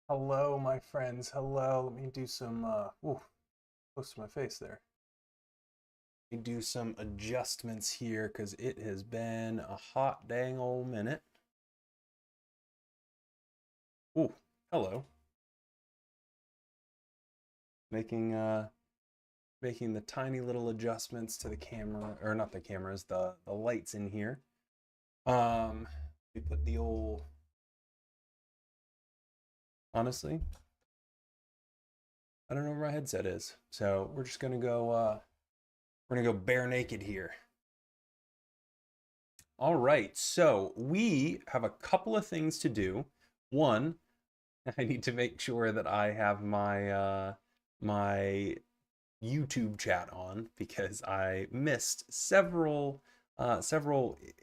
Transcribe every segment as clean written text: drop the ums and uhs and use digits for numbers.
Hello, my friends. Hello. Let me do some, ooh, close to my face there. Let me do some adjustments here because it has been a hot dang old minute. Ooh, hello. Making, making the tiny little adjustments to the camera, or not the cameras, the lights in here. We put the old, honestly, I don't know where my headset is. So we're just we're gonna go bare naked here. All right, so we have a couple of things to do. One, I need to make sure that I have my YouTube chat on because I missed several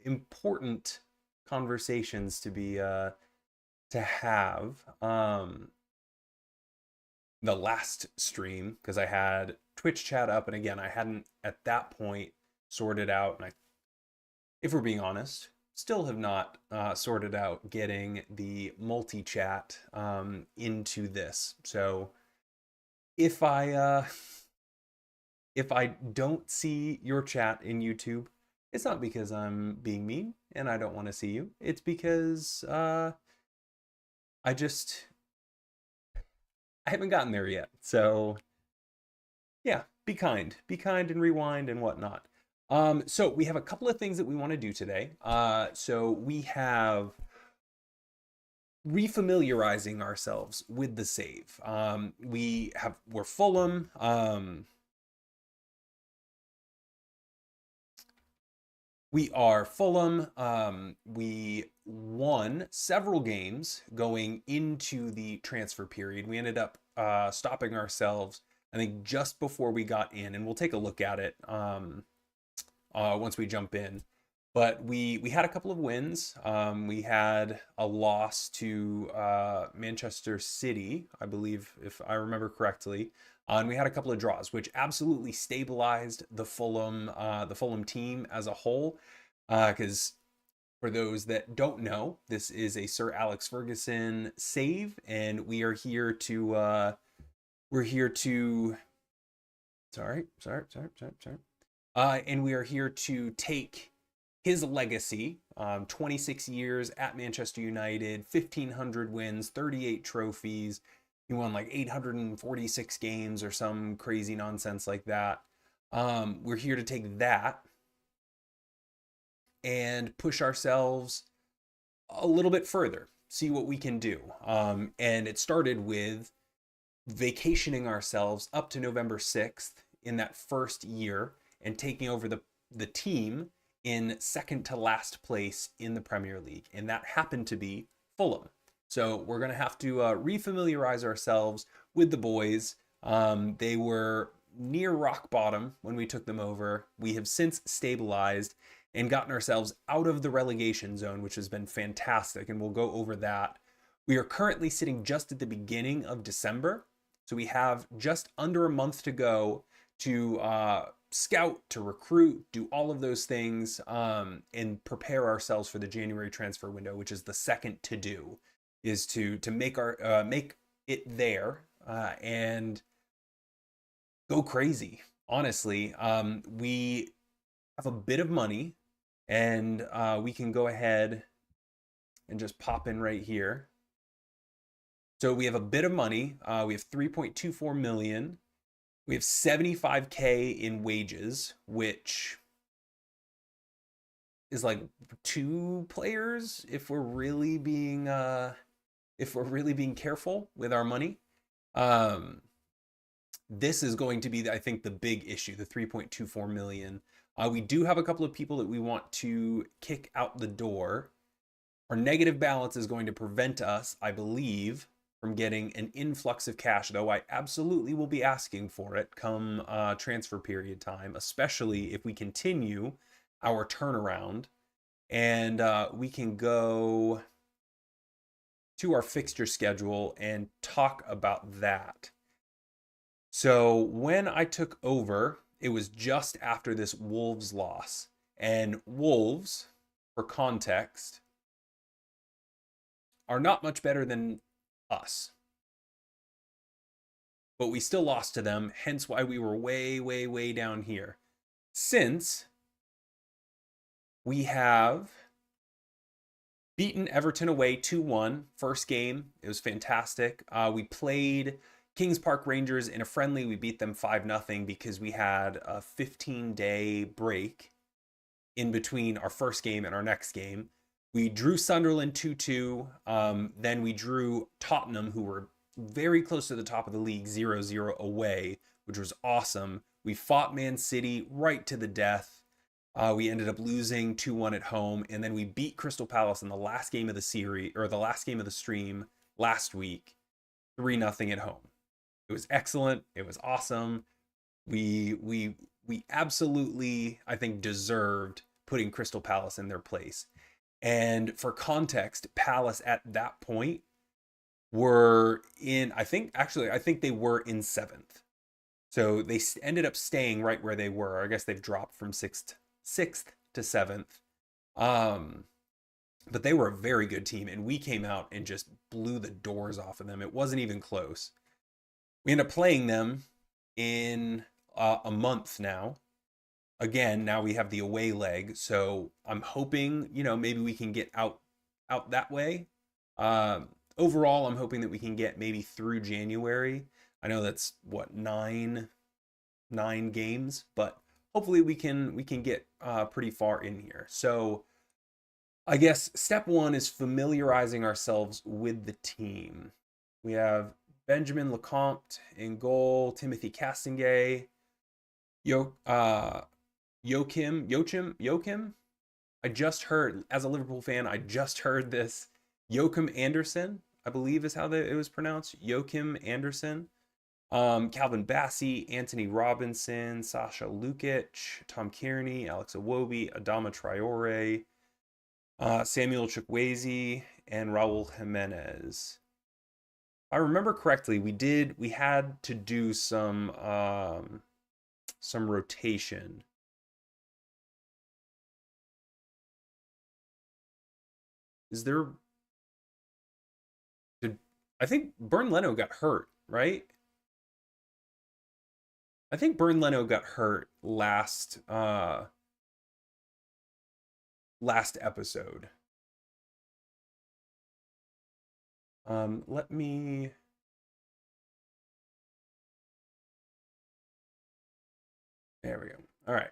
important conversations to have the last stream because I had Twitch chat up, and again I hadn't at that point sorted out, and if we're being honest, still have not sorted out getting the multi-chat into this. So if I don't see your chat in YouTube, it's not because I'm being mean and I don't want to see you. It's because I just I haven't gotten there yet. So yeah, be kind and rewind and whatnot. So we have a couple of things that we want to do today. So we have refamiliarizing ourselves with the save. We're Fulham. We are Fulham. We won several games going into the transfer period. We ended up stopping ourselves, I think, just before we got in, and we'll take a look at it once we jump in. But we had a couple of wins. We had a loss to Manchester City, I believe, if I remember correctly. And we had a couple of draws, which absolutely stabilized the Fulham team as a whole. Because for those that don't know, this is a Sir Alex Ferguson save, and we are here to sorry. And we are here to take his legacy, 26 years at Manchester United, 1,500 wins, 38 trophies. He won like 846 games or some crazy nonsense like that. We're here to take that and push ourselves a little bit further, see what we can do. And it started with vacationing ourselves up to November 6th in that first year and taking over the team in second to last place in the Premier League. And that happened to be Fulham. So we're going to have to refamiliarize ourselves with the boys. They were near rock bottom when we took them over. We have since stabilized and gotten ourselves out of the relegation zone, which has been fantastic. And we'll go over that. We are currently sitting just at the beginning of December. So we have just under a month to go to scout, to recruit, do all of those things, and prepare ourselves for the January transfer window, which is the second to do, is to make it there and go crazy. Honestly, we have a bit of money, and we can go ahead and just pop in right here. So we have a bit of money. We have 3.24 million. We have 75K in wages, which is like 2 players if we're really being careful with our money. This is going to be, I think, the big issue, the 3.24 million. We do have a couple of people that we want to kick out the door. Our negative balance is going to prevent us, I believe, from getting an influx of cash, though I absolutely will be asking for it come transfer period time, especially if we continue our turnaround. And we can go to our fixture schedule and talk about that. So when I took over, it was just after this Wolves loss. And Wolves, for context, are not much better than us. but we still lost to them, hence why we were way, way, way down here. Since we have beaten Everton away 2-1, first game. It was fantastic. We played Kings Park Rangers in a friendly. We beat them 5-0 because we had a 15-day break in between our first game and our next game. We drew Sunderland 2-2. Then we drew Tottenham, who were very close to the top of the league, 0-0 away, which was awesome. We fought Man City right to the death. We ended up losing 2-1 at home, and then we beat Crystal Palace in the last game of the series, or the last game of the stream last week, 3-0 at home. It was excellent. It was awesome. We absolutely, I think, deserved putting Crystal Palace in their place. And for context, Palace at that point were in, I think they were in 7th. So they ended up staying right where they were. I guess they've dropped from 6th to 7th. But they were a very good team, and we came out and just blew the doors off of them. It wasn't even close. We ended up playing them in a month now. Again, now we have the away leg, so I'm hoping, maybe we can get out that way. Overall, I'm hoping that we can get maybe through January. I know that's nine games, but hopefully we can get pretty far in here. So I guess step one is familiarizing ourselves with the team. We have Benjamin Lecomte in goal, Timothy Castengay, Joachim. I just heard, as a Liverpool fan, this. Joachim Anderson, I believe is how it was pronounced. Joachim Anderson. Calvin Bassey, Anthony Robinson, Sasha Lukic, Tom Kearney, Alex Iwobi, Adama Traore, Samuel Chukwueze, and Raul Jimenez. If I remember correctly, we had to do some rotation. I think Bernd Leno got hurt, right? I think Bernd Leno got hurt last episode. Let me... There we go. All right.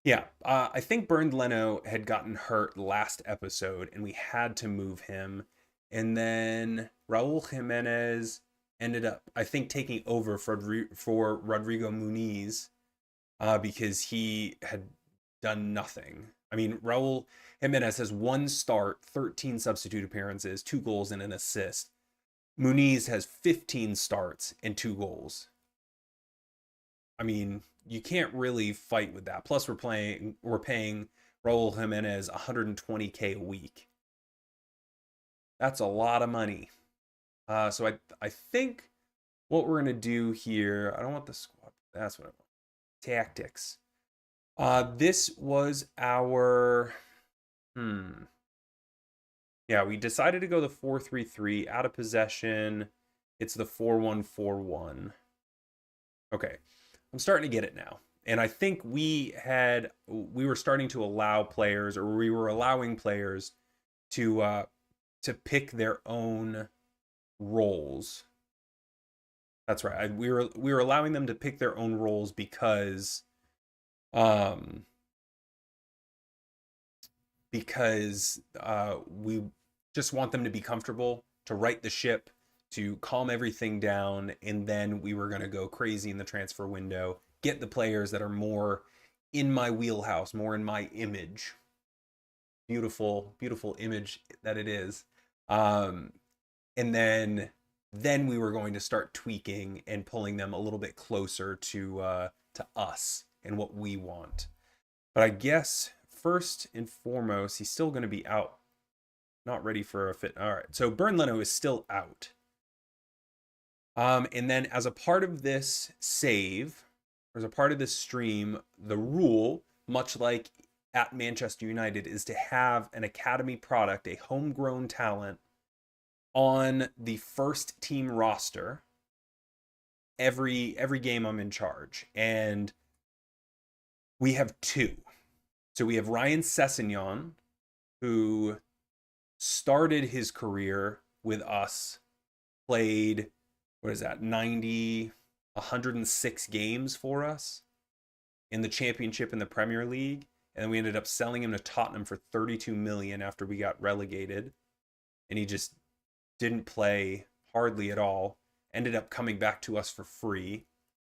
Yeah, I think Bernd Leno had gotten hurt last episode, and we had to move him. And then Raul Jimenez ended up, I think, taking over for Rodrigo Muniz because he had done nothing. I mean, Raul Jimenez has 1 start, 13 substitute appearances, 2 goals, and an assist. Muniz has 15 starts and 2 goals. I mean, you can't really fight with that. Plus, we're paying Raul Jimenez $120K a week. That's a lot of money. So I think what we're gonna do here, I don't want the squad. That's what I want. Tactics. This was our yeah, we decided to go the 4-3-3 out of possession. It's the 4-1-4-1. Okay. I'm starting to get it now. And I think we were starting to allow players, or we were allowing players to pick their own roles. That's right. We were allowing them to pick their own roles because we just want them to be comfortable, to right the ship, to calm everything down, and then we were going to go crazy in the transfer window, get the players that are more in my wheelhouse, more in my image. Beautiful, beautiful image that it is. And then we were going to start tweaking and pulling them a little bit closer to us and what we want. But I guess first and foremost, he's still going to be out. Not ready for a fit. All right, so Bernd Leno is still out. And then as a part of this save, or as a part of this stream, the rule, much like at Manchester United, is to have an academy product, a homegrown talent, on the first team roster every game I'm in charge. And we have two. So we have Ryan Sessegnon, who started his career with us, played, what is that, 90, 106 games for us in the championship in the Premier League. And then we ended up selling him to Tottenham for 32 million after we got relegated. And he just didn't play hardly at all. Ended up coming back to us for free.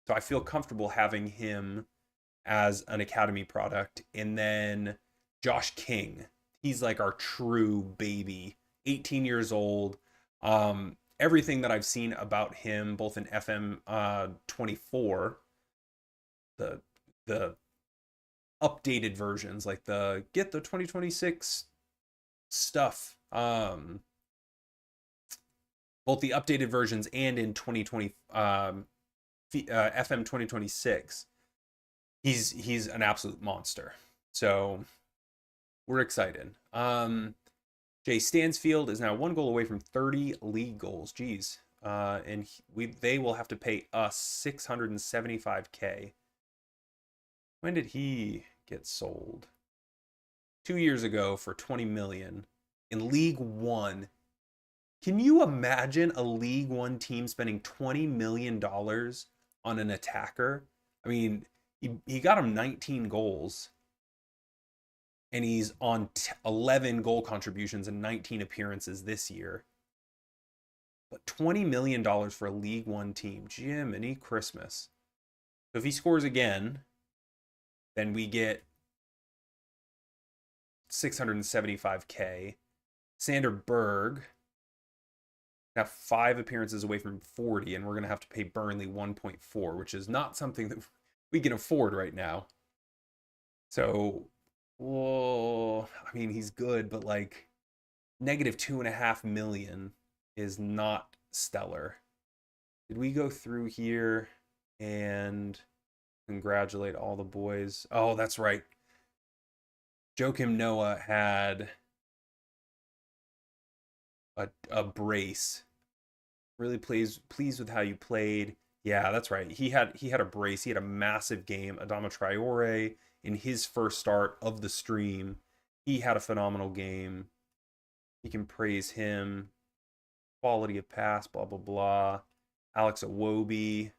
So I feel comfortable having him as an academy product. And then Josh King, he's like our true baby, 18 years old. Everything that I've seen about him, both in FM24, the updated versions, like the 2026 stuff, both the updated versions and in 2020 FM 2026, he's an absolute monster. So we're excited. Jay Stansfield is now 1 goal away from 30 league goals. Jeez. And they will have to pay us $675K. When did he get sold? 2 years ago for 20 million in League One. Can you imagine a League One team spending $20 million on an attacker? I mean, he got him 19 goals. And he's on 11 goal contributions and 19 appearances this year. But $20 million for a League One team. Jiminy Christmas. So if he scores again, then we get $675K. Sander Berg got 5 appearances away from 40, and we're going to have to pay Burnley 1.4, which is not something that we can afford right now. So, whoa, I mean, he's good, but like negative 2.5 million is not stellar. Did we go through here and congratulate all the boys? Oh, that's right. Joakim Noah had a brace. Really pleased with how you played. Yeah, that's right. He had a brace. He had a massive game. Adama Traore in his first start of the stream. He had a phenomenal game. You can praise him. Quality of pass, blah, blah, blah. Alex Iwobi,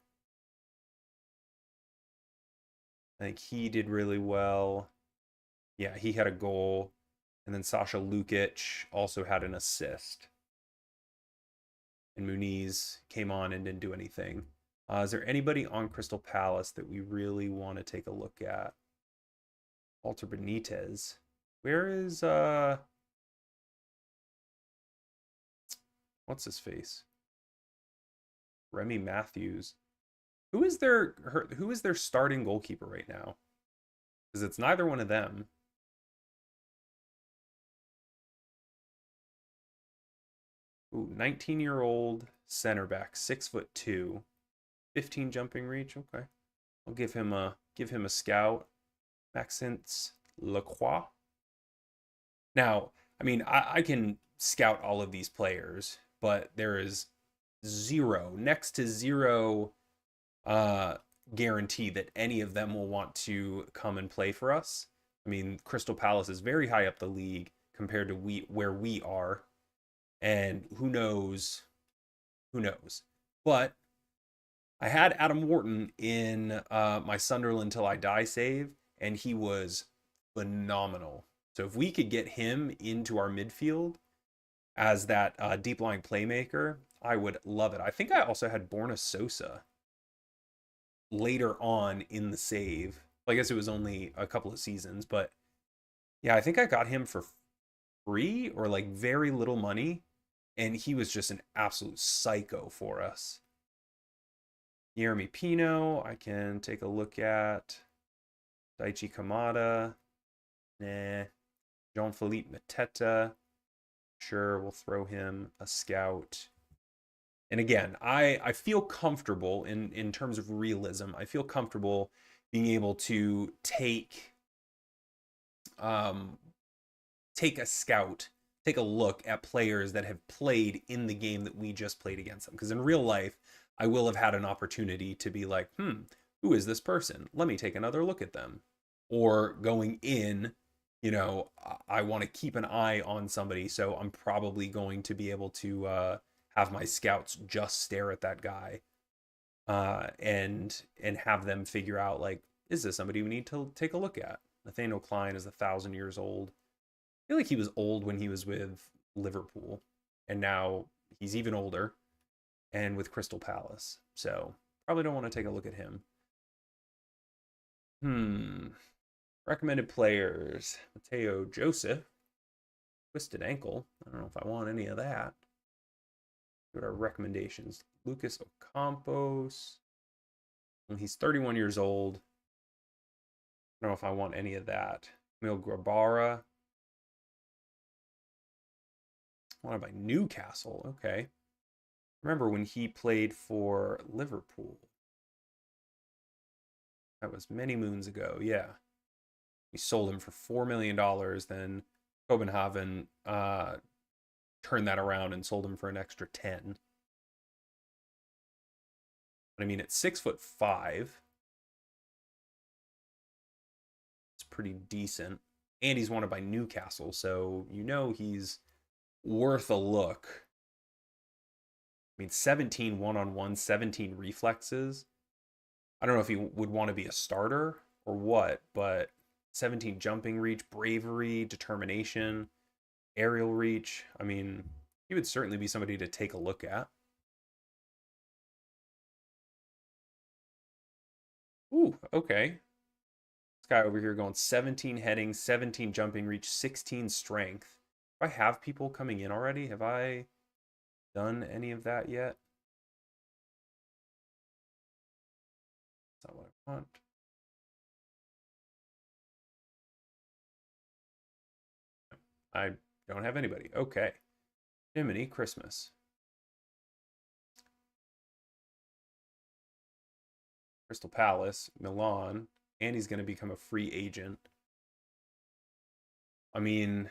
I think he did really well. Yeah, he had a goal. And then Sasha Lukic also had an assist. And Muniz came on and didn't do anything. Is there anybody on Crystal Palace that we really want to take a look at? Walter Benitez. Where is what's his face? Remy Matthews. Who is their starting goalkeeper right now? Because it's neither one of them. Ooh, 19-year-old center back, 6'2", 15 jumping reach. Okay, I'll give him a scout. Maxence Lacroix. Now, I mean, I can scout all of these players, but there is next to zero guarantee that any of them will want to come and play for us. I mean, Crystal Palace is very high up the league compared to where we are. And who knows? But I had Adam Wharton in my Sunderland Till I Die save, and he was phenomenal. So if we could get him into our midfield as that deep line playmaker, I would love it. I think I also had Borna Sosa later on in the save. I guess it was only a couple of seasons, but yeah, I think I got him for free or like very little money, and he was just an absolute psycho for us. Yeremy Pino, I can take a look at. Daichi Kamada. Nah. Jean-Philippe Mateta. Sure, we'll throw him a scout. And again, I feel comfortable in terms of realism. I feel comfortable being able to take a scout take a look at players that have played in the game that we just played against them. Because in real life, I will have had an opportunity to be like, who is this person? Let me take another look at them. Or going in, I want to keep an eye on somebody, so I'm probably going to be able to have my scouts just stare at that guy, and have them figure out, like, is this somebody we need to take a look at? Nathaniel Klein is 1,000 years old. I feel like he was old when he was with Liverpool, and now he's even older and with Crystal Palace. So probably don't want to take a look at him. Recommended players: Mateo Joseph, twisted ankle. I don't know if I want any of that. What are recommendations? Lucas Ocampos. Well, he's 31 years old. I don't know if I want any of that. Emil Grabara. Wanted by Newcastle. Okay. Remember when he played for Liverpool? That was many moons ago. Yeah. We sold him for $4 million. Then Copenhagen turned that around and sold him for an extra 10. But I mean, at 6'5", it's pretty decent. And he's wanted by Newcastle, so he's worth a look. I mean, 17 one-on-one, 17 reflexes. I don't know if he would want to be a starter or what, but 17 jumping reach, bravery, determination, aerial reach. I mean, he would certainly be somebody to take a look at. Ooh, okay. This guy over here going 17 heading, 17 jumping reach, 16 strength. Do I have people coming in already? Have I done any of that yet? That's not what I want. I don't have anybody. Okay. Jiminy Christmas. Crystal Palace, Milan, and he's going to become a free agent. I mean,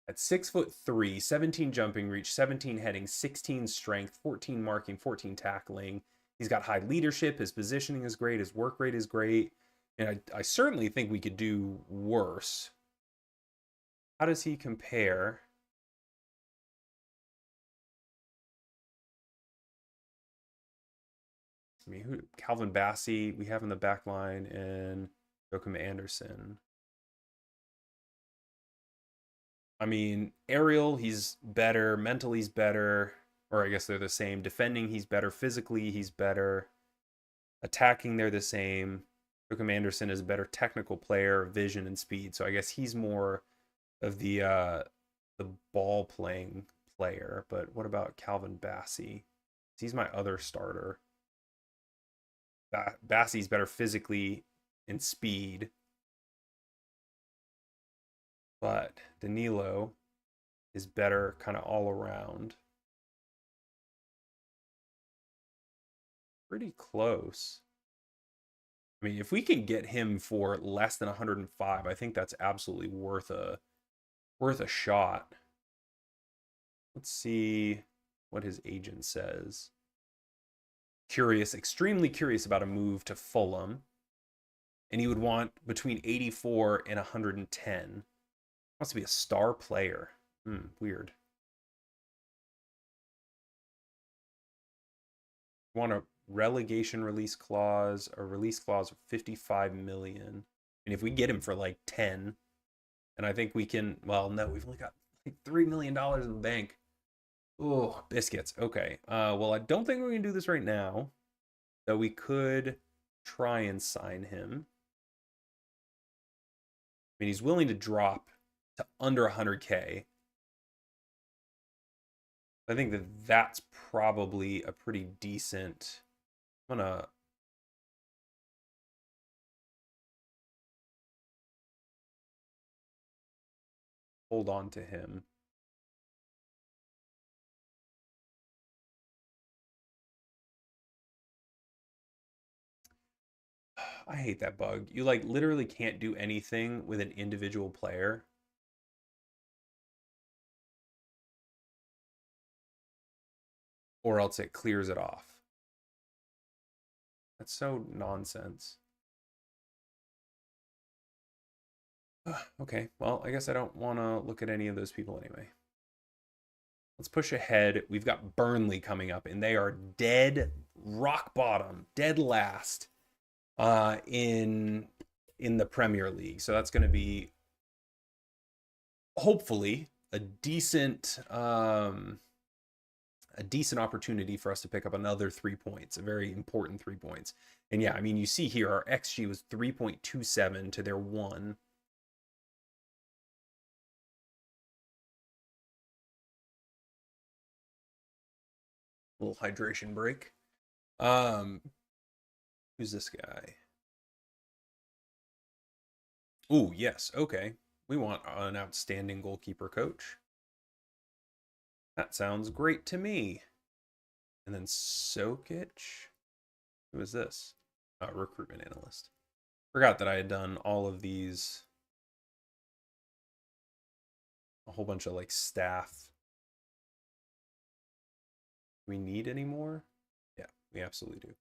at 6'3", 17 jumping reach, 17 heading, 16 strength, 14 marking, 14 tackling. He's got high leadership. His positioning is great. His work rate is great. And I certainly think we could do worse. How does he compare? I mean, Calvin Bassey we have in the back line, and Joachim Anderson. I mean, aerial, he's better. Mentally, he's better. Or I guess they're the same. Defending, he's better. Physically, he's better. Attacking, they're the same. Joachim Anderson is a better technical player, vision and speed. So I guess he's more of the ball playing player. But what about Calvin Bassey? He's my other starter. Bassey's better physically and speed. But Danilo is better kind of all around. Pretty close. I mean, if we can get him for less than 105, I think that's absolutely worth a shot. Let's see what his agent says. Curious, extremely curious about a move to Fulham. And he would want between 84 and 110. Wants to be a star player. Weird. Want a relegation release clause, a release clause of 55 million. And if we get him for like 10, and I think we can, well, no, we've only got like $3 million in the bank. Oh, biscuits. Okay. Well, I don't think we're going to do this right now. Though we could try and sign him. I mean, he's willing to drop to under 100K. I think that's probably a pretty decent. I'm gonna hold on to him. I hate that bug. You like literally can't do anything with an individual player. or else it clears it off. That's so nonsense. Okay, well, I guess I don't want to look at any of those people anyway. Let's push ahead. We've got Burnley coming up, and they are dead rock bottom, dead last in the Premier League. So that's going to be hopefully a decent opportunity for us to pick up another 3 points, a very important 3 points. And yeah, I mean, you see here our XG was 3.27 to their 1. Little hydration break. Who's this guy? Oh, yes. Okay. We want an outstanding goalkeeper coach. That sounds great to me. And then Sokic. Who is this? Recruitment analyst. Forgot that I had done all of these. A whole bunch of like staff. Do we need any more? Yeah, we absolutely do.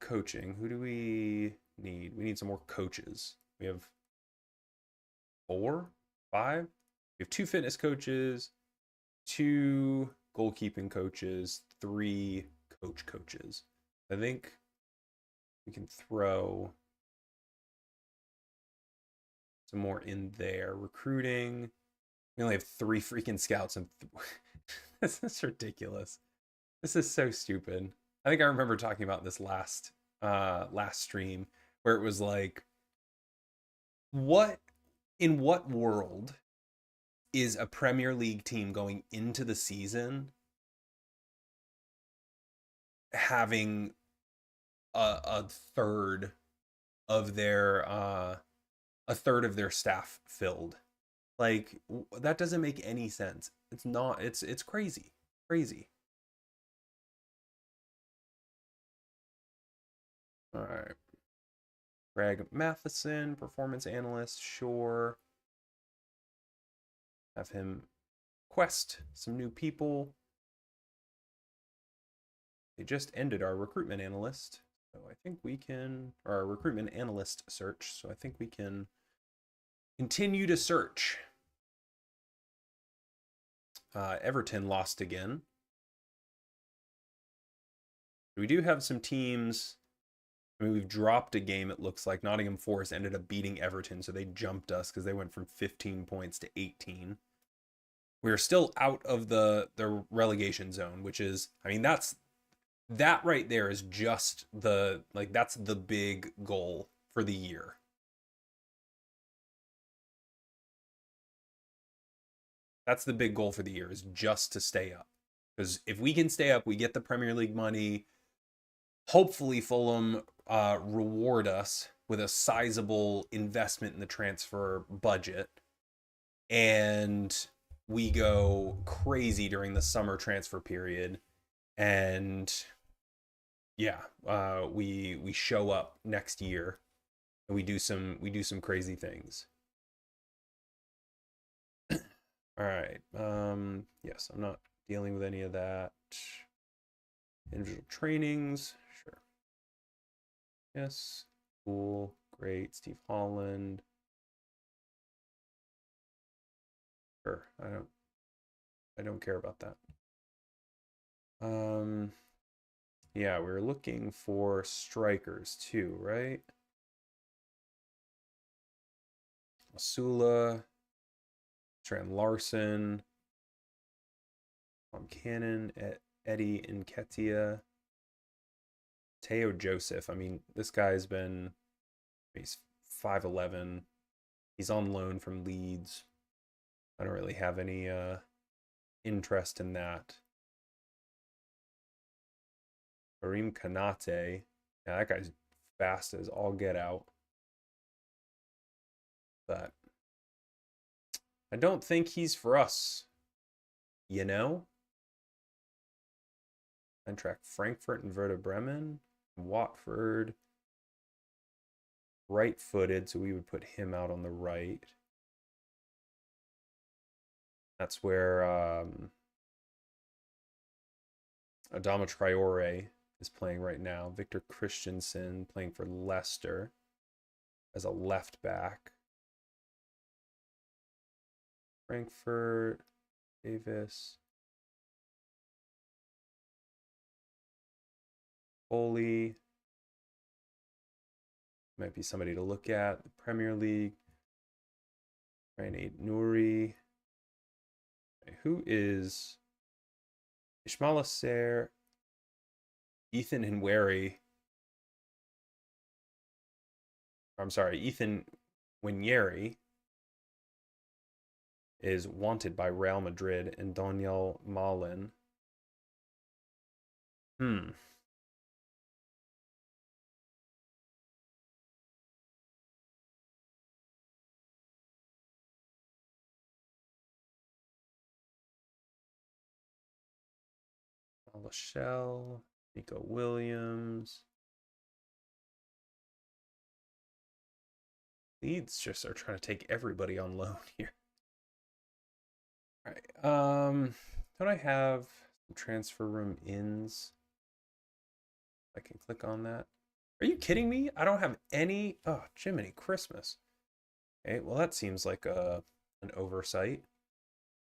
Coaching. Who do we need? We need some more coaches. We have 4, 5. We have 2 fitness coaches, 2 goalkeeping coaches, 3 coaches. I think we can throw some more in there. Recruiting. We only have 3 freaking scouts, and this is ridiculous. This is so stupid. I think I remember talking about this last stream where it was like, in what world is a Premier League team going into the season having a third of their staff filled? Like, that doesn't make any sense. It's not. It's crazy. All right. Greg Matheson, performance analyst, sure. Have him quest some new people. They just ended our recruitment analyst, so I think we can, or our recruitment analyst search, so I think we can continue to search. Everton lost again. We do have some teams. I mean, we've dropped a game, it looks like. Nottingham Forest ended up beating Everton, so they jumped us because they went from 15 points to 18. We're still out of the relegation zone, which is, I mean, that right there is just that's the big goal for the year. That's the big goal for the year, is just to stay up. Because if we can stay up, we get the Premier League money. Hopefully Fulham reward us with a sizable investment in the transfer budget, and we go crazy during the summer transfer period, and yeah, we show up next year and we do some crazy things. All right. Yes, I'm not dealing with any of that. Individual trainings, sure. Yes, cool, great. Steve Holland. Sure, I don't care about that. Yeah, we're looking for strikers too, right? Asula, Trent Larson, Tom Cannon, Eddie Nketiah, Teo Joseph. I mean, this guy's he's 5'11". He's on loan from Leeds. I don't really have any interest in that. Karim Kanate. Yeah, that guy's fast as all get out. But I don't think he's for us. You know? Eintracht Frankfurt and Werder Bremen. Watford. Right-footed, so we would put him out on the right. That's where Adama Traore is playing right now. Victor Christensen playing for Leicester as a left back. Frankfurt, Davis, Foley. Might be somebody to look at. The Premier League. Ryan Nouri. Who is Ismail Ser, Ethan Nwaneri? I'm sorry, Ethan Nwaneri is wanted by Real Madrid, and Daniel Malin. Lachelle, Nico Williams. Leeds just are trying to take everybody on loan here. All right. Don't I have some transfer room ins? I can click on that. Are you kidding me? I don't have any. Oh, Jiminy Christmas. Okay, well, that seems like an oversight.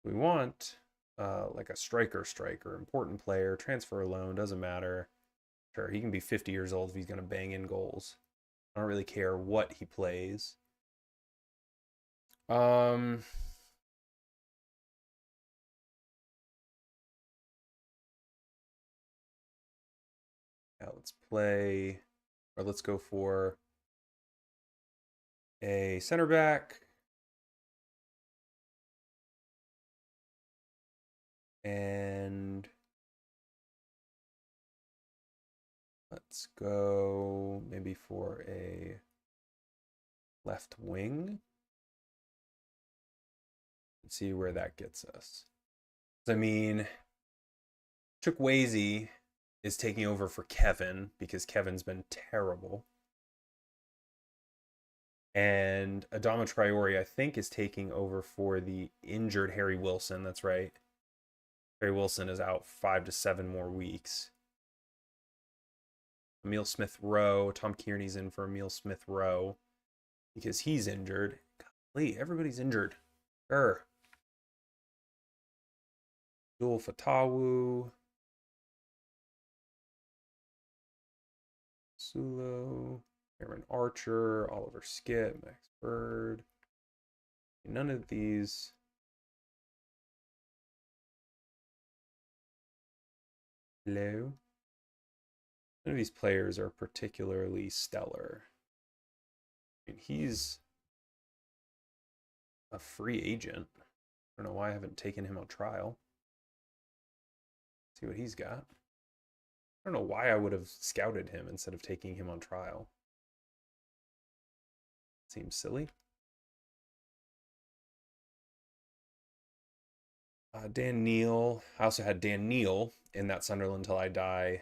We want like a striker, important player, transfer loan, doesn't matter. Sure, he can be 50 years old if he's going to bang in goals. I don't really care what he plays. Yeah, let's play, or let's go for a center back. And let's go maybe for a left wing. Let's see where that gets us. I mean, Chukwueze is taking over for Kevin because Kevin's been terrible. And Adama Traore, I think, is taking over for the injured Harry Wilson. That's right. Harry Wilson is out 5 to 7 more weeks. Emil Smith-Rowe. Tom Kearney's in for Emil Smith-Rowe because he's injured. Golly, everybody's injured. Dual Fatawu. Sulo. Aaron Archer. Oliver Skip. Max Bird. None of these. Hello. None of these players are particularly stellar. I mean, he's a free agent. I don't know why I haven't taken him on trial. See what he's got. I don't know why I would have scouted him instead of taking him on trial. Seems silly. Dan Neal. I also had Dan Neal in that Sunderland Till I Die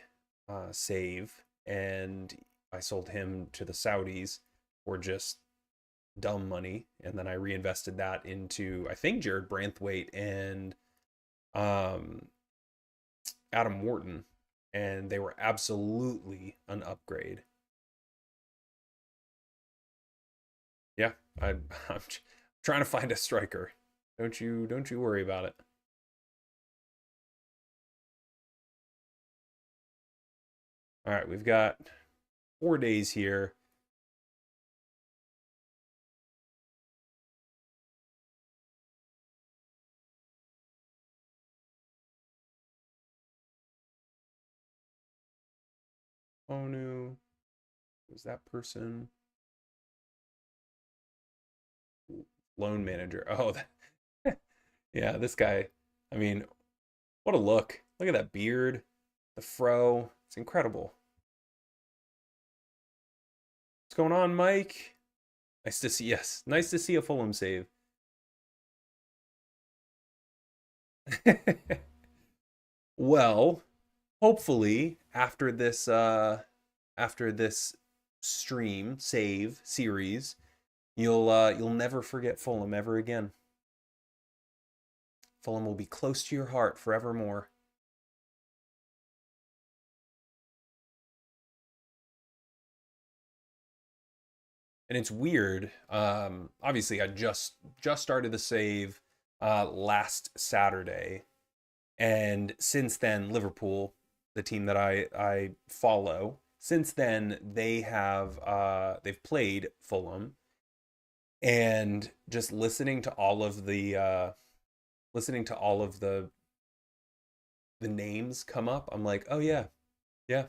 save, and I sold him to the Saudis for just dumb money, and then I reinvested that into, I think, Jared Branthwaite and Adam Wharton, and they were absolutely an upgrade. Yeah, I'm trying to find a striker. Don't you worry about it. All right, we've got 4 days here. Onu. Who's that person? Loan manager. Oh, yeah, this guy. I mean, what a look. Look at that beard, the fro. It's incredible. What's going on, Mike? Nice to see, yes, nice to see a Fulham save. Well, hopefully after this stream save series, you'll never forget Fulham ever again. Fulham will be close to your heart forevermore. And it's weird. Obviously, I just started the save last Saturday, and since then, Liverpool, the team that I follow, since then they've played Fulham, and just listening to all of the names come up, I'm like, oh yeah, yeah,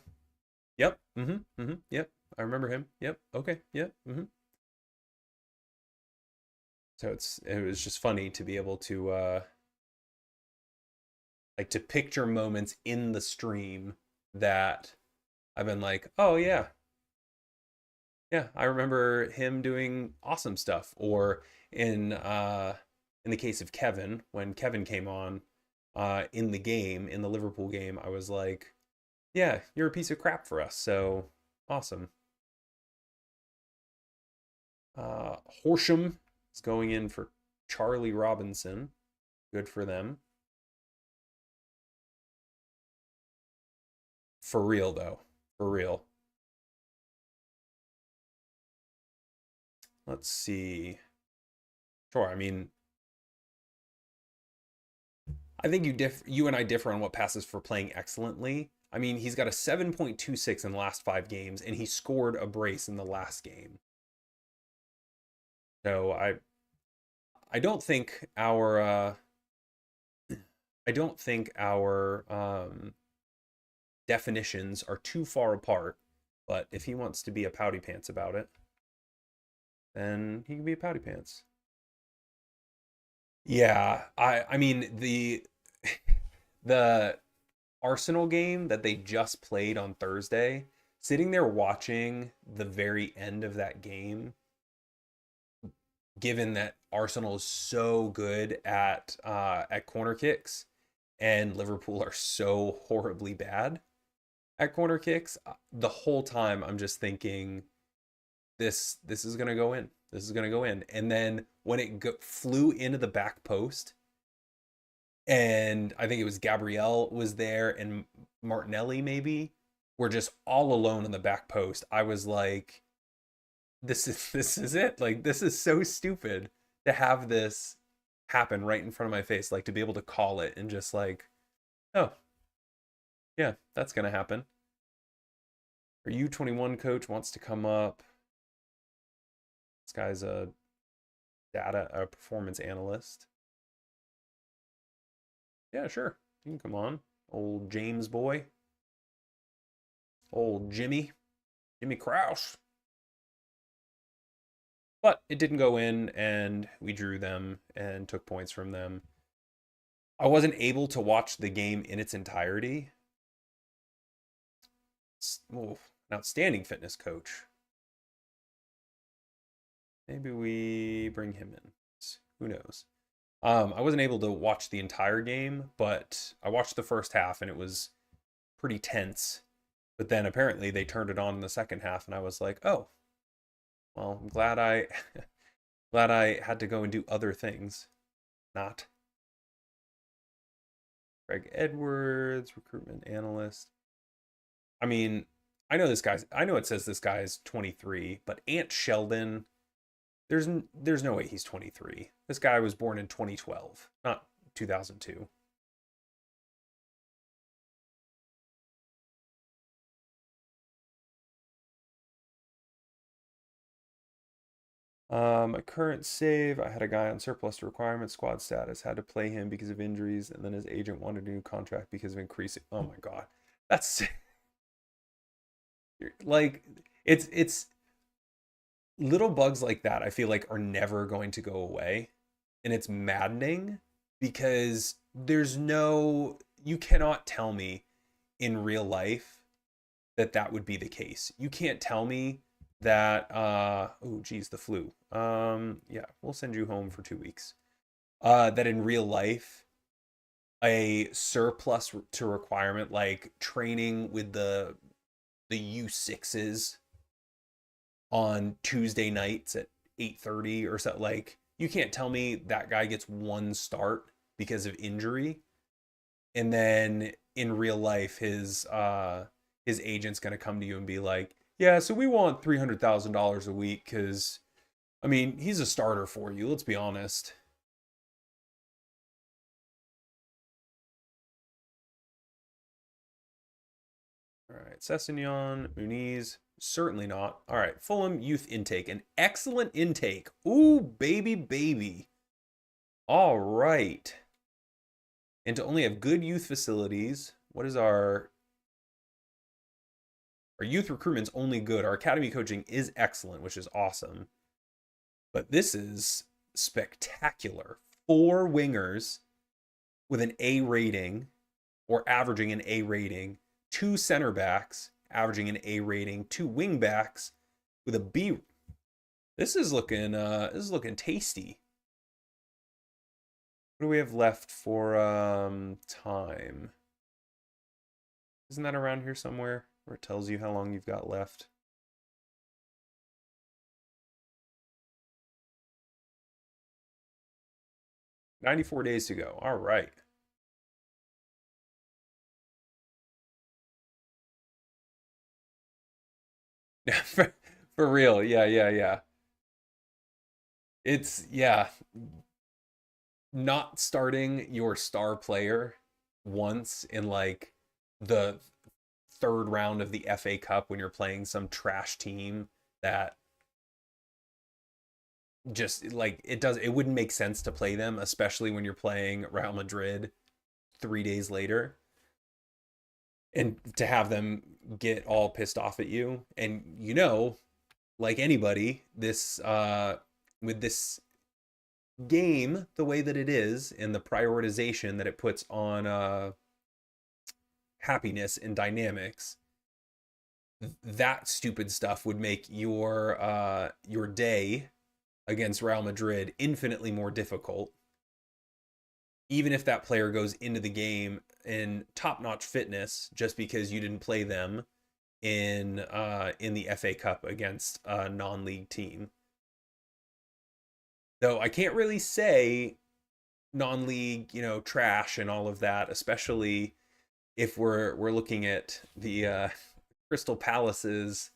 yep, yep, I remember him, yep, okay, yep, So it was just funny to be able to like to picture moments in the stream that I've been like, oh yeah, yeah, I remember him doing awesome stuff. Or in the case of Kevin, when Kevin came on in the game, in the Liverpool game, I was like, yeah, you're a piece of crap for us. So awesome. Horsham is going in for Charlie Robinson. Good for them. For real though. For real. Let's see. Sure. I mean, I think you and I differ on what passes for playing excellently. I mean, he's got a 7.26 in the last 5 games, and he scored a brace in the last game. So I don't think our definitions are too far apart. But if he wants to be a pouty pants about it, then he can be a pouty pants. Yeah, I mean the Arsenal game that they just played on Thursday, sitting there watching the very end of that game, given that Arsenal is so good at corner kicks and Liverpool are so horribly bad at corner kicks, the whole time I'm just thinking this is gonna go in. This is gonna go in. And then when flew into the back post, and I think it was Gabrielle was there and Martinelli maybe were just all alone in the back post. I was like, this is it. Like, this is so stupid to have this happen right in front of my face. Like, to be able to call it and just like, oh yeah, that's gonna happen. Our U21 coach wants to come up. This guy's a performance analyst. Yeah, sure. You can come on. Old James boy. Old Jimmy Kraus. But it didn't go in, and we drew them and took points from them. I wasn't able to watch the game in its entirety. An outstanding fitness coach. Maybe we bring him in. Who knows? I wasn't able to watch the entire game, but I watched the first half and it was pretty tense. But then apparently they turned it on in the second half, and I was like, oh, well, I'm glad I glad I had to go and do other things. Not. Greg Edwards, recruitment analyst. I mean, I know it says this guy's 23, but Ant Sheldon, there's no way he's 23. This guy was born in 2012, not 2002. My current save, I had a guy on surplus requirement squad status, had to play him because of injuries, and then his agent wanted a new contract because of increasing. Oh my god, that's like it's little bugs like that. I feel like are never going to go away, and it's maddening because you cannot tell me in real life that would be the case. You can't tell me that oh geez, the flu. Yeah, we'll send you home for 2 weeks. That in real life, a surplus to requirement like training with the U6s on Tuesday nights at 8:30 or so, like you can't tell me that guy gets one start because of injury, and then in real life his agent's going to come to you and be like, Yeah, so we want $300,000 a week because, I mean, he's a starter for you, let's be honest. All right, Sessegnon, Muniz, certainly not. All right, Fulham youth intake, an excellent intake. Ooh, baby, baby. All right. And to only have good youth facilities, what is our youth recruitment's only good. Our academy coaching is excellent, which is awesome. But this is spectacular. 4 wingers with an A rating or averaging an A rating, 2 center backs averaging an A rating, 2 wing backs with a B. This is looking tasty. What do we have left for time? Isn't that around here somewhere where it tells you how long you've got left? "94 days to go." All right. For real. Yeah, yeah, yeah. It's, yeah, not starting your star player once in like the third round of the FA Cup when you're playing some trash team that just like it wouldn't make sense to play them, especially when you're playing Real Madrid 3 days later, and to have them get all pissed off at you. And like anybody, this with this game the way that it is and the prioritization that it puts on happiness and dynamics, that stupid stuff would make your day against Real Madrid infinitely more difficult, even if that player goes into the game in top-notch fitness just because you didn't play them in the FA Cup against a non-league team. Though I can't really say non-league, trash and all of that, especially if we're looking at the Crystal Palace's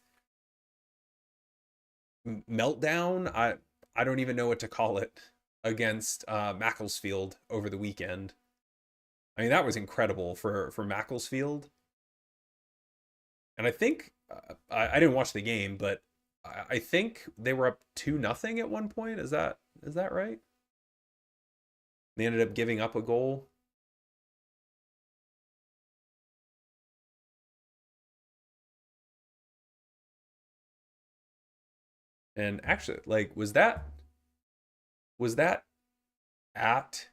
meltdown. I don't even know what to call it against Macclesfield over the weekend. I mean, that was incredible for Macclesfield. And I think I didn't watch the game, but I think they were up 2-0 at one point. Is that right? They ended up giving up a goal. And actually, like, was that at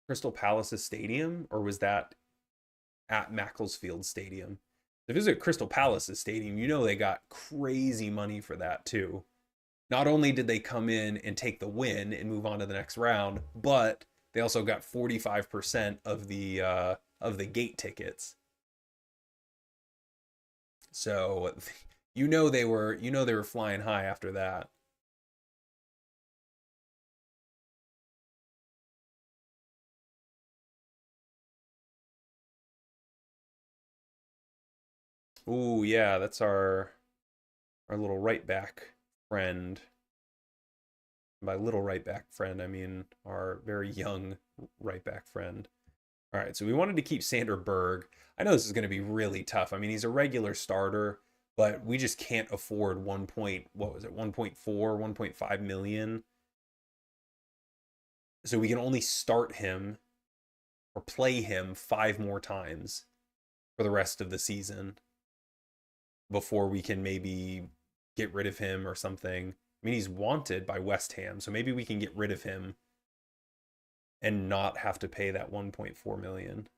Crystal Palace's stadium, or was that at Macclesfield Stadium? If it was at Crystal Palace's stadium, they got crazy money for that too. Not only did they come in and take the win and move on to the next round, but they also got 45% of the gate tickets. So they were flying high after that. Ooh, yeah, that's our little right back friend. By little right back friend, I mean our very young right back friend. All right, so we wanted to keep Sander Berg. I know this is going to be really tough. I mean, he's a regular starter, but we just can't afford 1.4, 1.5 million. So we can only start him or play him 5 more times for the rest of the season before we can maybe get rid of him or something. I mean, he's wanted by West Ham, so maybe we can get rid of him and not have to pay that 1.4 million.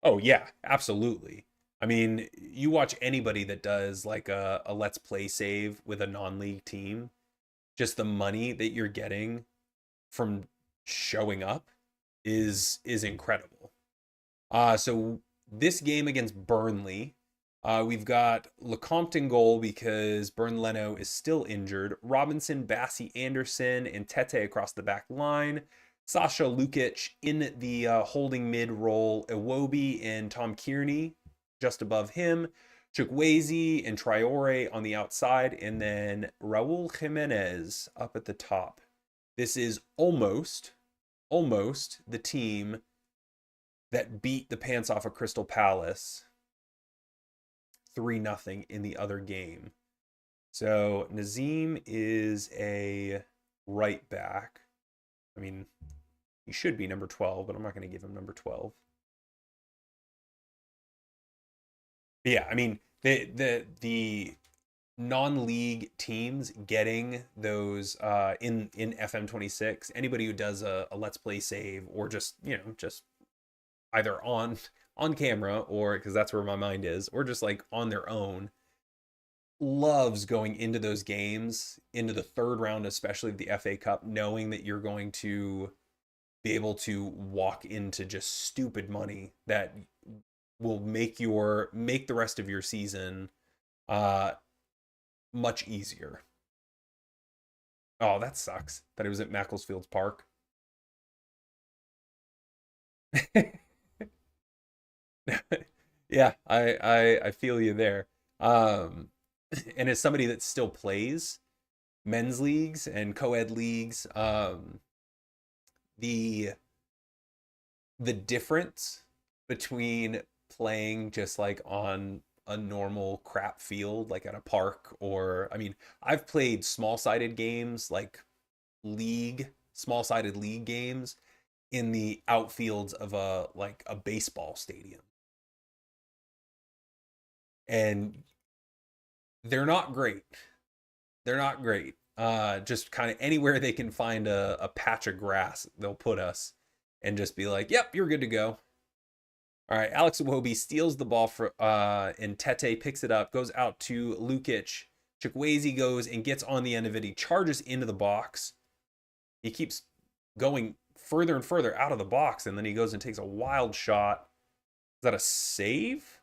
Oh yeah, absolutely. I mean, you watch anybody that does like a let's play save with a non-league team, just the money that you're getting from showing up is incredible. So this game against Burnley, we've got Lecomte in goal because Bern Leno is still injured. Robinson, Bassi, Anderson, and Tete across the back line. Sasha Lukic in the holding mid role. Iwobi and Tom Kearney just above him. Chukwueze and Traore on the outside. And then Raul Jimenez up at the top. This is almost the team that beat the pants off of Crystal Palace 3-0 in the other game. So Nazim is a right back. I mean, he should be number 12, but I'm not going to give him number 12. But yeah, I mean, the non-league teams getting those in FM26, anybody who does a Let's Play save or just, just either on camera, or because that's where my mind is, or just like on their own, loves going into those games, into the third round, especially the FA Cup, knowing that you're going to be able to walk into just stupid money that will make the rest of your season much easier. Oh, that sucks that it was at Macclesfield Park. Yeah, I feel you there. And as somebody that still plays men's leagues and co-ed leagues, the difference between playing just like on a normal crap field, like at a park, or I mean, I've played small-sided games, like small-sided league games in the outfields of a baseball stadium. And they're not great. They're not great. Just kind of anywhere they can find a patch of grass, they'll put us and just be like, yep, you're good to go. All right, Alex Iwobi steals the ball and Tete picks it up, goes out to Lukic. Chukwueze goes and gets on the end of it. He charges into the box. He keeps going further and further out of the box, and then he goes and takes a wild shot. Is that a save?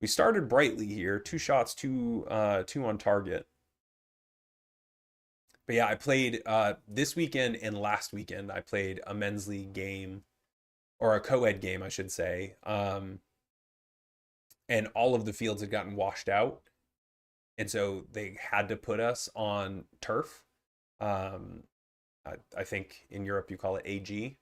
We started brightly here. 2 shots, two on target. But yeah, I played this weekend and last weekend. I played a men's league game, or a co-ed game, I should say. And all of the fields had gotten washed out, and so they had to put us on turf. I think in Europe you call it AG.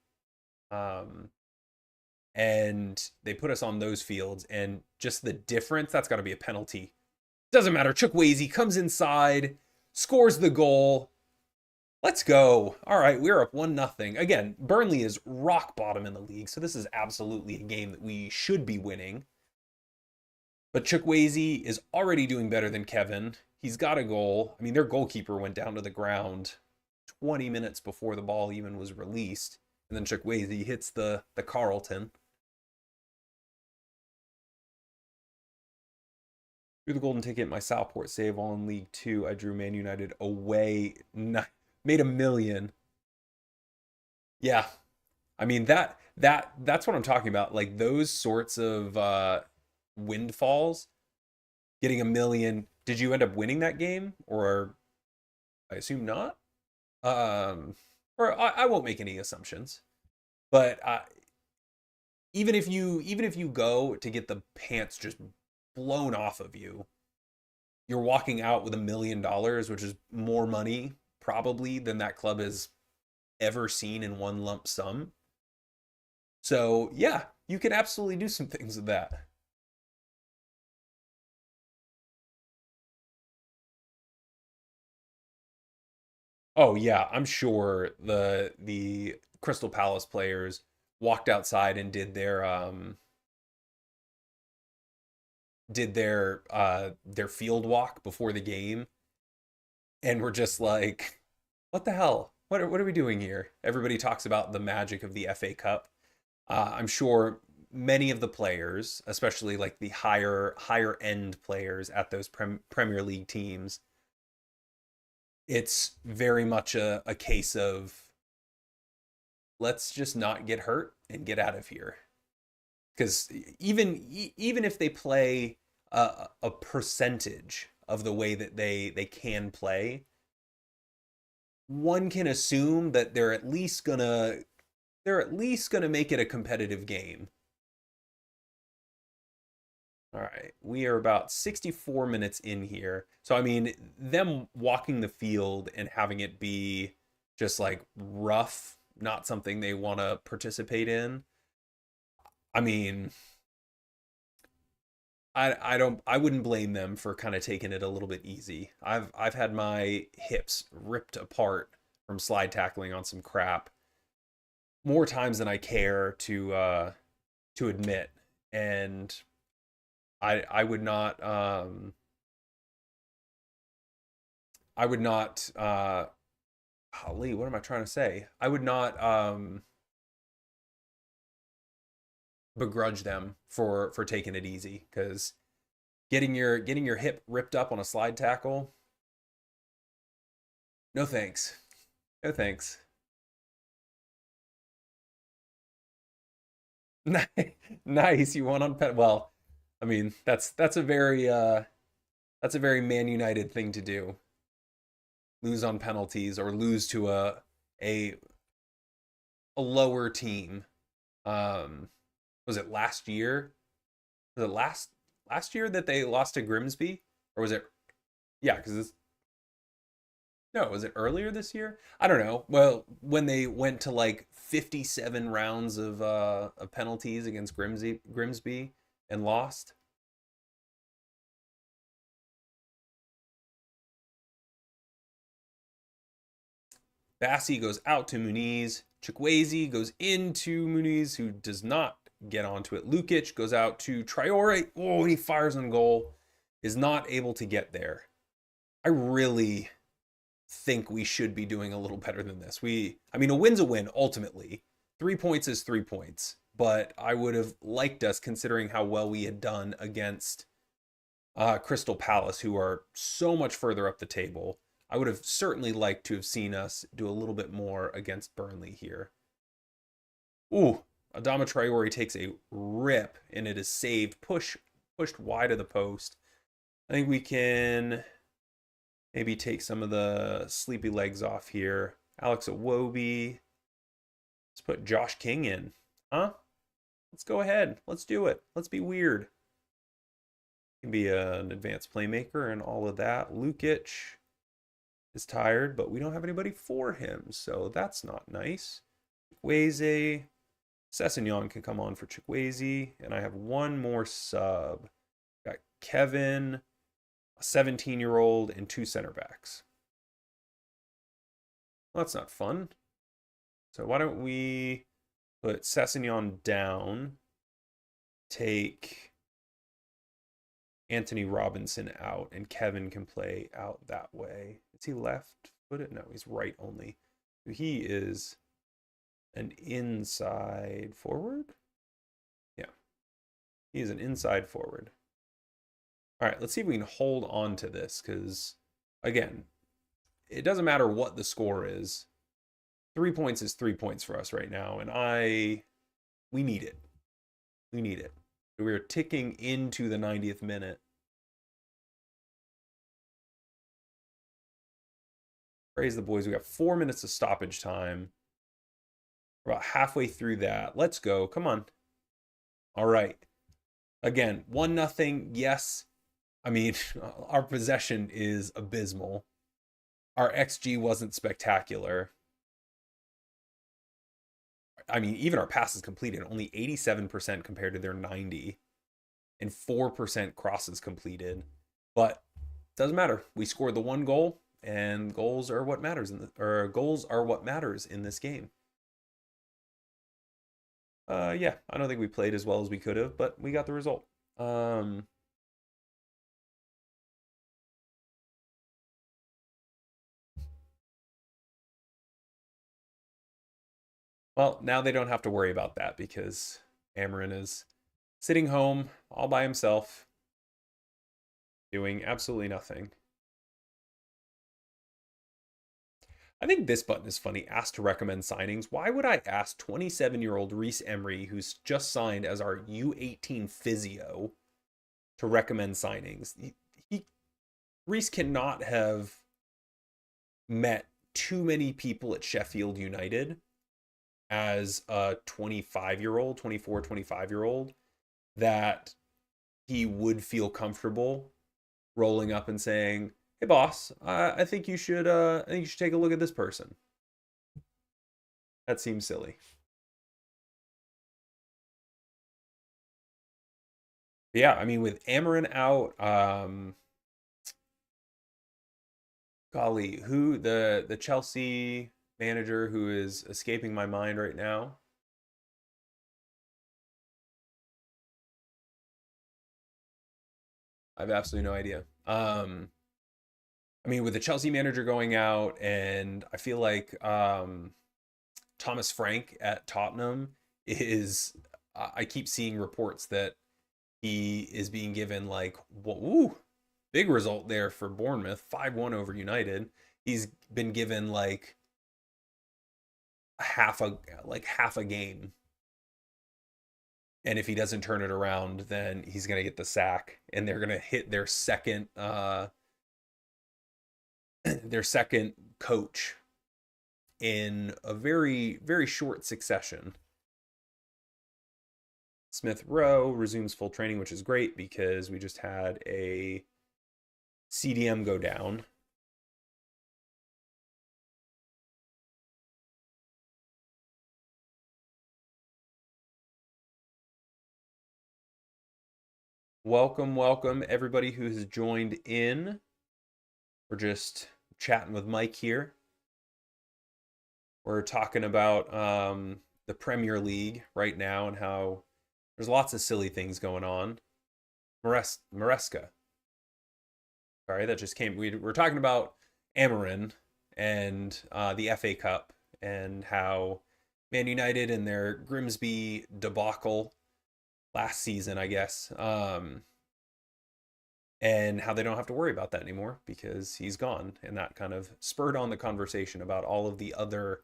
And they put us on those fields, and just the difference, that's got to be a penalty. Doesn't matter. Chukwueze comes inside, scores the goal. Let's go. All right, we're up 1-0. Again, Burnley is rock bottom in the league, so this is absolutely a game that we should be winning. But Chukwueze is already doing better than Kevin. He's got a goal. I mean, their goalkeeper went down to the ground 20 minutes before the ball even was released. And then Chukwueze hits the Carlton. Drew the golden ticket, my Southport save all in League 2. I drew Man United away. Made $1 million. Yeah. I mean, that's what I'm talking about. Like those sorts of windfalls, getting $1 million. Did you end up winning that game? Or I assume not? Or I won't make any assumptions. But even if you go to get the pants just blown off of you, you're walking out with $1 million, which is more money probably than that club has ever seen in one lump sum. So yeah, you can absolutely do some things with that. Oh yeah, I'm sure the Crystal Palace players walked outside and did their field walk before the game, and were just like, what the hell? What are we doing here? Everybody talks about the magic of the FA Cup. I'm sure many of the players, especially like the higher end players at those Premier League teams, it's very much a case of let's just not get hurt and get out of here. Because even if they play a percentage of the way that they can play, one can assume that they're at least gonna make it a competitive game. All right, we are about 64 minutes in here. So I mean, them walking the field and having it be just like rough, not something they want to participate in. I mean, I wouldn't blame them for kind of taking it a little bit easy. I've had my hips ripped apart from slide tackling on some crap more times than I care to admit, and I would not I would not golly, what am I trying to say? I would not begrudge them for taking it easy, because getting your hip ripped up on a slide tackle, no thanks. No thanks. Nice, you won on pen. Well, I mean, that's a very Man United thing to do. Lose on penalties or lose to a a lower team. Was it last year? Was it last year that they lost to Grimsby, or was it? Yeah, because it's no, was it earlier this year? I don't know. Well, when they went to like 57 rounds of penalties against Grimsby and lost. Bassi goes out to Muniz. Chukwueze goes into Muniz, who does not get onto it. Lukic goes out to Traore. Oh, and he fires on goal. Is not able to get there. I really think we should be doing a little better than this. I mean, a win's a win ultimately. 3 points is 3 points. But I would have liked us, considering how well we had done against Crystal Palace, who are so much further up the table. I would have certainly liked to have seen us do a little bit more against Burnley here. Ooh, Adama Traore takes a rip, and it is saved, pushed wide of the post. I think we can maybe take some of the sleepy legs off here. Alex Iwobi. Let's put Josh King in. Huh? Let's go ahead. Let's do it. Let's be weird. He can be an advanced playmaker and all of that. Lukic is tired, but we don't have anybody for him, so that's not nice. Chukwueze. Sessegnon can come on for Chukwueze, and I have one more sub. Got Kevin, a 17-year-old, and two center backs. Well, that's not fun. So why don't we put Sessegnon down, take Anthony Robinson out, and Kevin can play out that way. Is he left footed? No, he's right only. He is an inside forward? Yeah, he is an inside forward. All right, let's see if we can hold on to this, because, again, it doesn't matter what the score is. 3 points is 3 points for us right now, and we need it. We need it. We're ticking into the 90th minute. Praise the boys. We got 4 minutes of stoppage time. We're about halfway through that. Let's go. Come on. All right. Again, 1-0. Yes. I mean, our possession is abysmal. Our XG wasn't spectacular. I mean, even our passes completed, only 87% compared to their 90, and 4% crosses completed. But doesn't matter. We scored the one goal, and goals are what matters in this game. Yeah, I don't think we played as well as we could have, but we got the result. Well, now they don't have to worry about that, because Amarin is sitting home all by himself, doing absolutely nothing. I think this button is funny. Ask to recommend signings. Why would I ask 27-year-old Reese Emery, who's just signed as our U18 physio, to recommend signings? Reese cannot have met too many people at Sheffield United as a 25-year-old, 24, 25-year-old, that he would feel comfortable rolling up and saying, "Hey boss, I think you should take a look at this person." That seems silly. But yeah, I mean, with Amarin out, golly, who the Chelsea manager who is escaping my mind right now? I have absolutely no idea. I mean, with the Chelsea manager going out, and I feel like Thomas Frank at Tottenham is, I keep seeing reports that he is being given like, woo, big result there for Bournemouth, 5-1 over United. He's been given like half a game. And if he doesn't turn it around, then he's going to get the sack, and they're going to hit their second coach in a very, very short succession. Smith Rowe resumes full training, which is great because we just had a CDM go down. Welcome everybody who has joined in. We're just chatting with Mike here. We're talking about the Premier League right now and how there's lots of silly things going on. Maresca. Sorry, that just came. We're talking about Amarin and the FA Cup and how Man United and their Grimsby debacle last season, I guess, and how they don't have to worry about that anymore because he's gone. And that kind of spurred on the conversation about all of the other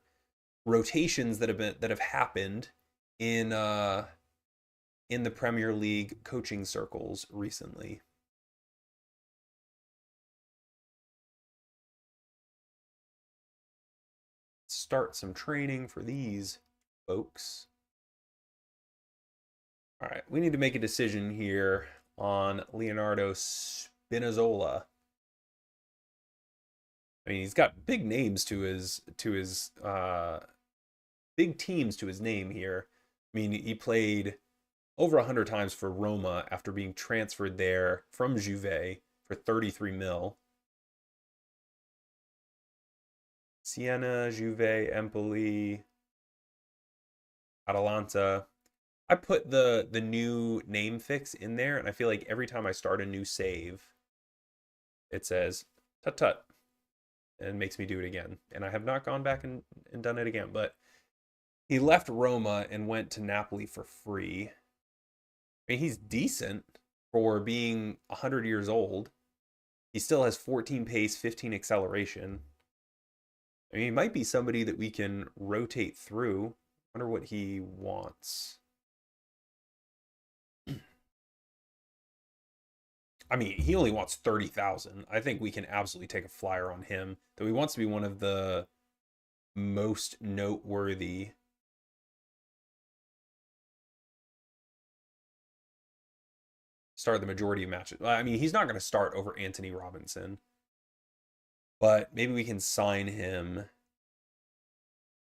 rotations that have happened in the Premier League coaching circles recently. Start some training for these folks. All right, we need to make a decision here on Leonardo Spinazzola. I mean, he's got big names to his big teams to his name here. I mean, he played over 100 times for Roma after being transferred there from Juve for 33 mil. Siena, Juve, Empoli, Atalanta. I put the new name fix in there, and I feel like every time I start a new save, it says tut tut and makes me do it again. And I have not gone back and done it again. But he left Roma and went to Napoli for free. I mean, he's decent for being 100 years old. He still has 14 pace, 15 acceleration. I mean, he might be somebody that we can rotate through. I wonder what he wants. I mean, he only wants 30,000. I think we can absolutely take a flyer on him. Though he wants to be one of the most noteworthy. Start the majority of matches. I mean, he's not going to start over Anthony Robinson. But maybe we can sign him.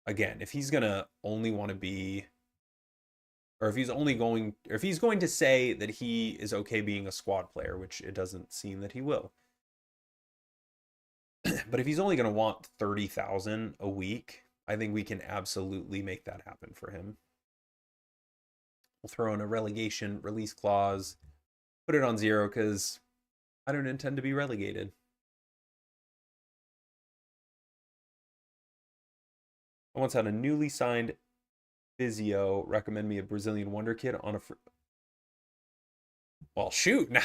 Again, if he's going to only want to be, or if he's going to say that he is okay being a squad player, which it doesn't seem that he will. But if he's only going to want 30,000 a week, I think we can absolutely make that happen for him. We'll throw in a relegation release clause, put it on 0 because I don't intend to be relegated. I once had a newly signed physio recommend me a Brazilian Wonder Kid on a well, shoot. Now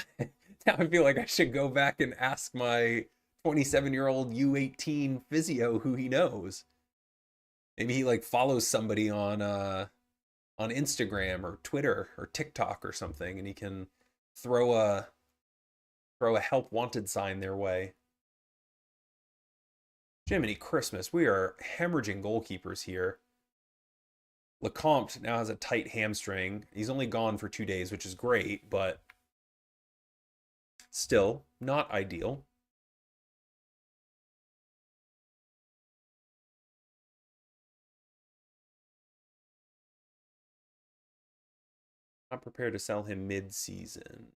I feel like I should go back and ask my 27-year-old U18 physio who he knows. Maybe he like follows somebody on Instagram or Twitter or TikTok or something, and he can throw a help wanted sign their way. Jiminy Christmas, we are hemorrhaging goalkeepers here. Lecomte now has a tight hamstring. He's only gone for 2 days, which is great, but still not ideal. Not prepared to sell him mid-season.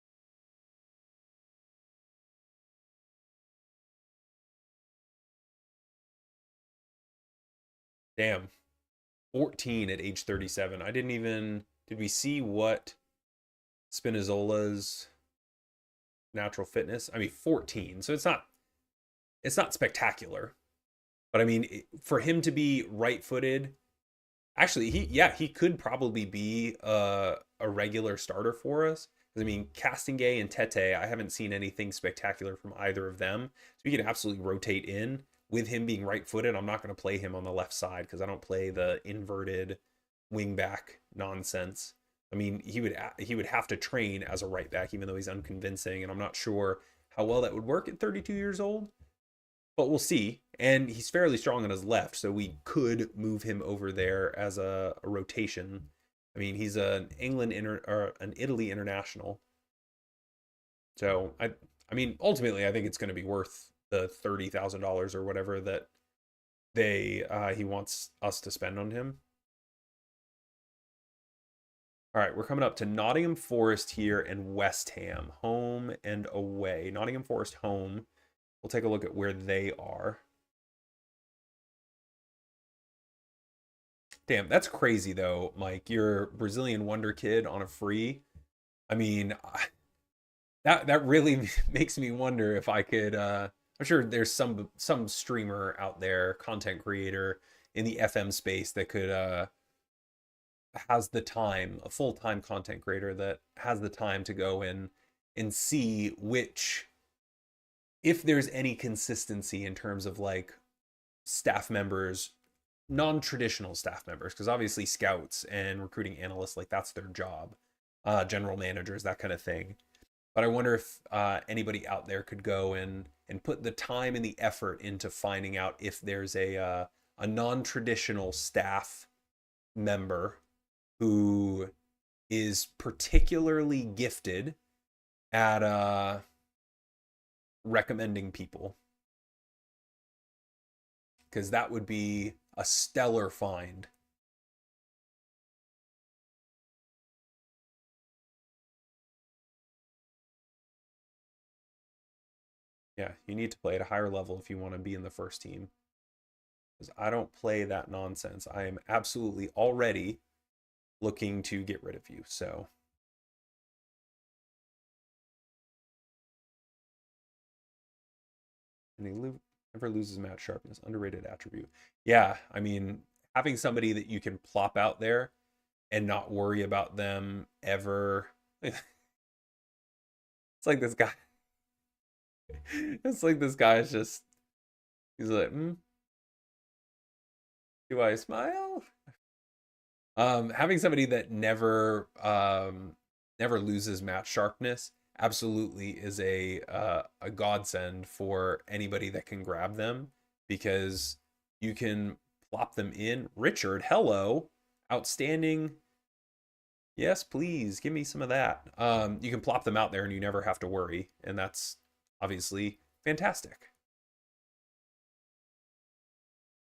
Damn. 14 at age 37. I didn't even... Did we see what Spinazzola's natural fitness? I mean, 14. So it's not spectacular. But I mean, for him to be right-footed, actually, he could probably be a regular starter for us. I mean, Castingay and Tete, I haven't seen anything spectacular from either of them. So we can absolutely rotate in. With him being right-footed, I'm not going to play him on the left side because I don't play the inverted wing-back nonsense. I mean, he would have to train as a right back, even though he's unconvincing, and I'm not sure how well that would work at 32 years old. But we'll see. And he's fairly strong on his left, so we could move him over there as a rotation. I mean, he's an an Italy international. So I mean, ultimately, I think it's going to be worth the $30,000 or whatever that he wants us to spend on him. All right, we're coming up to Nottingham Forest here and West Ham, home and away. Nottingham Forest home. We'll take a look at where they are. Damn, that's crazy though, Mike. You're Brazilian wonder kid on a free. I mean, that really makes me wonder if I could. I'm sure there's some streamer out there, content creator in the FM space that could has the time, a full-time content creator that has the time to go in and see which, if there's any consistency in terms of like staff members, non-traditional staff members, because obviously scouts and recruiting analysts, like that's their job, general managers, that kind of thing. But I wonder if anybody out there could go and put the time and the effort into finding out if there's a non-traditional staff member who is particularly gifted at recommending people. Because that would be a stellar find. Yeah, you need to play at a higher level if you want to be in the first team. Because I don't play that nonsense. I am absolutely already looking to get rid of you. So and he never loses match sharpness, underrated attribute. Yeah, I mean, having somebody that you can plop out there and not worry about them ever. It's like this guy. It's like this guy is just, he's like, do I smile? Having somebody that never loses match sharpness absolutely is a godsend for anybody that can grab them, because you can plop them in. Richard, hello, outstanding. Yes, please give me some of that. You can plop them out there and you never have to worry, and that's obviously fantastic.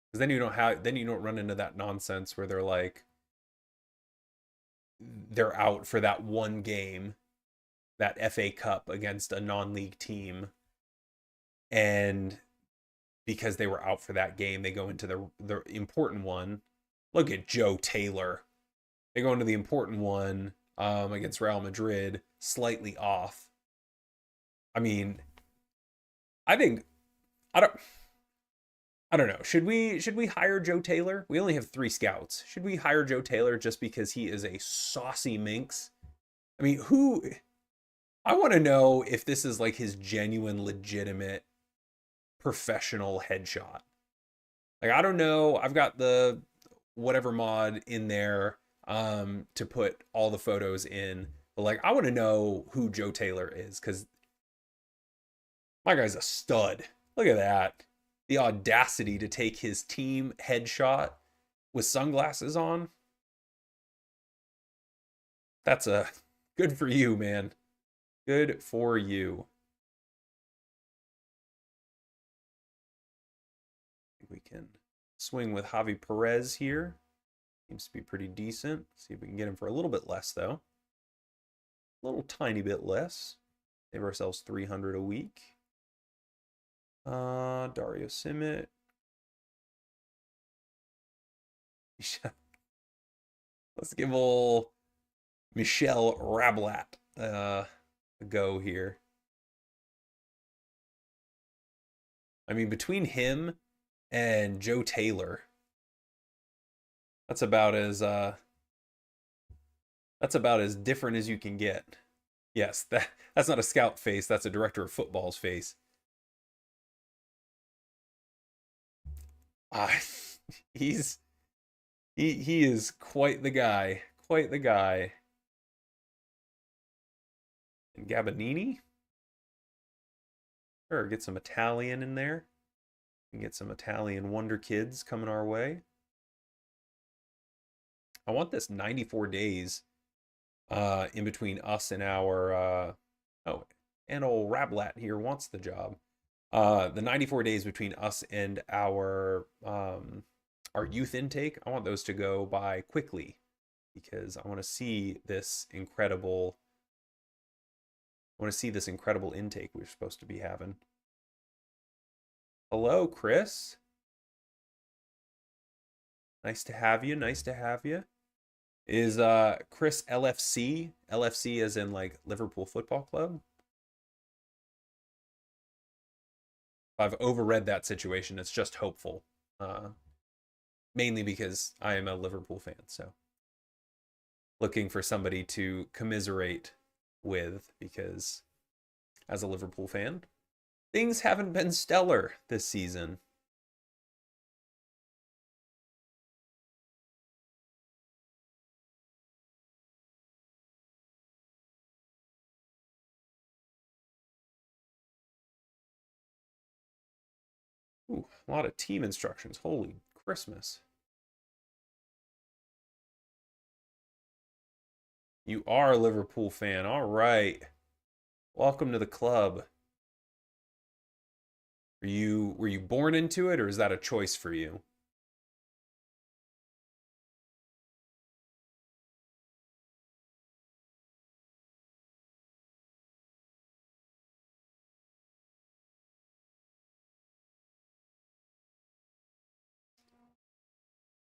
Because then you don't run into that nonsense where they're like, they're out for that one game, that FA Cup against a non-league team, and because they were out for that game, they go into the important one. Look at Joe Taylor. They go into the important one against Real Madrid slightly off. I mean, I don't know. Should we hire Joe Taylor? We only have 3 scouts. Should we hire Joe Taylor just because he is a saucy minx? I mean, I want to know if this is like his genuine, legitimate, professional headshot. Like, I don't know. I've got the whatever mod in there to put all the photos in. But like, I want to know who Joe Taylor is, because my guy's a stud. Look at that. the audacity to take his team headshot with sunglasses on. That's a good for you, man. Good for you. I think we can swing with Javi Perez here. Seems to be pretty decent. See if we can get him for a little bit less, though. A little tiny bit less. Save ourselves 300 a week. Dario Simic. Let's give old Michel Rablat a go here. I mean, between him and Joe Taylor, that's about as different as you can get. Yes, that's not a scout face, that's a director of football's face. He is quite the guy. Quite the guy. And Gabonini? Sure, get some Italian in there. And get some Italian wonder kids coming our way. I want this 94 days in between us and our and old Rablat here wants the job. The 94 days between us and our youth intake, I want those to go by quickly because I want to see this incredible intake we're supposed to be having. Hello, Chris. Nice to have you. Nice to have you. Is Chris LFC? LFC as in like Liverpool Football Club? If I've overread that situation, it's just hopeful. Mainly because I am a Liverpool fan, so looking for somebody to commiserate with because as a Liverpool fan, things haven't been stellar this season. Ooh, a lot of team instructions. Holy Christmas. You are a Liverpool fan. All right. Welcome to the club. Were you born into it or is that a choice for you?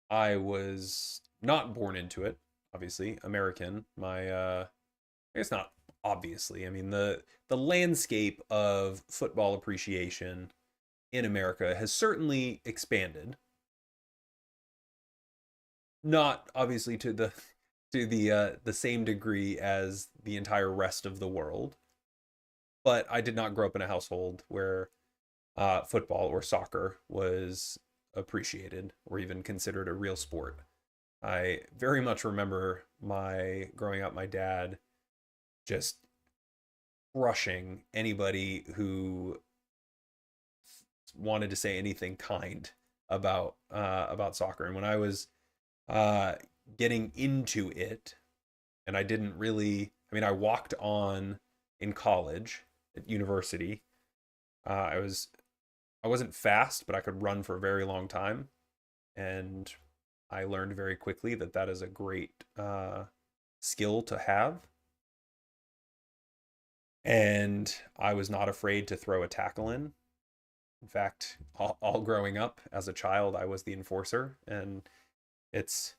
I was not born into it, obviously. American. I guess not obviously. I mean the landscape of football appreciation in America has certainly expanded. Not obviously to the same degree as the entire rest of the world, but I did not grow up in a household where football or soccer was appreciated or even considered a real sport. I very much remember growing up, my dad just crushing anybody who wanted to say anything kind about soccer. And when I was getting into it, and I didn't really, I mean, I walked on in college at university. I wasn't fast, but I could run for a very long time, and I learned very quickly that that is a great skill to have. And I was not afraid to throw a tackle in. In fact, all growing up as a child, I was the enforcer, and it's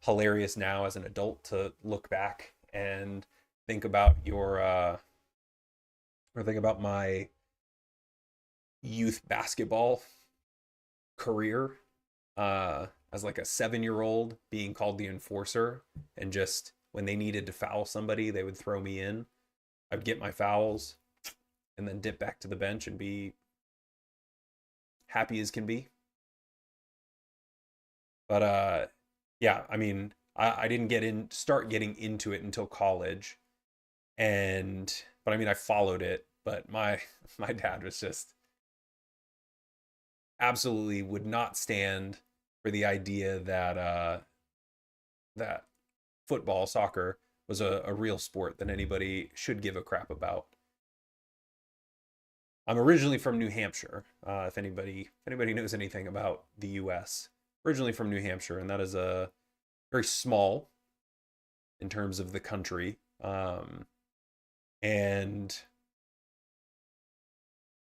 hilarious now as an adult to look back and think about my youth basketball career as like a 7-year-old being called the enforcer, and just when they needed to foul somebody, they would throw me in. I'd get my fouls and then dip back to the bench and be happy as can be. But yeah, I mean, I didn't start getting into it until college. But I mean, I followed it, but my my dad was just absolutely would not stand for the idea that that football, soccer was a real sport that anybody should give a crap about. I'm originally from New Hampshire. If anybody knows anything about the U.S., originally from New Hampshire, and that is a very small in terms of the country. And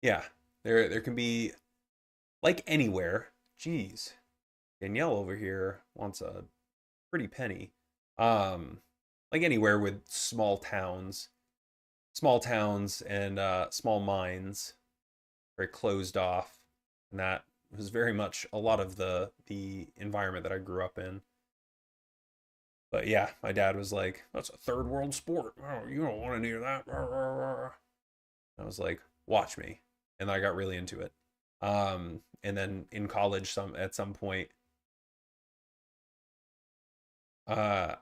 yeah, there can be, like anywhere. Geez, Danielle over here wants a pretty penny. Um, like anywhere with small towns and small minds, very closed off, and that was very much a lot of the environment that I grew up in. But yeah, my dad was like, "That's a third world sport. Oh, you don't want any of that." I was like, "Watch me," and I got really into it. And then in college, at some point, uh,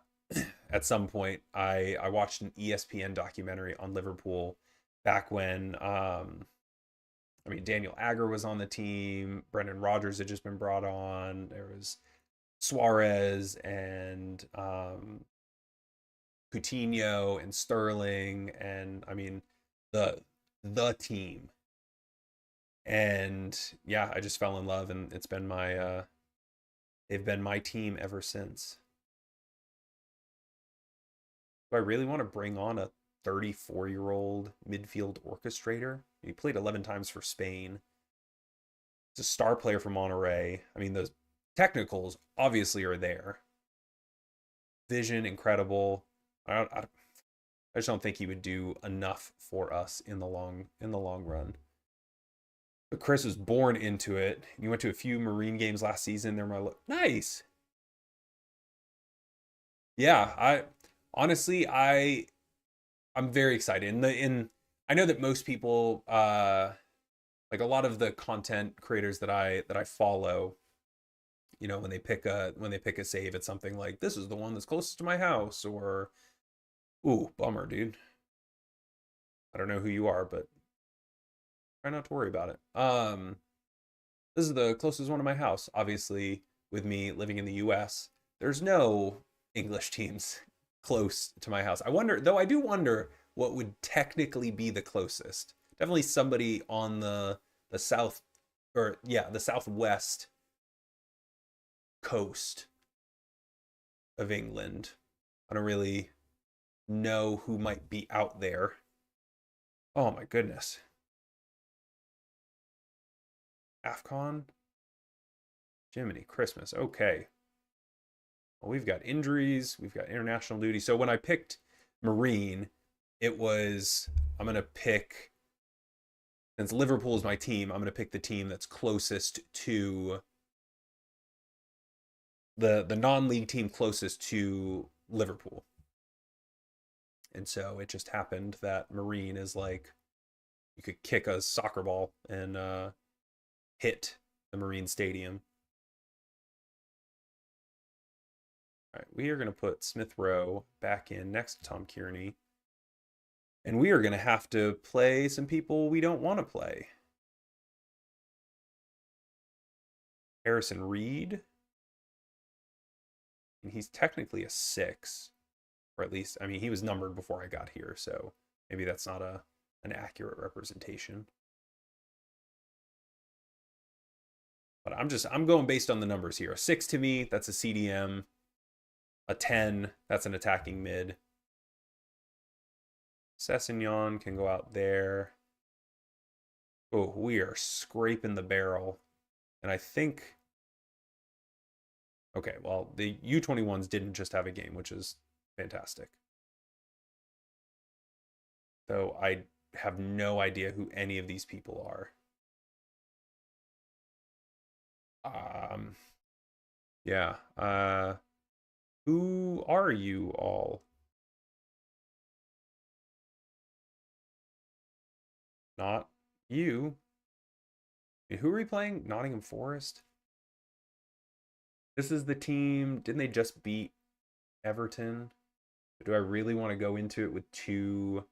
at some point, I watched an ESPN documentary on Liverpool back when I mean, Daniel Agger was on the team. Brendan Rodgers had just been brought on. There was Suarez and Coutinho and Sterling, and I mean the the team. And yeah, I just fell in love, and it's been my they've been my team ever since. Do I really want to bring on a 34-year-old midfield orchestrator? He played 11 times for Spain. He's a star player from Monterey. I mean, the technicals obviously are there. Vision incredible. I just don't think he would do enough for us in the long run. But Chris was born into it. You went to a few Marine games last season. They're my nice. Yeah, I honestly I'm very excited. In I know that most people like a lot of the content creators that I follow, you know, when they pick a save, it's something like this is the one that's closest to my house, or ooh, bummer, dude. I don't know who you are, but try not to worry about it. This is the closest one to my house. Obviously, with me living in the US, there's no English teams close to my house. I wonder, though I do wonder what would technically be the closest. Definitely somebody on the south, or yeah, the southwest coast of England. I don't really know who might be out there. Oh my goodness. AFCON? Jiminy Christmas. Okay. Well, we've got injuries, we've got international duty. So when I picked Marine, it was I'm gonna pick, since Liverpool is my team, I'm gonna pick the team that's closest to the non-league team closest to Liverpool. And so it just happened that Marine is like you could kick a soccer ball and hit the Marine Stadium. All right, we are going to put Smith Rowe back in next to Tom Kearney. And we are going to have to play some people we don't want to play. Harrison Reed. And he's technically a 6. Or at least, I mean, he was numbered before I got here, so maybe that's not an accurate representation. But I'm going based on the numbers here. A 6 to me, that's a CDM. A 10, that's an attacking mid. Sessignon can go out there. Oh, we are scraping the barrel. And I think, okay, well, the U21s didn't just have a game, which is fantastic. Though I have no idea who any of these people are. Yeah. Who are you all? Not you. Who are we playing? Nottingham Forest? This is the team. Didn't they just beat Everton? Do I really want to go into it with two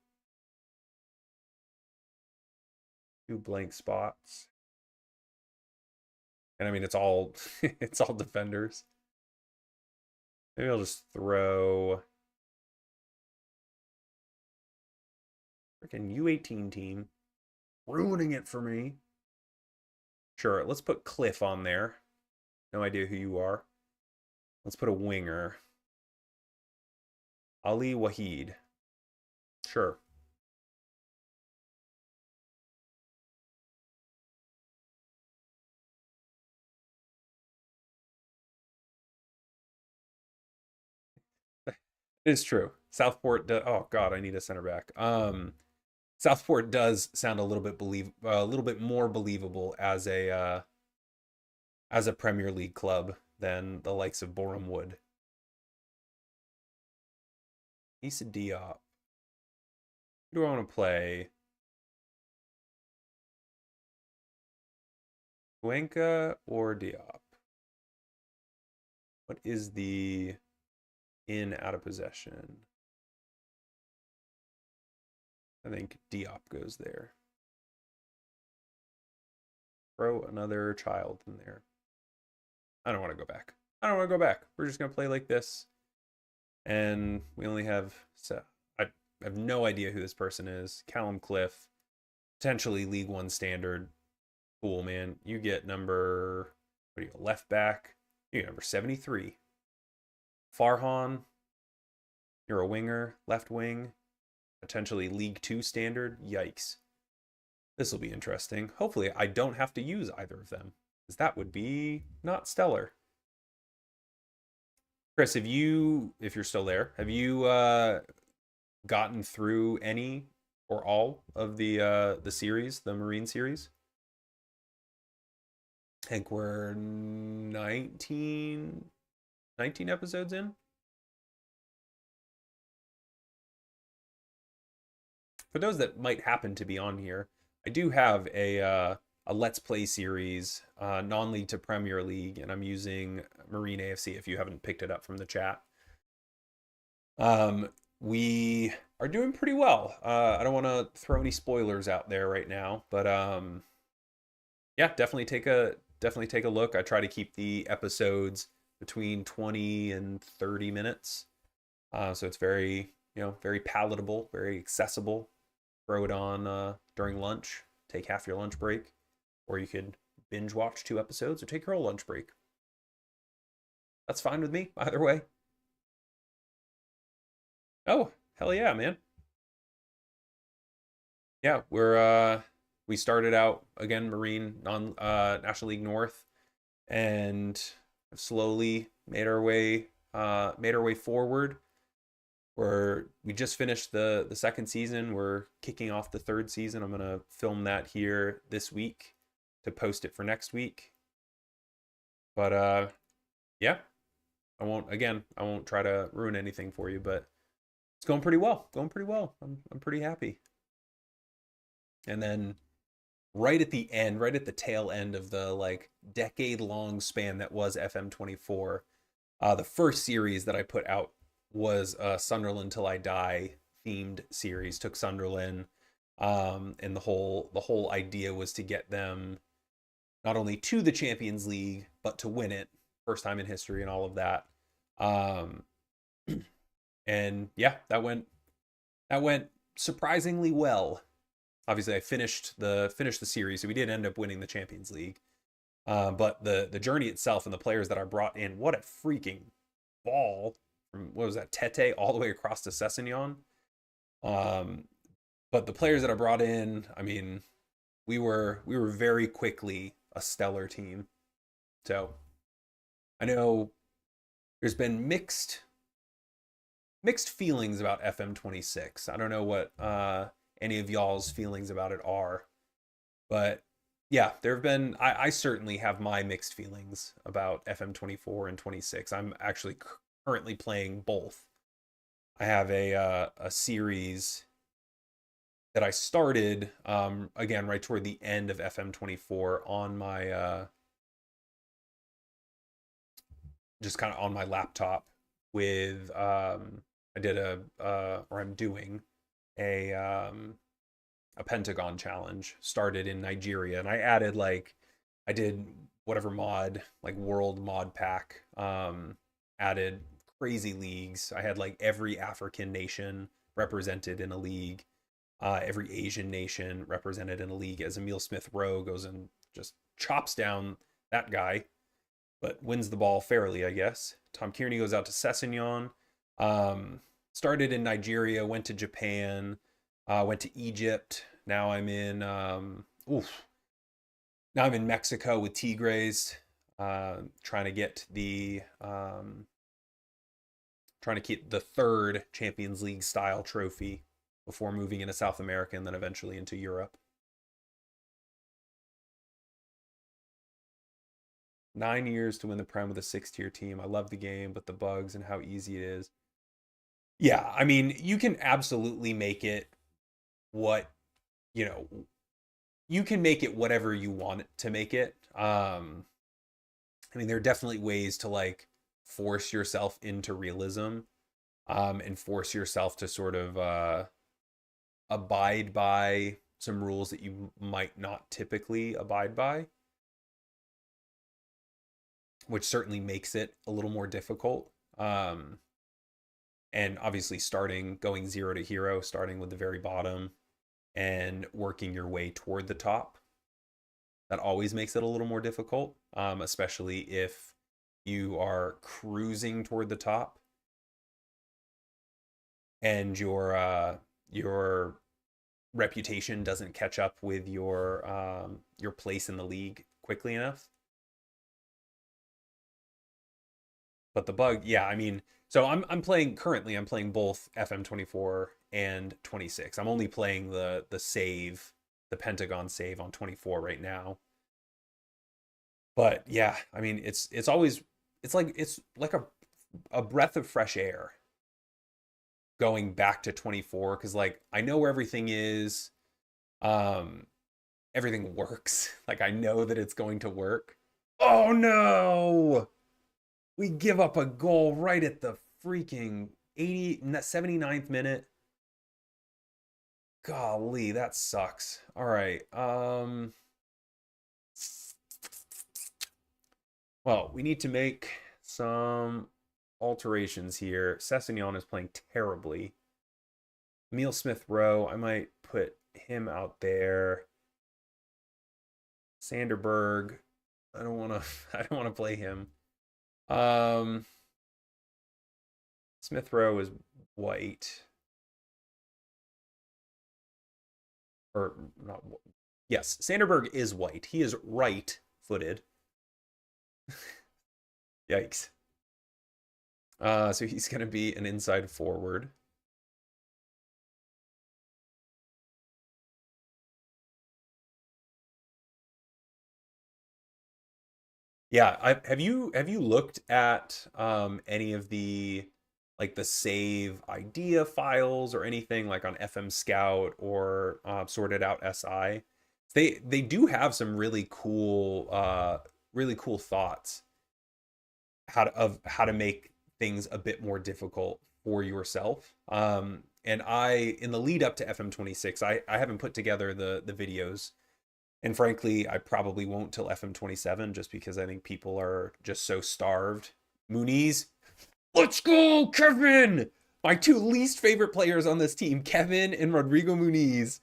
blank spots? And I mean, it's all it's all defenders. Maybe I'll just throw freaking U18 team, ruining it for me. Sure, let's put Cliff on there. No idea who you are. Let's put a winger. Ali Wahid. Sure. It is true. Southport. Oh God, I need a center back. Southport does sound a little bit more believable as a Premier League club than the likes of Boreham Wood. Issa Diop. Who do I want to play? Cuenca or Diop? What is the in out of possession? I think Diop goes there. Throw another child in there. I don't want to go back. I don't want to go back. We're just going to play like this. And we only have... So I have no idea who this person is. Callum Cliff. Potentially League One standard. Cool, man. You get number... What are you, left back? You get number 73. Farhan. You're a winger. Left wing. Potentially League Two standard. Yikes. This will be interesting. Hopefully I don't have to use either of them, because that would be not stellar. Chris, if you're still there, have you gotten through any or all of the series, the Marine series? I think we're 19 episodes in. For those that might happen to be on here, I do have a Let's Play series, non-league to Premier League, and I'm using Marine AFC if you haven't picked it up from the chat. We are doing pretty well. I don't want to throw any spoilers out there right now, but yeah, definitely take a look. I try to keep the episodes between 20 and 30 minutes. So it's very, very palatable, very accessible. Throw it on during lunch, take half your lunch break, or you could binge watch 2 episodes or take your whole lunch break. That's fine with me, either way. Oh, hell yeah, man. Yeah, we started out again Marine National League North, and have slowly made our way forward. We just finished the second season. We're kicking off the third season. I'm gonna film that here this week to post it for next week. But yeah, I won't try to ruin anything for you, but it's going pretty well. I'm pretty happy. And then right at the end, right at the tail end of the decade-long span that was FM24, the first series that I put out was Sunderland Till I Die themed series. Took Sunderland, and the whole idea was to get them not only to the Champions League but to win it, first time in history and all of that. And yeah, that went surprisingly well. Obviously, I finished the series, so we did end up winning the Champions League. But the journey itself and the players that I brought in, what a freaking ball from, what was that, Tete all the way across to Sessegnon. But the players that I brought in, I mean, we were very quickly a stellar team. So I know there's been mixed feelings about FM26. I don't know what any of y'all's feelings about it are, but yeah, there have been, I certainly have my mixed feelings about FM24 and 26. I'm actually currently playing both. I have a series that I started again right toward the end of FM24 on my just kind of on my laptop with I'm doing a Pentagon challenge started in Nigeria, and I did whatever mod, like world mod pack, added crazy leagues. I had like every African nation represented in a league, every Asian nation represented in a league, as Emil Smith Rowe goes and just chops down that guy, but wins the ball fairly, I guess. Tom Kearney goes out to Sessegnon. Started in Nigeria, went to Japan, went to Egypt. Now I'm in now I'm in Mexico with Tigres, trying to get the trying to keep the third Champions League style trophy before moving into South America and then eventually into Europe. 9 years to win the Prem with a 6-tier team. I love the game, but the bugs and how easy it is. Yeah, I mean, you can absolutely make it what, you know, you can make it whatever you want it to make it. I mean, there are definitely ways to like force yourself into realism, and force yourself to sort of abide by some rules that you might not typically abide by, which certainly makes it a little more difficult. And obviously going 0 to hero, starting with the very bottom and working your way toward the top, that always makes it a little more difficult, especially if you are cruising toward the top and your reputation doesn't catch up with your place in the league quickly enough. But the bug, yeah, I mean, so I'm playing both FM24 and 26. I'm only playing the save, the Pentagon save on 24 right now. But yeah, I mean, it's like a breath of fresh air going back to 24, because like I know where everything is. Everything works. Like I know that it's going to work. Oh no! We give up a goal right at the freaking 79th minute. Golly, that sucks. All right. Well, we need to make some alterations here. Sessegnon is playing terribly. Emil Smith Rowe, I might put him out there. Sanderberg, I don't want to play him. Smith Rowe is white. Or not. Yes, Sanderberg is white. He is right-footed. Yikes. So he's going to be an inside forward. Yeah, have you looked at any of the like the save idea files or anything like on FM Scout or Sorted Out SI? They do have some really cool thoughts of how to make things a bit more difficult for yourself. And in the lead up to FM26, I haven't put together the videos. And frankly, I probably won't till FM27, just because I think people are just so starved. Muniz, let's go, Kevin! My two least favorite players on this team, Kevin and Rodrigo Muniz,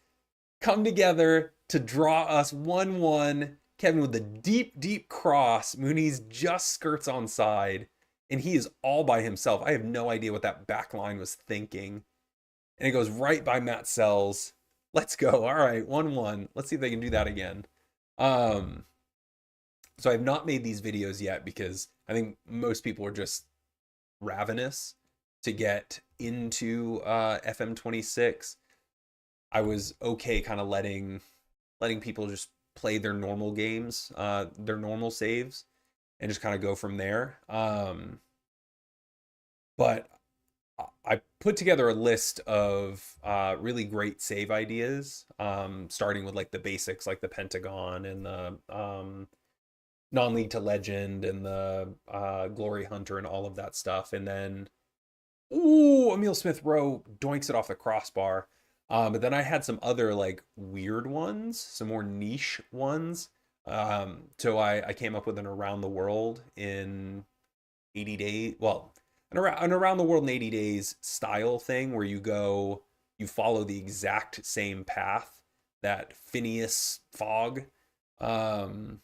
come together to draw us 1-1. Kevin with a deep, deep cross. Muniz just skirts onside, and he is all by himself. I have no idea what that back line was thinking. And it goes right by Matt Sells. Let's go. All right, 1-1. Let's see if they can do that again. So I've not made these videos yet because I think most people are just ravenous to get into FM26. I was okay kind of letting people just play their normal games, their normal saves, and just kind of go from there. But I put together a list of really great save ideas, starting with like the basics, like the Pentagon and the non-league to legend and the Glory Hunter and all of that stuff. And then, ooh, Emil Smith Rowe doinks it off the crossbar. But then I had some other like weird ones, some more niche ones. So I came up with an around the world in 80 days. Well, an around the world in 80 days style thing where you follow the exact same path that Phineas Fogg um,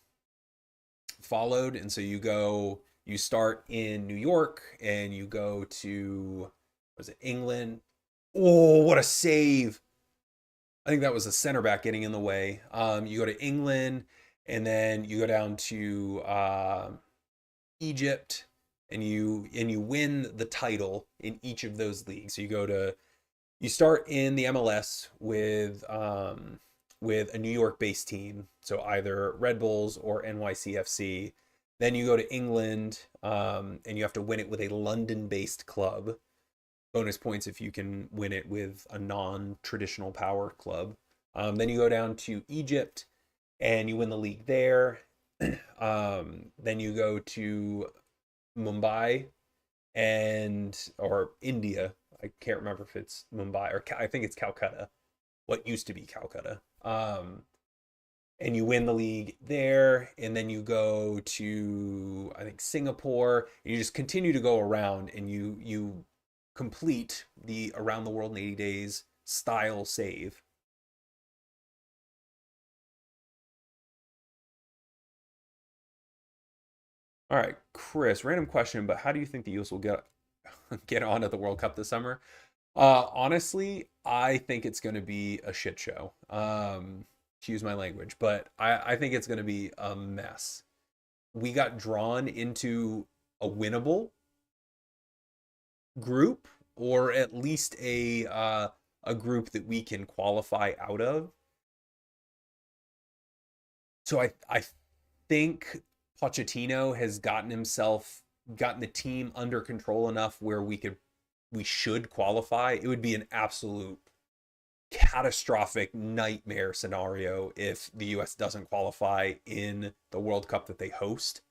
followed. And so you start in New York and you go to, was it England? Oh, what a save! I think that was a center back getting in the way. You go to England, and then you go down to Egypt, and you win the title in each of those leagues. So you start in the MLS with a New York based team, so either Red Bulls or NYCFC. Then you go to England, and you have to win it with a London based club. Bonus points if you can win it with a non-traditional power club. Then you go down to Egypt and you win the league there. Then you go to Mumbai or India. I can't remember if it's Mumbai or I think it's Calcutta. What used to be Calcutta. And you win the league there, and then you go to I think Singapore. And you just continue to go around, and you complete the around the world in 80 days style save. All right, Chris, random question, but how do you think the US will get on at the World Cup this summer? Honestly, I think it's going to be a shit show. To use my language, but I think it's going to be a mess. We got drawn into a winnable group, or at least a group that we can qualify out of. So I think Pochettino has gotten the team under control enough where we should qualify. It would be an absolute catastrophic nightmare scenario if the US doesn't qualify in the World Cup that they host.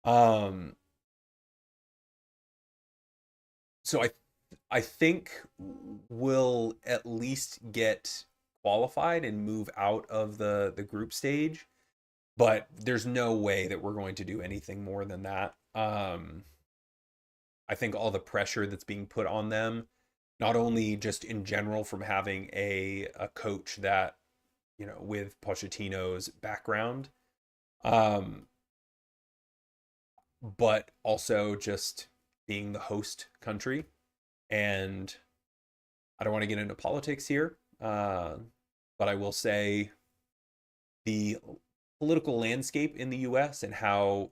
Um so I think we'll at least get qualified and move out of the group stage, but there's no way that we're going to do anything more than that. I think all the pressure that's being put on them, not only just in general from having a coach that, with Pochettino's background, um, but also just being the host country. And I don't want to get into politics here, but I will say the political landscape in the US and how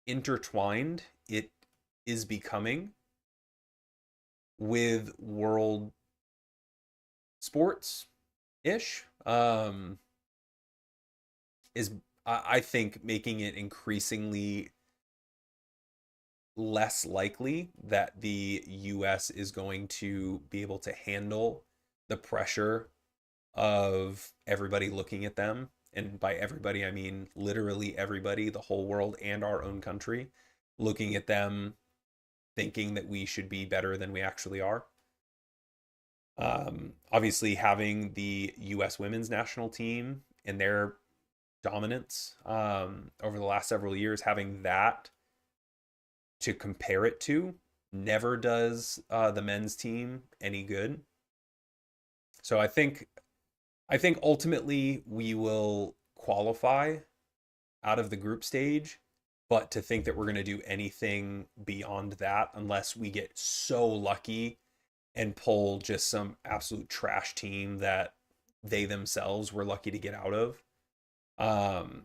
intertwined it is becoming with world sports ish is, I think, making it increasingly less likely that the US is going to be able to handle the pressure of everybody looking at them. And by everybody, I mean literally everybody, the whole world and our own country, looking at them, thinking that we should be better than we actually are. Obviously, having the US women's national team and their dominance over the last several years, having that to compare it to never does the men's team any good. So I think ultimately we will qualify out of the group stage, but to think that we're going to do anything beyond that, unless we get so lucky and pull just some absolute trash team that they themselves were lucky to get out of, um,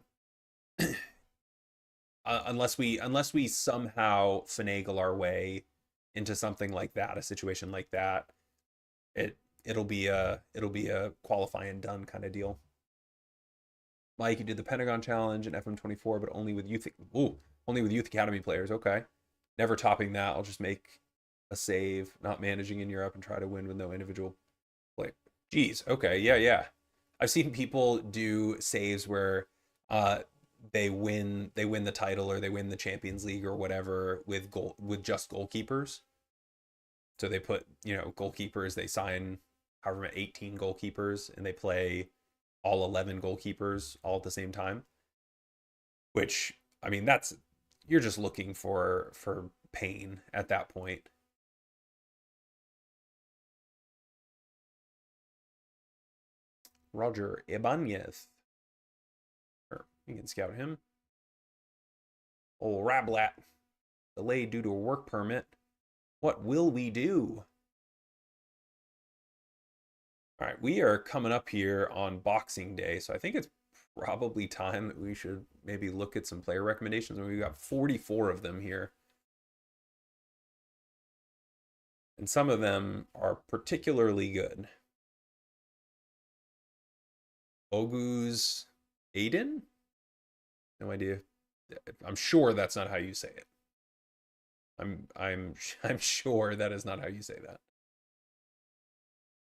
unless we somehow finagle our way into something like that, a situation like that, it'll be a qualify and done kind of deal. Mike, you did the Pentagon Challenge in FM24, but only with Youth Academy players. Okay, never topping that. I'll just make a save, not managing in Europe, and try to win with no individual play. Geez, okay, yeah. I've seen people do saves where they win the title or they win the Champions League or whatever with just goalkeepers. So they put, goalkeepers, they sign however many 18 goalkeepers and they play all 11 goalkeepers all at the same time. which, I mean, you're just looking for pain at that point. Roger Ibanez. Sure, you can scout him. Old Rablat. Delayed due to a work permit. What will we do? All right, we are coming up here on Boxing Day, so I think it's probably time that we should maybe look at some player recommendations. We've got 44 of them here. And some of them are particularly good. Oguz Aiden? No idea. I'm sure that's not how you say it. I'm sure that is not how you say that.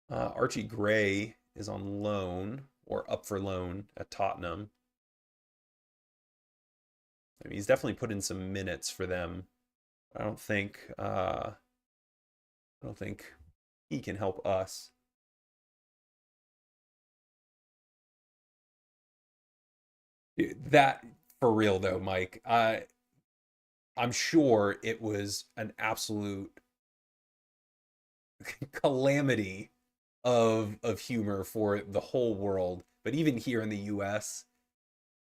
Archie Gray is on loan or up for loan at Tottenham. I mean, he's definitely put in some minutes for them. I don't think he can help us. That for real though, Mike. I'm sure it was an absolute calamity of humor for the whole world. But even here in the US,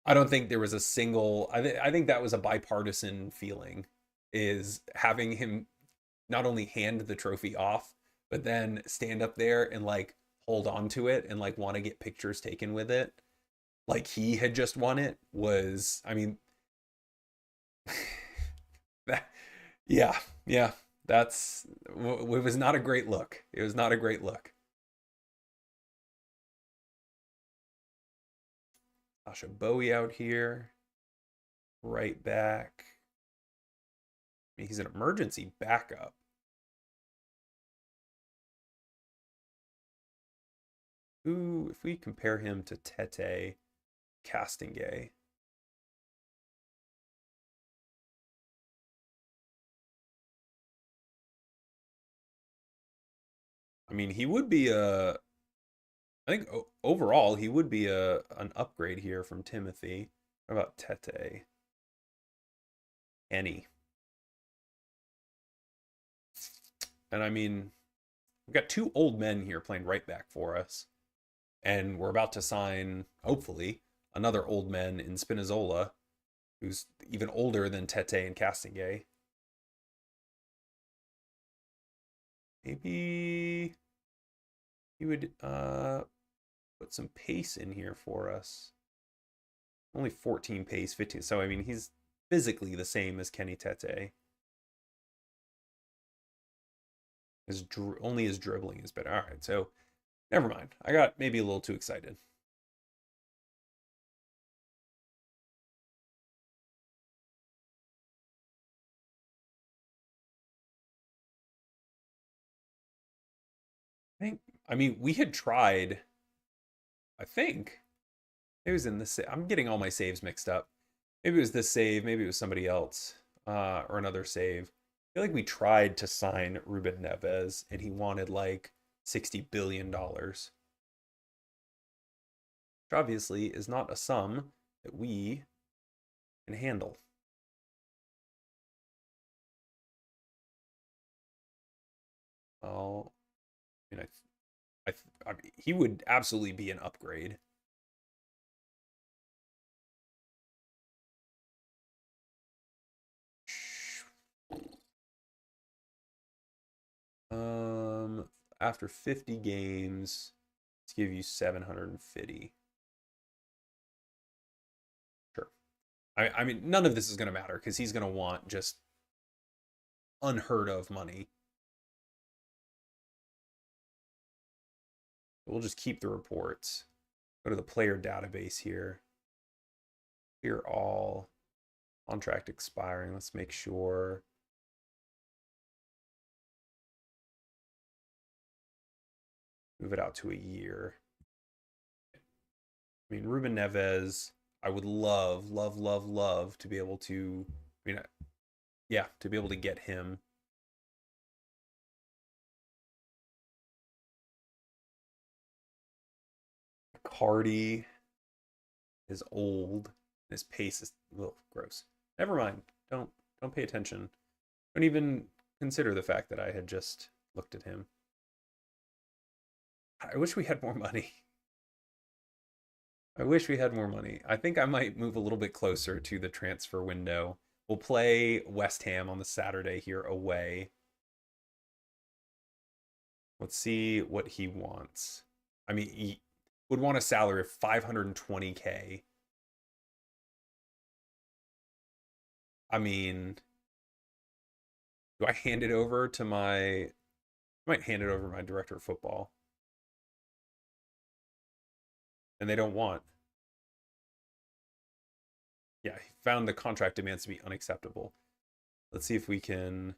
I don't think there was a single I think that was a bipartisan feeling, is having him not only hand the trophy off, but then stand up there and like hold on to it and like want to get pictures taken with it. Like he had just won it was, I mean, that, yeah, yeah, it was not a great look. It was not a great look. Sasha Bowie out here, right back. I mean, he's an emergency backup. Who, if we compare him to Tete Castingay, I mean, he would be a. I think overall he would be an upgrade here from Timothy. How about Tete? Any. And I mean, we've got two old men here playing right back for us. And we're about to sign, hopefully, another old man in Spinazzola, who's even older than Tete and Castingay. Maybe he would put some pace in here for us. Only 14 pace, 15. So, I mean, he's physically the same as Kenny Tete. Only his dribbling is better. All right, so never mind. I got maybe a little too excited. I mean, we had tried, I think, it was in this. I'm getting all my saves mixed up. Maybe it was this save, maybe it was somebody else, or another save. I feel like we tried to sign Ruben Neves and he wanted like $60 billion. Which obviously is not a sum that we can handle. Well, I mean, I mean, he would absolutely be an upgrade. After 50 games, let's give you 750. Sure. I mean, none of this is going to matter because he's going to want just unheard of money. We'll just keep the reports. Go to the player database here. Clear all. Contract expiring. Let's make sure. Move it out to a year. I mean, Ruben Neves, I would love, love, love, love to be able to, I mean, yeah, to be able to get him. Cardi is old. His pace is ugh, gross. Never mind. Don't pay attention. Don't even consider the fact that I had just looked at him. I wish we had more money. I wish we had more money. I think I might move a little bit closer to the transfer window. We'll play West Ham on the Saturday here away. Let's see what he wants. I mean, he would want a salary of 520K. I mean, do I hand it over to I might hand it over to my director of football. And they don't want. Yeah, he found the contract demands to be unacceptable. Let's see if we can.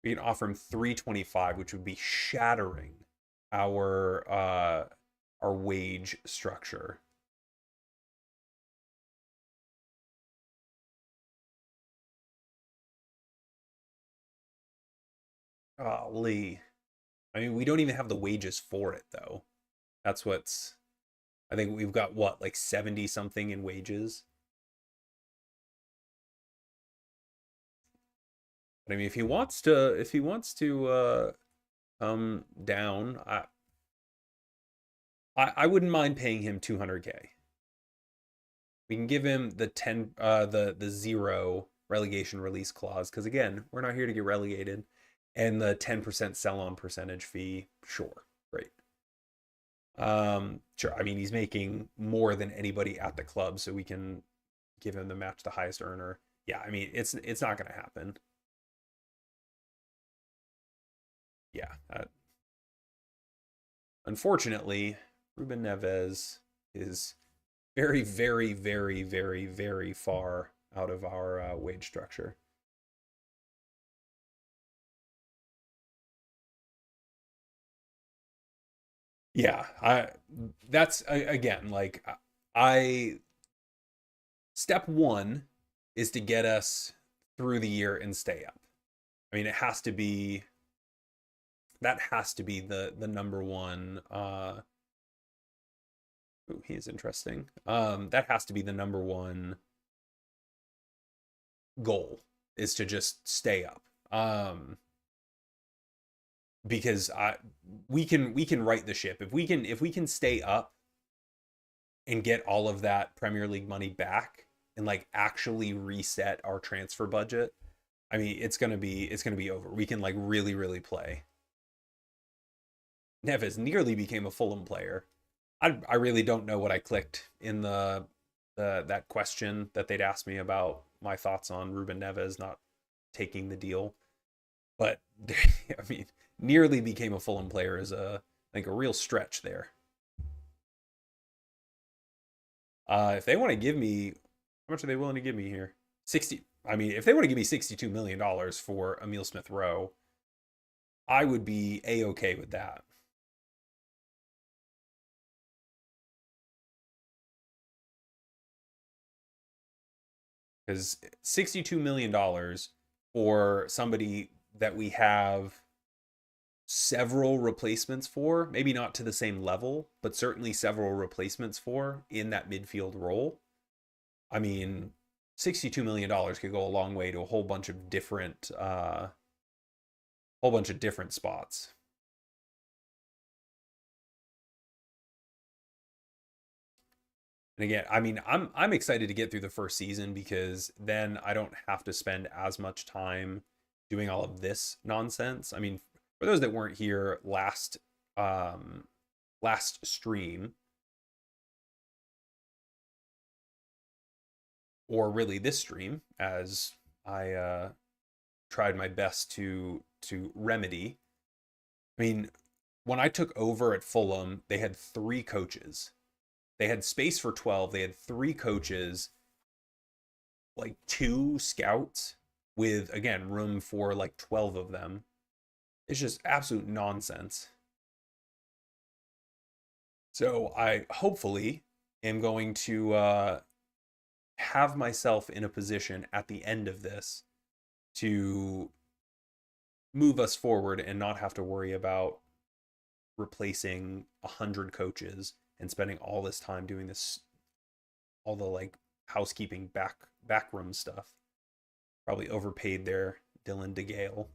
We can offer him 325, which would be shattering our wage structure. Golly. I mean, we don't even have the wages for it though. That's what's I think we've got what, like 70 something in wages. But I mean, if he wants to come down, I wouldn't mind paying him 200K. We can give him the 10 the 0 relegation release clause cuz again, we're not here to get relegated, and the 10% sell on percentage fee. Sure. Great. Sure. I mean, he's making more than anybody at the club, so we can give him the match the highest earner. Yeah, I mean, it's not going to happen. Yeah. Unfortunately, Ruben Neves is very, very, very, very, very far out of our wage structure. Yeah, that's again like I step one is to get us through the year and stay up. I mean, it has to be that has to be the number one ooh, he is interesting. That has to be the number one goal, is to just stay up. Because we can right the ship if we can stay up and get all of that Premier League money back and like actually reset our transfer budget. I mean, it's gonna be over. We can like really play. Neves nearly became a Fulham player. I really don't know what I clicked in the that question that they'd asked me about my thoughts on Ruben Neves not taking the deal. But I mean, nearly became a Fulham player is I think a real stretch there. If they want to give me, how much are they willing to give me here? 60. I mean, if they want to give me $62 million for Emil Smith Rowe, I would be a-okay with that. Because $62 million for somebody that we have several replacements for, maybe not to the same level, but certainly several replacements for in that midfield role. I mean, $62 million could go a long way to a whole bunch of different spots. And again, I mean, I'm excited to get through the first season because then I don't have to spend as much time doing all of this nonsense. I mean, for those that weren't here last stream, or really this stream, as I tried my best to remedy. I mean, when I took over at Fulham, they had 3 coaches. They had space for 12. They had 3 coaches, like 2 scouts, with again room for like 12 of them. It's just absolute nonsense. So I hopefully am going to have myself in a position at the end of this to move us forward and not have to worry about replacing 100 coaches and spending all this time doing this, all the like housekeeping backroom stuff. Probably overpaid there, Dylan DeGale.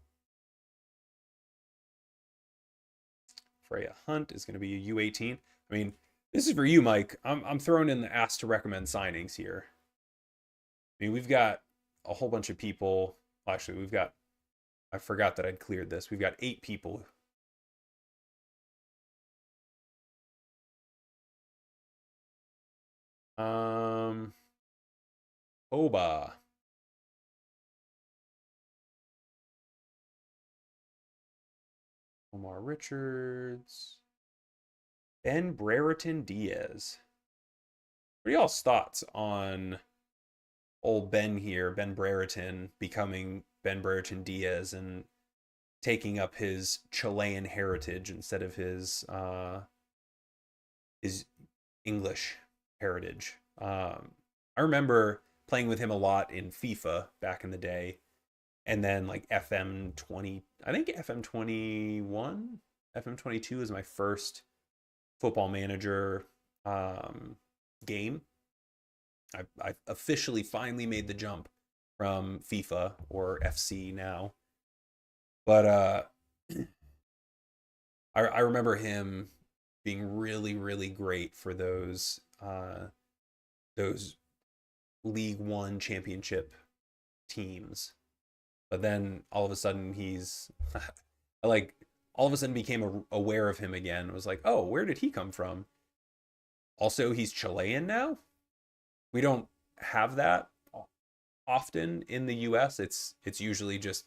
Freya Hunt is going to be a U18. I mean, this is for you, Mike. I'm throwing in the ask to recommend signings here. I mean, we've got a whole bunch of people. Actually, we've got, I forgot that I'd cleared this. We've got 8 people. Oba. Omar Richards. Ben Brereton Diaz. What are y'all's thoughts on old Ben here, Ben Brereton, becoming Ben Brereton Diaz and taking up his Chilean heritage instead of his English heritage? I remember playing with him a lot in FIFA back in the day, and then like FM20, I think FM21, FM22 is my first Football Manager game. I've officially finally made the jump from FIFA or FC now. But I remember him being really, really great for those League One championship teams. But then all of a sudden he's like all of a sudden became aware of him again. It was like, oh, where did he come from? Also, he's Chilean now. We don't have that often in the US. It's usually just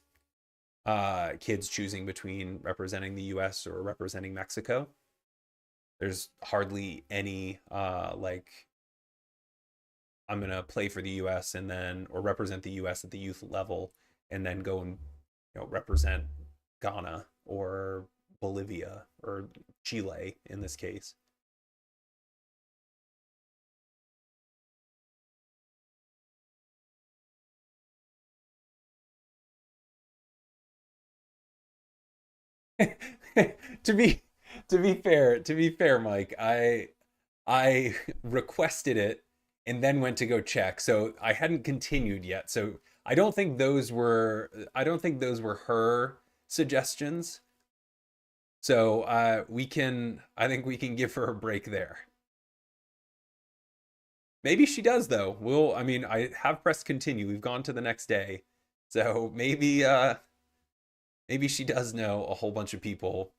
kids choosing between representing the US or representing Mexico. There's hardly any like I'm gonna play for the US and then or represent the US at the youth level and then go and represent Ghana or Bolivia or Chile in this case. to be to be fair, Mike, I requested it and then went to go check. So I hadn't continued yet. So I don't think those were her suggestions. So I think we can give her a break there. Maybe she does though. I mean, I have pressed continue. We've gone to the next day. So maybe she does know a whole bunch of people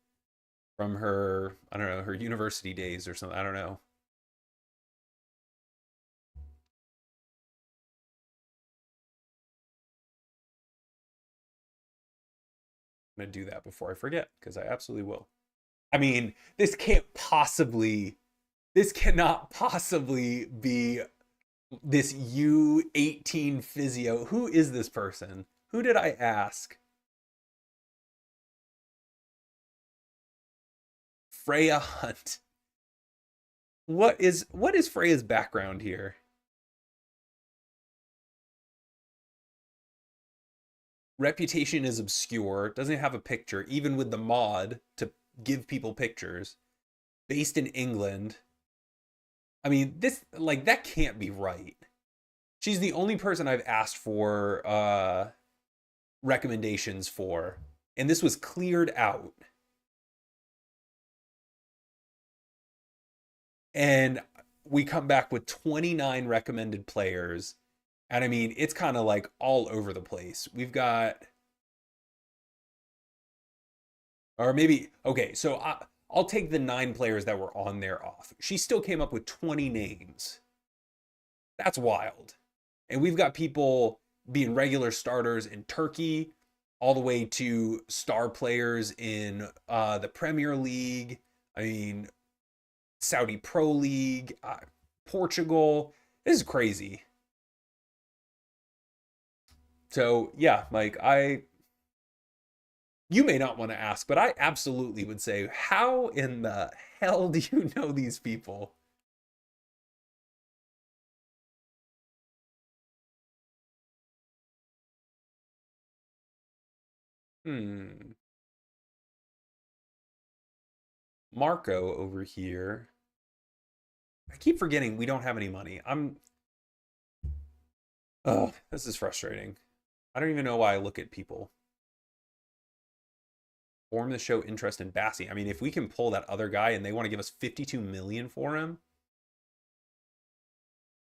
from her, I don't know, her university days or something. I don't know. I'm gonna do that before I forget because I absolutely will. I mean, this cannot possibly be this U18 physio. Who is this person? Who did I ask? Freya Hunt. What is Freya's background here? Reputation is obscure, doesn't have a picture, even with the mod to give people pictures. Based in England. I mean, this like that can't be right. She's the only person I've asked for recommendations for, and this was cleared out. And we come back with 29 recommended players. And I mean, it's kind of like all over the place. We've got, or maybe, okay, so I'll take the 9 players that were on there off. She still came up with 20 names. That's wild. And we've got people being regular starters in Turkey, all the way to star players in the Premier League. I mean, Saudi Pro League, Portugal. This is crazy. So yeah, Mike, you may not want to ask, but I absolutely would say, how in the hell do you know these people? Hmm. Marco over here. I keep forgetting we don't have any money. Oh, this is frustrating. I don't even know why I look at people. Form the show interest in Bassie. I mean, if we can pull that other guy and they want to give us 52 million for him,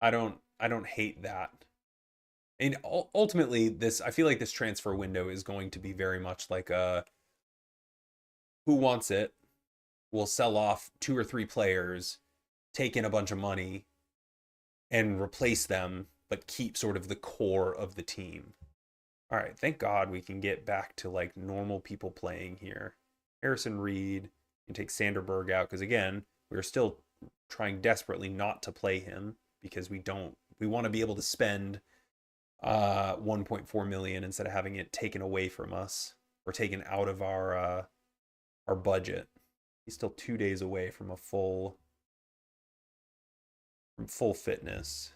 I don't hate that. And ultimately, I feel like this transfer window is going to be very much like a who wants it. We'll sell off 2 or 3 players, take in a bunch of money, and replace them, but keep sort of the core of the team. All right, thank God we can get back to like normal people playing here. Harrison Reed, and take Sanderberg out because again, we're still trying desperately not to play him because we want to be able to spend 1.4 million instead of having it taken away from us or taken out of our budget. He's still 2 days away from full fitness.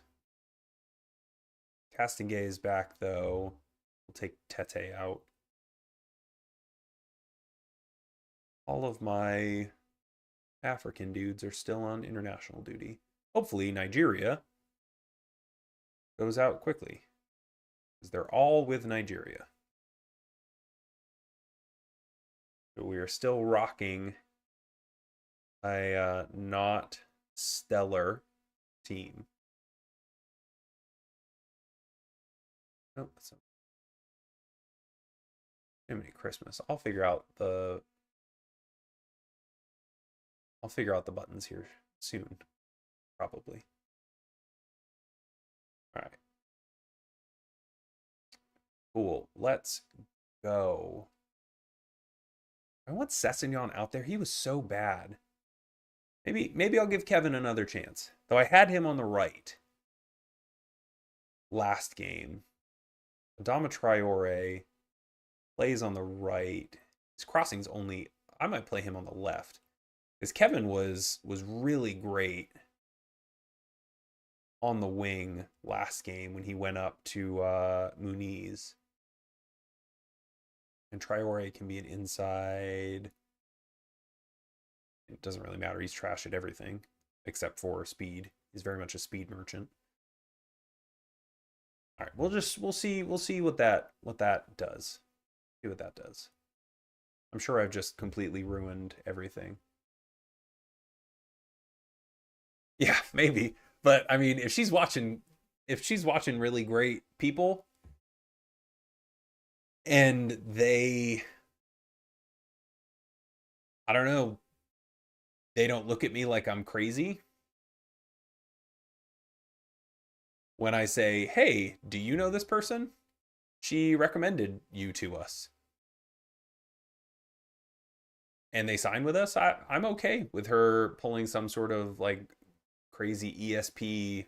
Castingay is back though. We'll take Tete out. All of my African dudes are still on international duty. Hopefully Nigeria goes out quickly because they're all with Nigeria. So we are still rocking a not stellar team. Oh, that's Jiminy Christmas. I'll figure out the buttons here soon, probably. All right. Cool. Let's go. I want Sessignon out there. He was so bad. Maybe I'll give Kevin another chance. Though I had him on the right last game. Adama Traore plays on the right. His crossing's only... I might play him on the left. Because Kevin was really great on the wing last game when he went up to Muniz. And Traore can be an inside. It doesn't really matter. He's trash at everything except for speed. He's very much a speed merchant. All right, we'll see what that does. See what that does. I'm sure I've just completely ruined everything. Yeah, maybe. But I mean, if she's watching really great people and they, I don't know, they don't look at me like I'm crazy when I say, hey, do you know this person? She recommended you to us. And they sign with us. I'm okay with her pulling some sort of like crazy ESP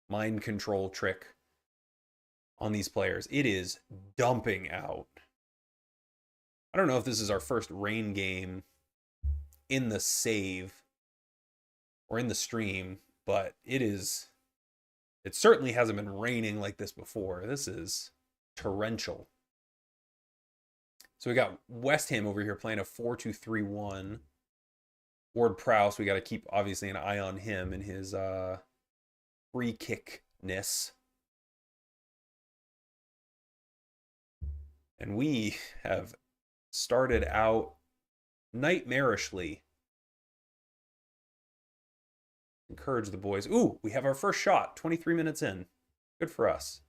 mind control trick on these players. It is dumping out. I don't know if this is our first rain game in the save or in the stream, but it certainly hasn't been raining like this before. This is torrential. So we got West Ham over here playing a 4-2-3-1. Ward Prowse, we got to keep obviously an eye on him and his free kickness. And we have started out nightmarishly. Encourage the boys. Ooh, we have our first shot 23 minutes in. Good for us.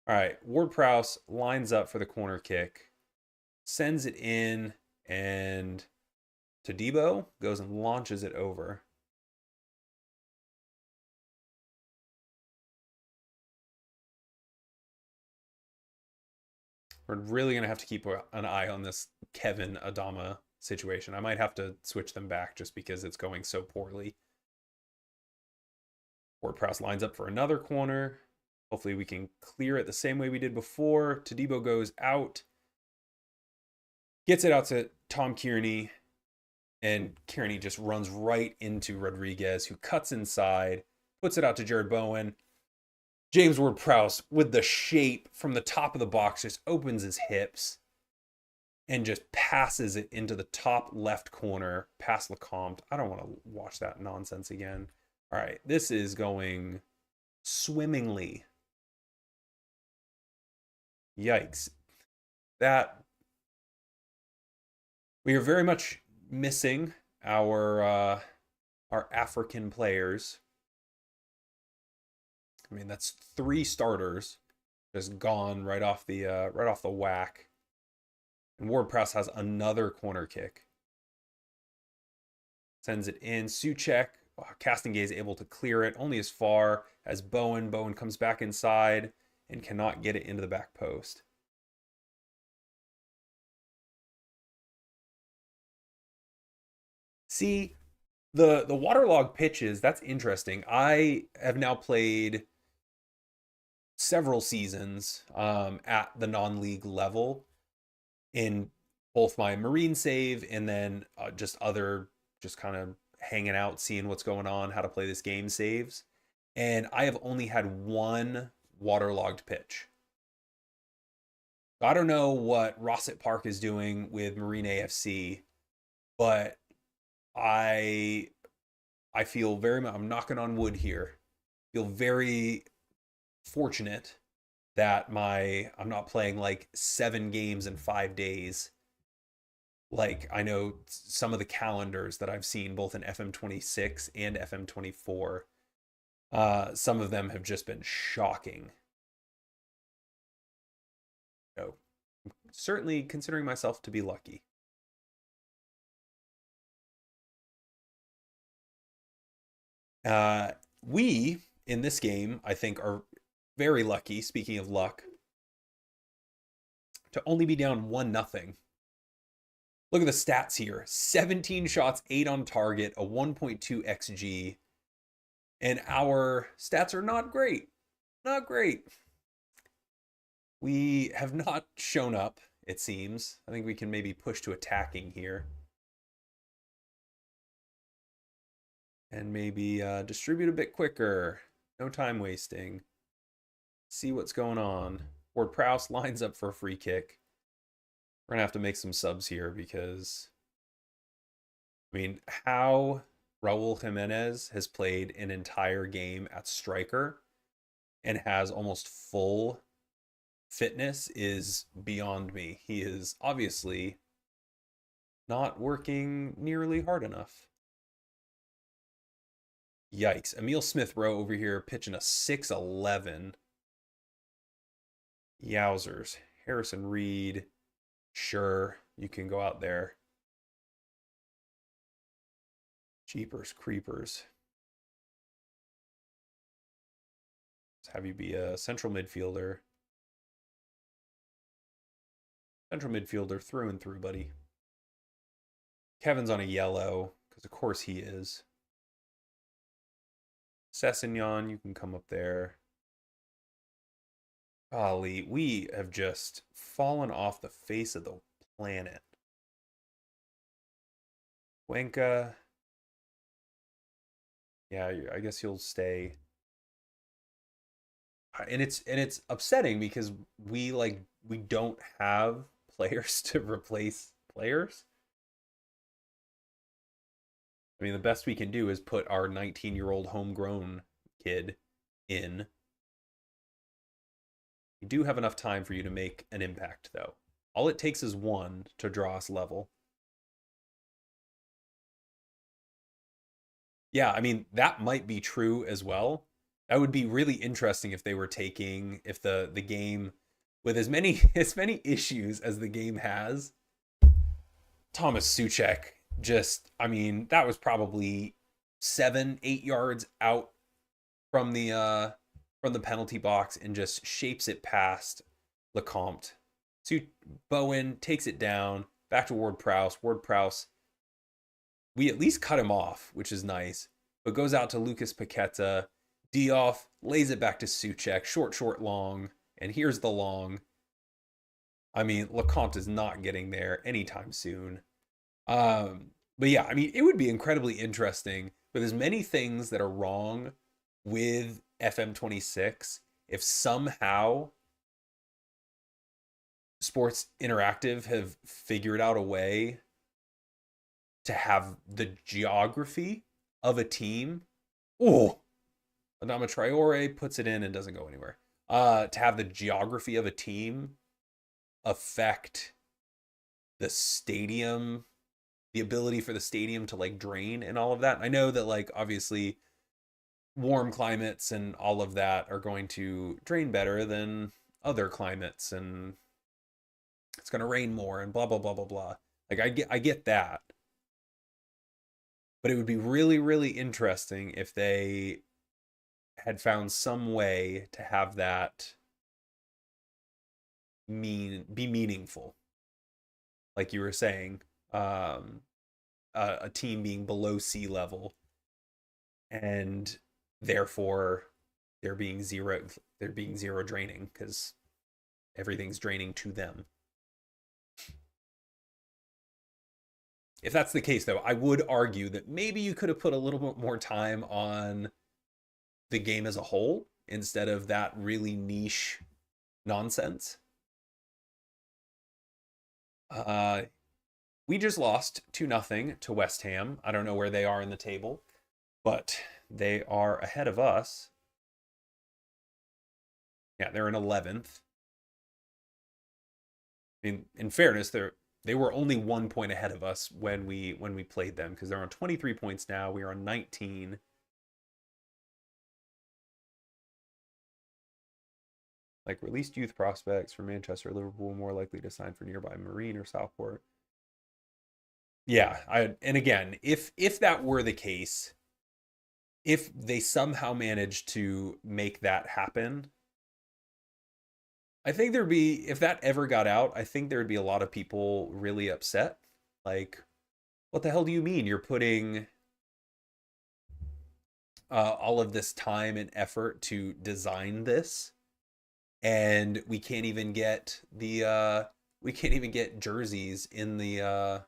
All right, Ward Prowse lines up for the corner kick, sends it in, and Todibo goes and launches it over. We're really going to have to keep an eye on this Kevin Adama situation. I might have to switch them back just because it's going so poorly. Ward Prowse lines up for another corner. Hopefully we can clear it the same way we did before. Todibo goes out. Gets it out to Tom Kearney. And Kearney just runs right into Rodriguez, who cuts inside. Puts it out to Jared Bowen. James Ward-Prowse, with the shape from the top of the box, just opens his hips and just passes it into the top left corner past Lecomte. I don't want to watch that nonsense again. All right, this is going swimmingly. Yikes. That we are very much missing our African players. I mean, that's 3 starters just gone right off the whack. And Ward Prowse has another corner kick. Sends it in. Suchek, Casting Gaze able to clear it only as far as Bowen. Bowen comes back inside and cannot get it into the back post. See, the waterlogged pitches, that's interesting. I have now played several seasons at the non-league level in both my Marine save and then just kind of hanging out, seeing what's going on, how to play this game saves. And I have only had one waterlogged pitch. I don't know what Rossett Park is doing with Marine AFC, but I feel very much, I'm knocking on wood here, feel very fortunate that I'm not playing like 7 games in 5 days. Like I know some of the calendars that I've seen both in FM26 and FM24, some of them have just been shocking. So, certainly considering myself to be lucky. We in this game, I think, are very lucky, speaking of luck, to only be down 1-0. Look at the stats here. 17 shots, 8 on target, a 1.2 XG. And our stats are not great. Not great. We have not shown up, it seems. I think we can maybe push to attacking here. And maybe distribute a bit quicker. No time wasting. See what's going on. Ward Prowse lines up for a free kick. We're going to have to make some subs here because, I mean, how Raul Jimenez has played an entire game at striker and has almost full fitness is beyond me. He is obviously not working nearly hard enough. Yikes. Emil Smith-Rowe over here pitching a 6'11". Yowzers. Harrison Reed. Sure, you can go out there. Jeepers creepers. Let's have you be a central midfielder. Central midfielder through and through, buddy. Kevin's on a yellow, because of course he is. Sessignon, you can come up there. Golly, we have just fallen off the face of the planet. Cuenca. Yeah, I guess you'll stay. And it's upsetting because we don't have players to replace players. I mean, the best we can do is put our 19-year-old homegrown kid in. You do have enough time for you to make an impact, though. All it takes is 1 to draw us level. Yeah, I mean, that might be true as well. That would be really interesting if they were taking, if the game, with as many issues as the game has, Thomas Suchek just, I mean, that was probably 7-8 yards out from the penalty box and just shapes it past Lecomte. Bowen takes it down, back to Ward Prowse. Ward Prowse, we at least cut him off, which is nice, but goes out to Lucas Paqueta. Dioff lays it back to Suchek. Short, long, and here's the long. I mean, Lecomte is not getting there anytime soon. But yeah, I mean, it would be incredibly interesting with as many things that are wrong with FM26 if somehow Sports Interactive have figured out a way to have the geography of a team Oh, Adama Traore puts it in and doesn't go anywhere. To have the geography of a team affect the stadium, the ability for the stadium to like drain and all of that. I know that like obviously warm climates and all of that are going to drain better than other climates, and it's going to rain more and blah blah blah blah blah. Like I get that. But it would be really really interesting if they had found some way to have that be meaningful. Like you were saying, a team being below sea level, and therefore there being zero draining because everything's draining to them. If that's the case, though, I would argue that maybe you could have put a little bit more time on the game as a whole instead of that really niche nonsense. We just lost 2-0 to West Ham. I don't know where they are in the table, but they are ahead of us. Yeah, they're in 11th. In fairness, they were only 1 point ahead of us when we played them, because they're on 23 points now. We are on 19. Like, released youth prospects for Manchester, Liverpool more likely to sign for nearby Marine or Southport. Yeah, and again, if that were the case, if they somehow managed to make that happen, I think there'd be, if that ever got out, I think there'd be a lot of people really upset. Like, what the hell do you mean you're putting all of this time and effort to design this, and we can't even get jerseys in the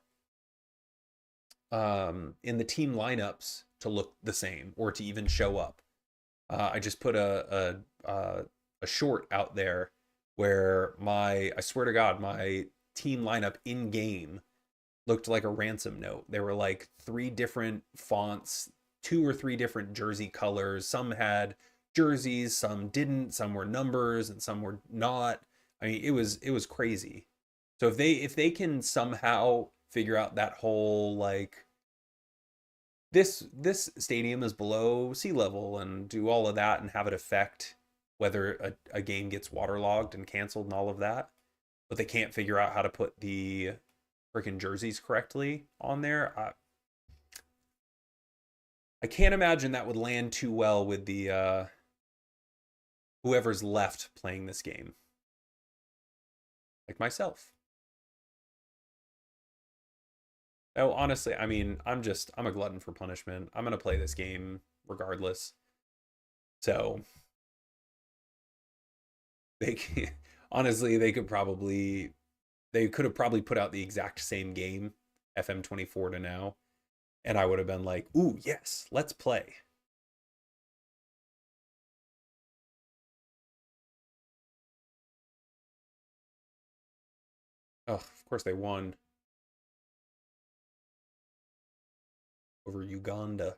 team lineups to look the same or to even show up. I just put a short out there where I swear to God, my team lineup in game looked like a ransom note. There were like 3 different fonts, 2 or 3 different jersey colors. Some had jerseys, some didn't, some were numbers and some were not. I mean, it was crazy. So if they can somehow figure out that whole like this stadium is below sea level and do all of that and have it affect whether a game gets waterlogged and canceled and all of that, but they can't figure out how to put the freaking jerseys correctly on there. I can't imagine that would land too well with the whoever's left playing this game, like myself. Oh, honestly, I mean, I'm a glutton for punishment. I'm gonna play this game regardless. So honestly, they could have probably put out the exact same game, FM24 to now, and I would have been like, ooh, yes, let's play. Oh, of course they won over Uganda.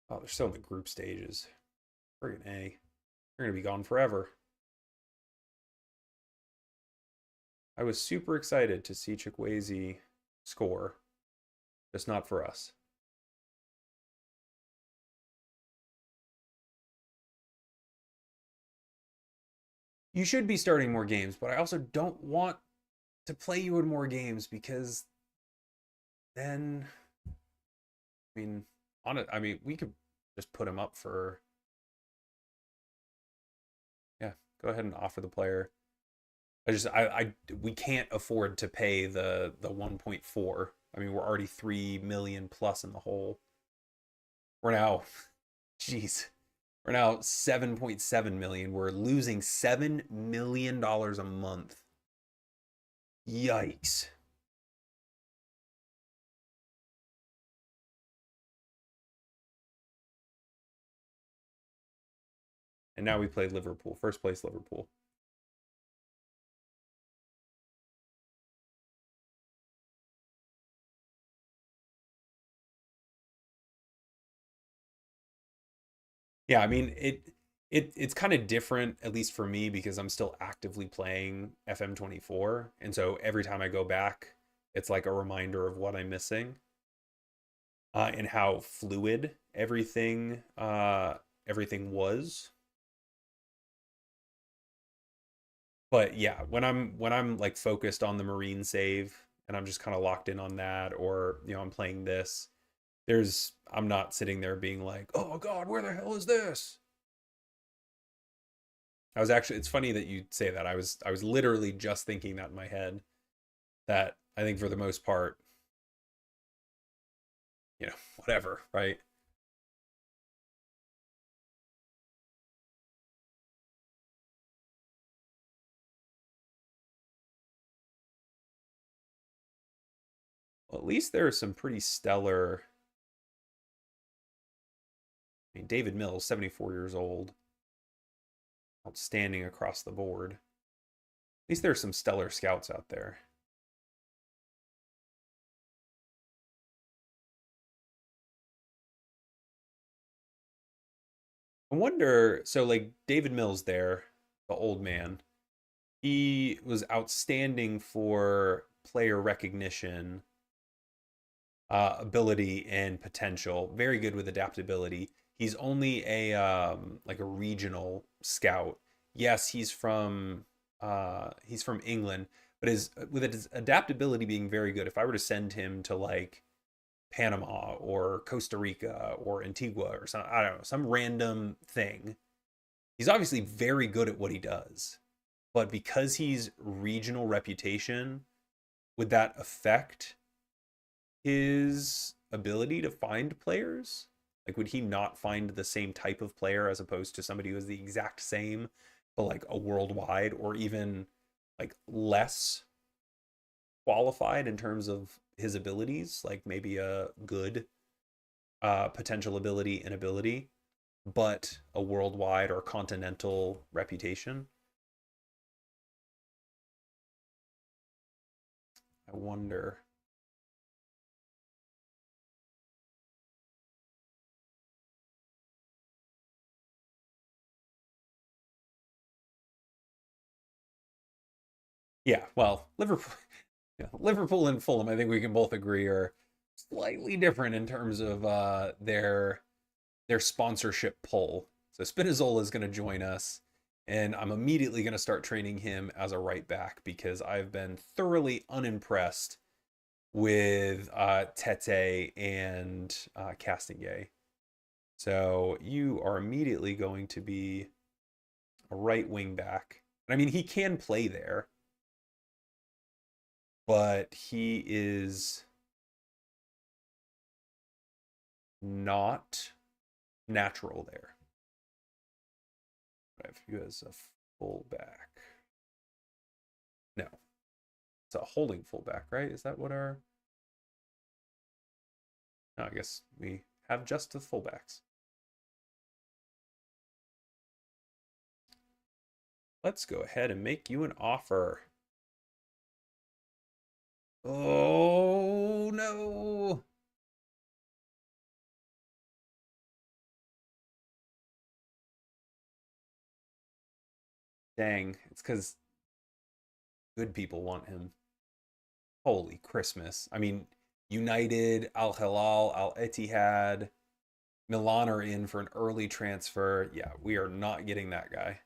Oh, they're still in the group stages. Friggin' A. They're gonna be gone forever. I was super excited to see Chukwueze score, just not for us. You should be starting more games, but I also don't want to play you in more games because then, I mean, we could just put him up for, yeah, go ahead and offer the player. We can't afford to pay the 1.4. I mean, we're already 3 million plus in the hole. We're now, jeez, we're now 7.7 million. We're losing $7 million a month. Yikes. And now we play Liverpool, first place Liverpool. Yeah, I mean it's kind of different, at least for me, because I'm still actively playing FM24, and so every time I go back, it's like a reminder of what I'm missing, and how fluid everything was. But yeah, when I'm like focused on the Marine save and I'm just kind of locked in on that, or I'm playing this, I'm not sitting there being like, oh God, where the hell is this? It's funny that you say that. I was literally just thinking that in my head, that I think for the most part, whatever, right? Well, at least there are some pretty stellar. I mean, David Mills, 74 years old, outstanding across the board. At least there are some stellar scouts out there. I wonder, so like David Mills there, the old man, he was outstanding for player recognition, ability, and potential. Very good with adaptability. He's only a like a regional scout. Yes, he's from England, but his adaptability being very good. If I were to send him to like Panama or Costa Rica or Antigua or some, I don't know, some random thing, he's obviously very good at what he does. But because he's regional reputation, would that affect his ability to find players? Like, would he not find the same type of player as opposed to somebody who is the exact same, but like a worldwide, or even like less qualified in terms of his abilities, like maybe a good potential ability and ability, but a worldwide or continental reputation? I wonder. Yeah, well, Liverpool, yeah, Liverpool and Fulham, I think we can both agree, are slightly different in terms of their sponsorship pull. So Spinazzola is going to join us, and I'm immediately going to start training him as a right back because I've been thoroughly unimpressed with Tete and Castinguay. So you are immediately going to be a right wing back. I mean, he can play there, but he is not natural there. I have you as a fullback. No, it's a holding fullback, right? Is that what our? No, I guess we have just the fullbacks. Let's go ahead and make you an offer. Oh no! Dang, it's because good people want him. Holy Christmas! I mean, United, Al Hilal, Al Ittihad, Milan are in for an early transfer. Yeah, we are not getting that guy.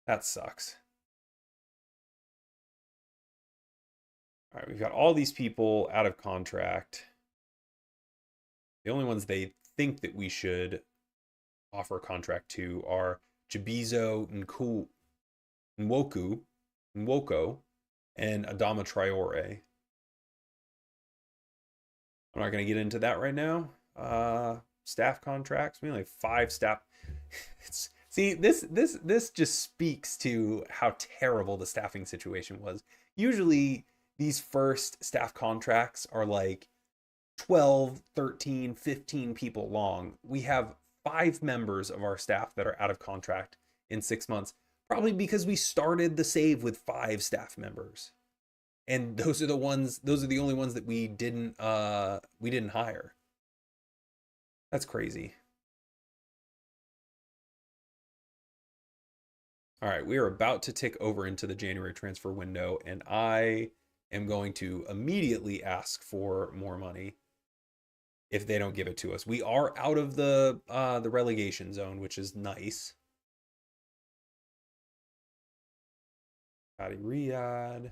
That sucks. All right, we've got all these people out of contract. The only ones they think that we should offer a contract to are Jabizo Nwoku, Nwoko, and Adama Traore. I'm not going to get into that right now. Staff contracts. We only have 5 staff. See, this just speaks to how terrible the staffing situation was. Usually, these first staff contracts are like 12, 13, 15 people long. We have 5 members of our staff that are out of contract in 6 months, probably because we started the save with 5 staff members. And those are the only ones that we didn't hire. That's crazy. All right, we are about to tick over into the January transfer window, and I am going to immediately ask for more money if they don't give it to us. We are out of the relegation zone, which is nice. Adi Riyadh.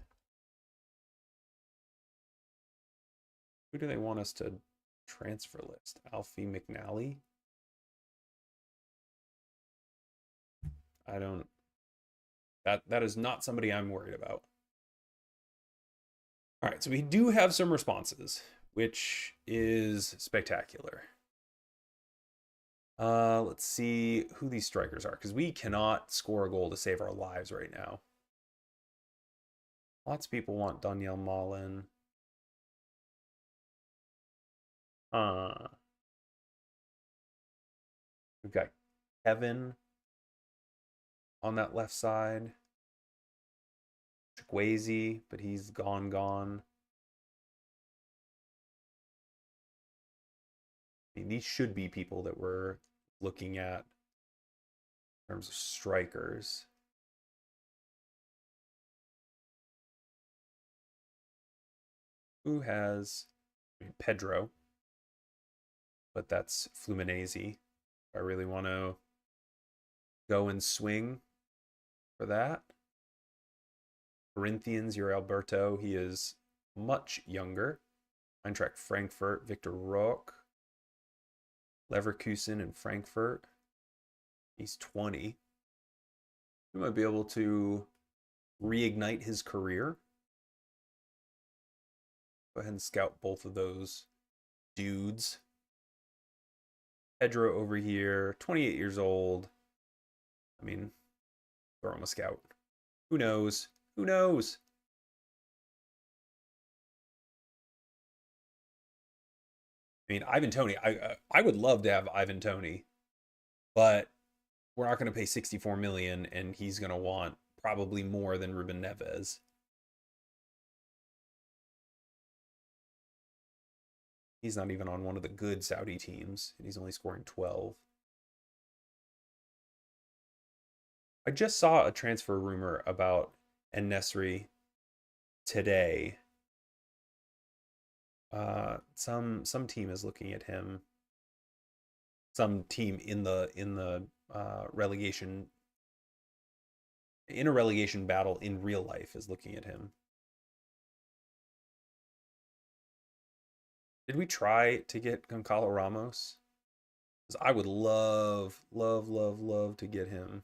Who do they want us to transfer list? Alfie McNally? I don't. That is not somebody I'm worried about. All right, so we do have some responses, which is spectacular. Let's see who these strikers are, because we cannot score a goal to save our lives right now. Lots of people want Danielle Mullen. We've got Kevin on that left side. Chikwueze, but he's gone. I mean, these should be people that we're looking at in terms of strikers. Who has Pedro? But that's Fluminense. I really want to go and swing for that. Corinthians, you're Alberto. He is much younger. Eintracht Frankfurt, Victor Roque. Leverkusen and Frankfurt. He's 20. We might be able to reignite his career. Go ahead and scout both of those dudes. Pedro over here, 28 years old. I mean, throw him a scout. Who knows? Who knows? I mean, Ivan Toney. I would love to have Ivan Toney, but we're not going to pay 64 million, and he's going to want probably more than Ruben Neves. He's not even on one of the good Saudi teams, and he's only scoring 12. I just saw a transfer rumor about En-Nesyri today. Some team is looking at him. Some team in the relegation, in a relegation battle in real life, is looking at him. Did we try to get Goncalo Ramos? Because I would love to get him.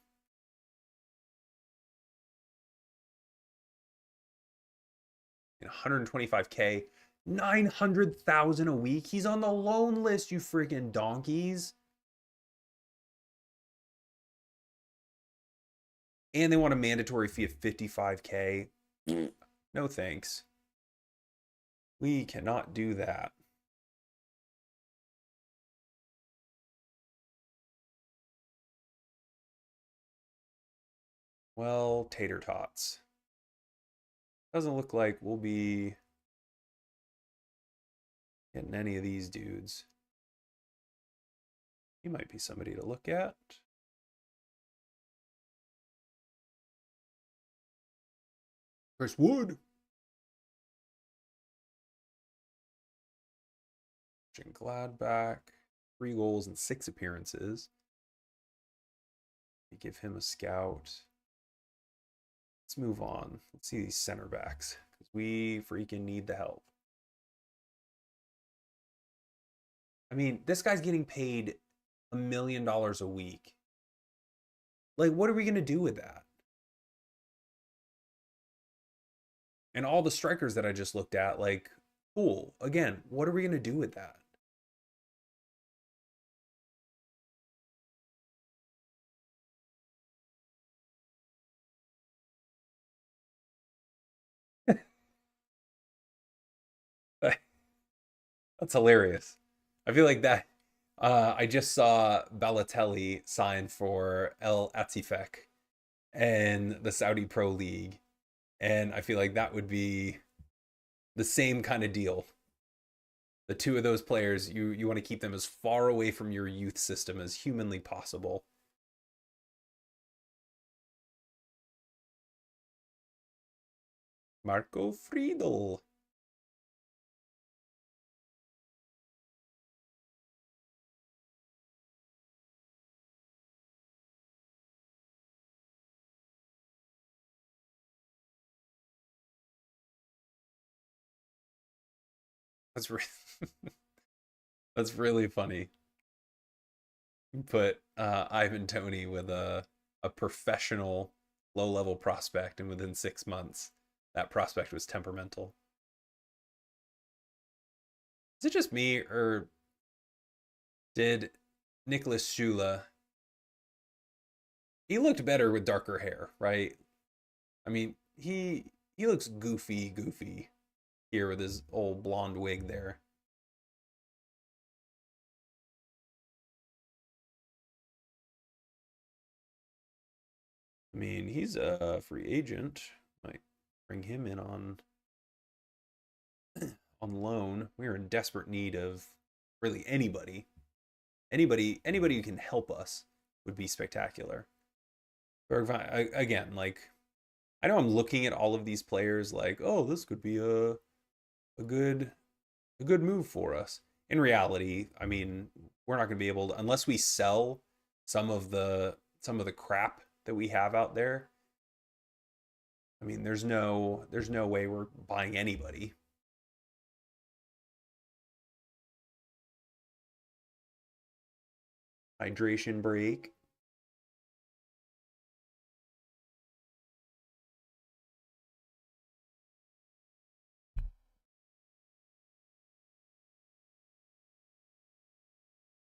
In 125K, 900,000 a week. He's on the loan list, you freaking donkeys. And they want a mandatory fee of 55K. No thanks. We cannot do that. Well, tater tots. Doesn't look like we'll be getting any of these dudes. He might be somebody to look at. Chris Wood. Gladbach. 3 goals and 6 appearances. We give him a scout. Let's move on. Let's see these center backs, because we freaking need the help. I mean, this guy's getting paid $1 million a week. Like, what are we going to do with that? And all the strikers that I just looked at, like, cool. Again, what are we going to do with that? That's hilarious. I feel like that. I just saw Balotelli sign for El Atifek and the Saudi Pro League, and I feel like that would be the same kind of deal. The two of those players, you want to keep them as far away from your youth system as humanly possible. Marco Friedel. That's re that's really funny. Put Ivan Toney with a professional low level prospect, and within 6 months, that prospect was temperamental. Is it just me, or did Nicholas Shula? He looked better with darker hair, right? I mean, he looks goofy here with his old blonde wig there. I mean, he's a free agent. Might bring him in on loan. We're in desperate need of really anybody. Anybody who can help us would be spectacular. Again, like, I know I'm looking at all of these players like, oh, this could be a good a good move for us. In reality, I mean, we're not going to be able to, unless we sell some of the crap that we have out there. I mean, there's no way we're buying anybody. Hydration break.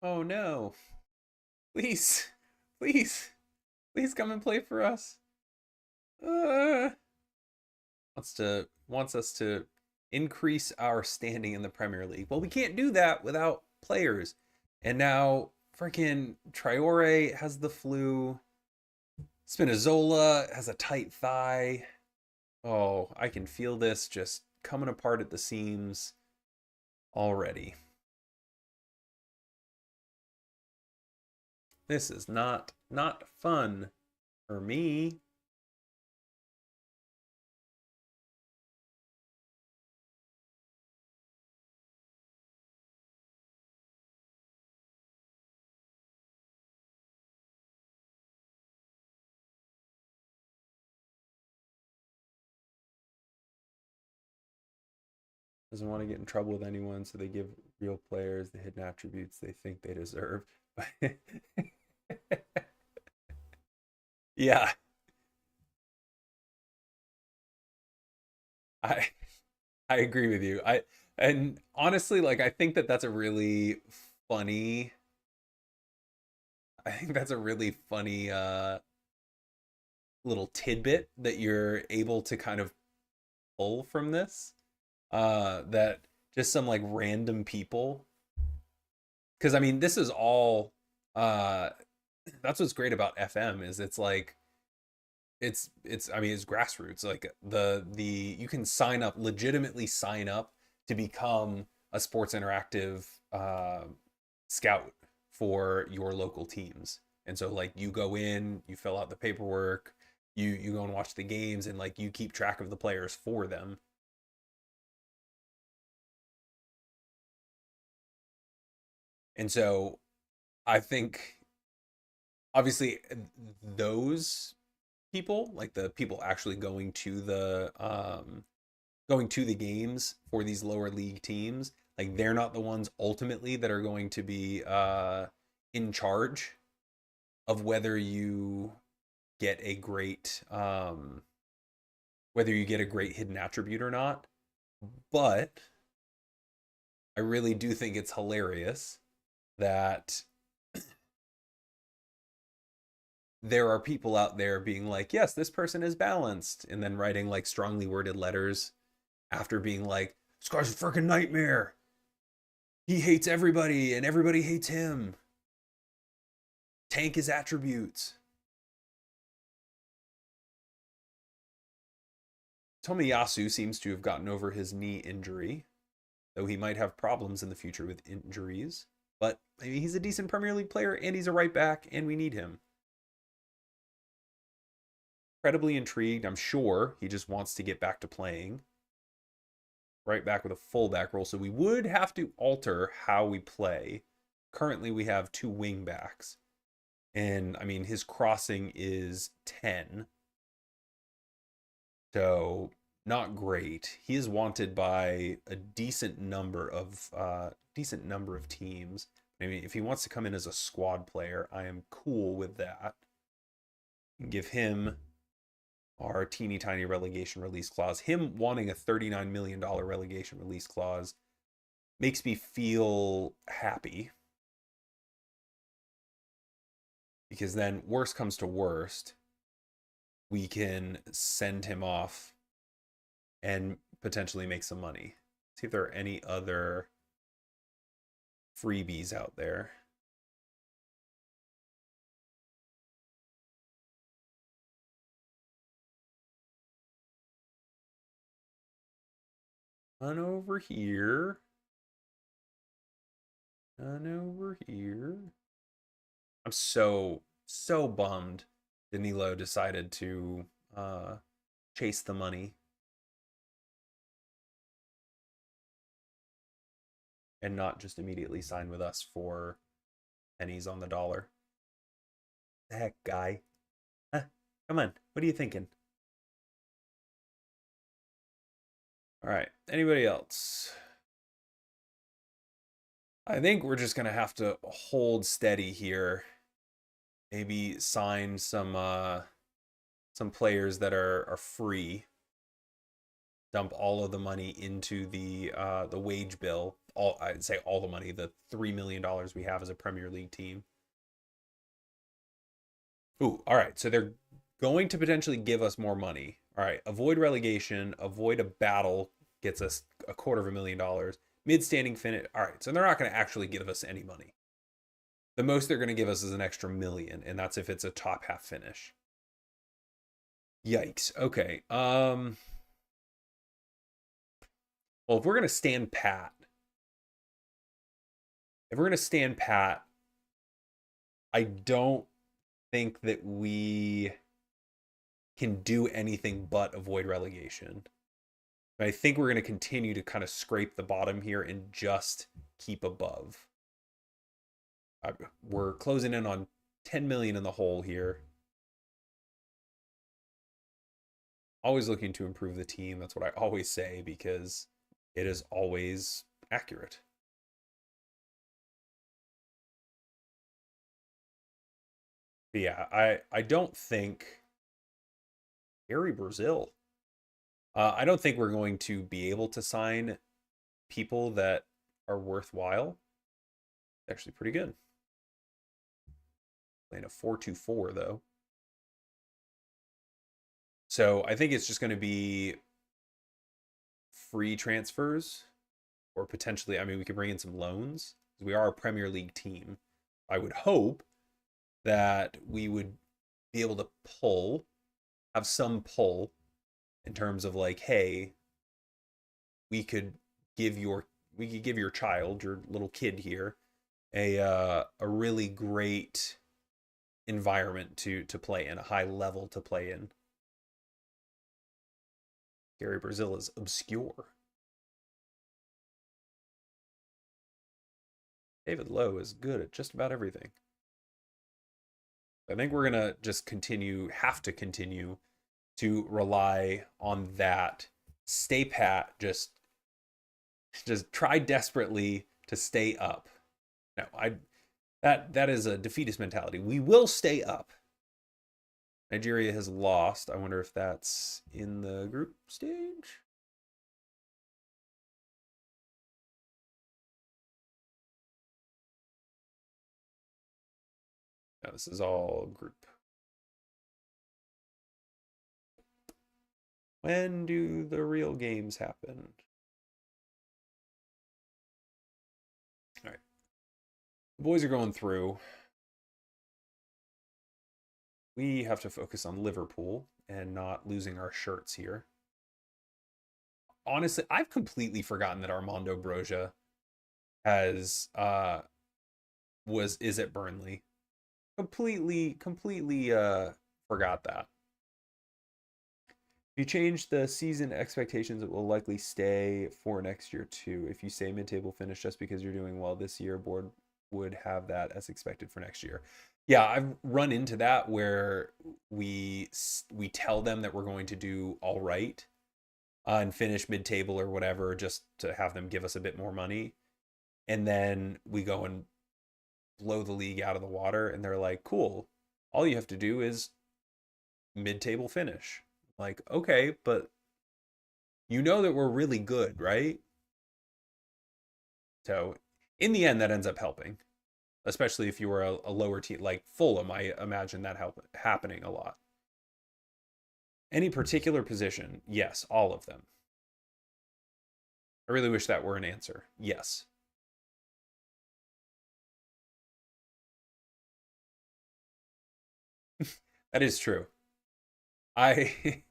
Oh no. Please. Please. Please come and play for us. Uh wants us to increase our standing in the Premier League. Well, we can't do that without players. And now freaking Traore has the flu. Spinazzola has a tight thigh. Oh, I can feel this just coming apart at the seams already. This is not fun for me. Doesn't want to get in trouble with anyone, so they give real players the hidden attributes they think they deserve. Yeah, I I agree with you. And honestly, like, I think that that's a really funny. I think that's a really funny little tidbit that you're able to kind of pull from this. That just some like random people, because I mean, this is all uh that's what's great about FM is it's like it's I mean, it's grassroots. Like, the you can sign up, legitimately sign up to become a Sports Interactive scout for your local teams. And so, like, you go in, you fill out the paperwork, you go and watch the games, and like, you keep track of the players for them. And so I think, obviously, those people, like the people actually going to the games for these lower league teams, like, they're not the ones ultimately that are going to be in charge of get a great whether you get a great hidden attribute or not. But I really do think it's hilarious that there are people out there being like, yes, this person is balanced, and then writing like strongly worded letters after being like, this guy's a freaking nightmare. He hates everybody and everybody hates him. Tank his attributes. Tomiyasu seems to have gotten over his knee injury, though he might have problems in the future with injuries. But I mean, he's a decent Premier League player, and he's a right back, and we need him. incredibly intrigued. I'm sure he just wants to get back to playing. Right back with a fullback role. So we would have to alter how we play. Currently, we have 2 wing backs. And, I mean, his crossing is 10. So, not great. He is wanted by a decent number of teams. I mean, if he wants to come in as a squad player, I am cool with that. Give him our teeny tiny relegation release clause. Him wanting a $39 million relegation release clause makes me feel happy. Because then, worst comes to worst, we can send him off and potentially make some money. See if there are any other freebies out there. None over here. None over here. I'm so bummed Danilo decided to chase the money and not just immediately sign with us for pennies on the dollar. The heck, guy? Huh? Come on, what are you thinking? All right, anybody else? I think we're just gonna have to hold steady here. Maybe sign some players that are free. Dump all of the money into the wage bill. I'd say all the money, the $3 million we have as a Premier League team. Ooh, all right. So they're going to potentially give us more money. All right. Avoid relegation. Avoid a battle gets us $250,000. Mid-standing finish. All right. So they're not going to actually give us any money. The most they're going to give us is an extra $1 million, and that's if it's a top half finish. Yikes. Okay. Well, if we're going to stand pat, I don't think that we can do anything but avoid relegation. But I think we're going to continue to kind of scrape the bottom here and just keep above. We're closing in on 10 million in the hole here. Always looking to improve the team. That's what I always say because it is always accurate. But yeah, I don't think Gary Brazil. I don't think we're going to be able to sign people that are worthwhile. Actually pretty good. Playing a 4-2-4 though. So I think it's just going to be free transfers or potentially, I mean, we could bring in some loans. We are a Premier League team. I would hope that we would be able to have some pull in terms of like, hey, we could give your child, your little kid here, a really great environment to play in, a high level to play in. Gary Brazil is obscure. David Lowe is good at just about everything. I think we're gonna just have to continue to rely on that. Stay pat, just try desperately to stay up. No, that is a defeatist mentality. We will stay up. Nigeria has lost. I wonder if that's in the group stage. No, this is all group. When do the real games happen? All right. The boys are going through. We have to focus on Liverpool and not losing our shirts here. Honestly, I've completely forgotten that Armando Broja is at Burnley. Completely forgot that. If you change the season expectations, it will likely stay for next year too. If you say mid-table finish just because you're doing well this year, board would have that as expected for next year. Yeah, I've run into that where we tell them that we're going to do all right and finish mid-table or whatever, just to have them give us a bit more money, and then we go and blow the league out of the water, and they're like, "Cool, all you have to do is mid-table finish." Like, okay, but you know that we're really good, right? So in the end, that ends up helping, especially if you were a lower team like Fulham. I imagine that happening a lot. Any particular position? Yes, all of them. I really wish that were an answer. Yes. That is true. I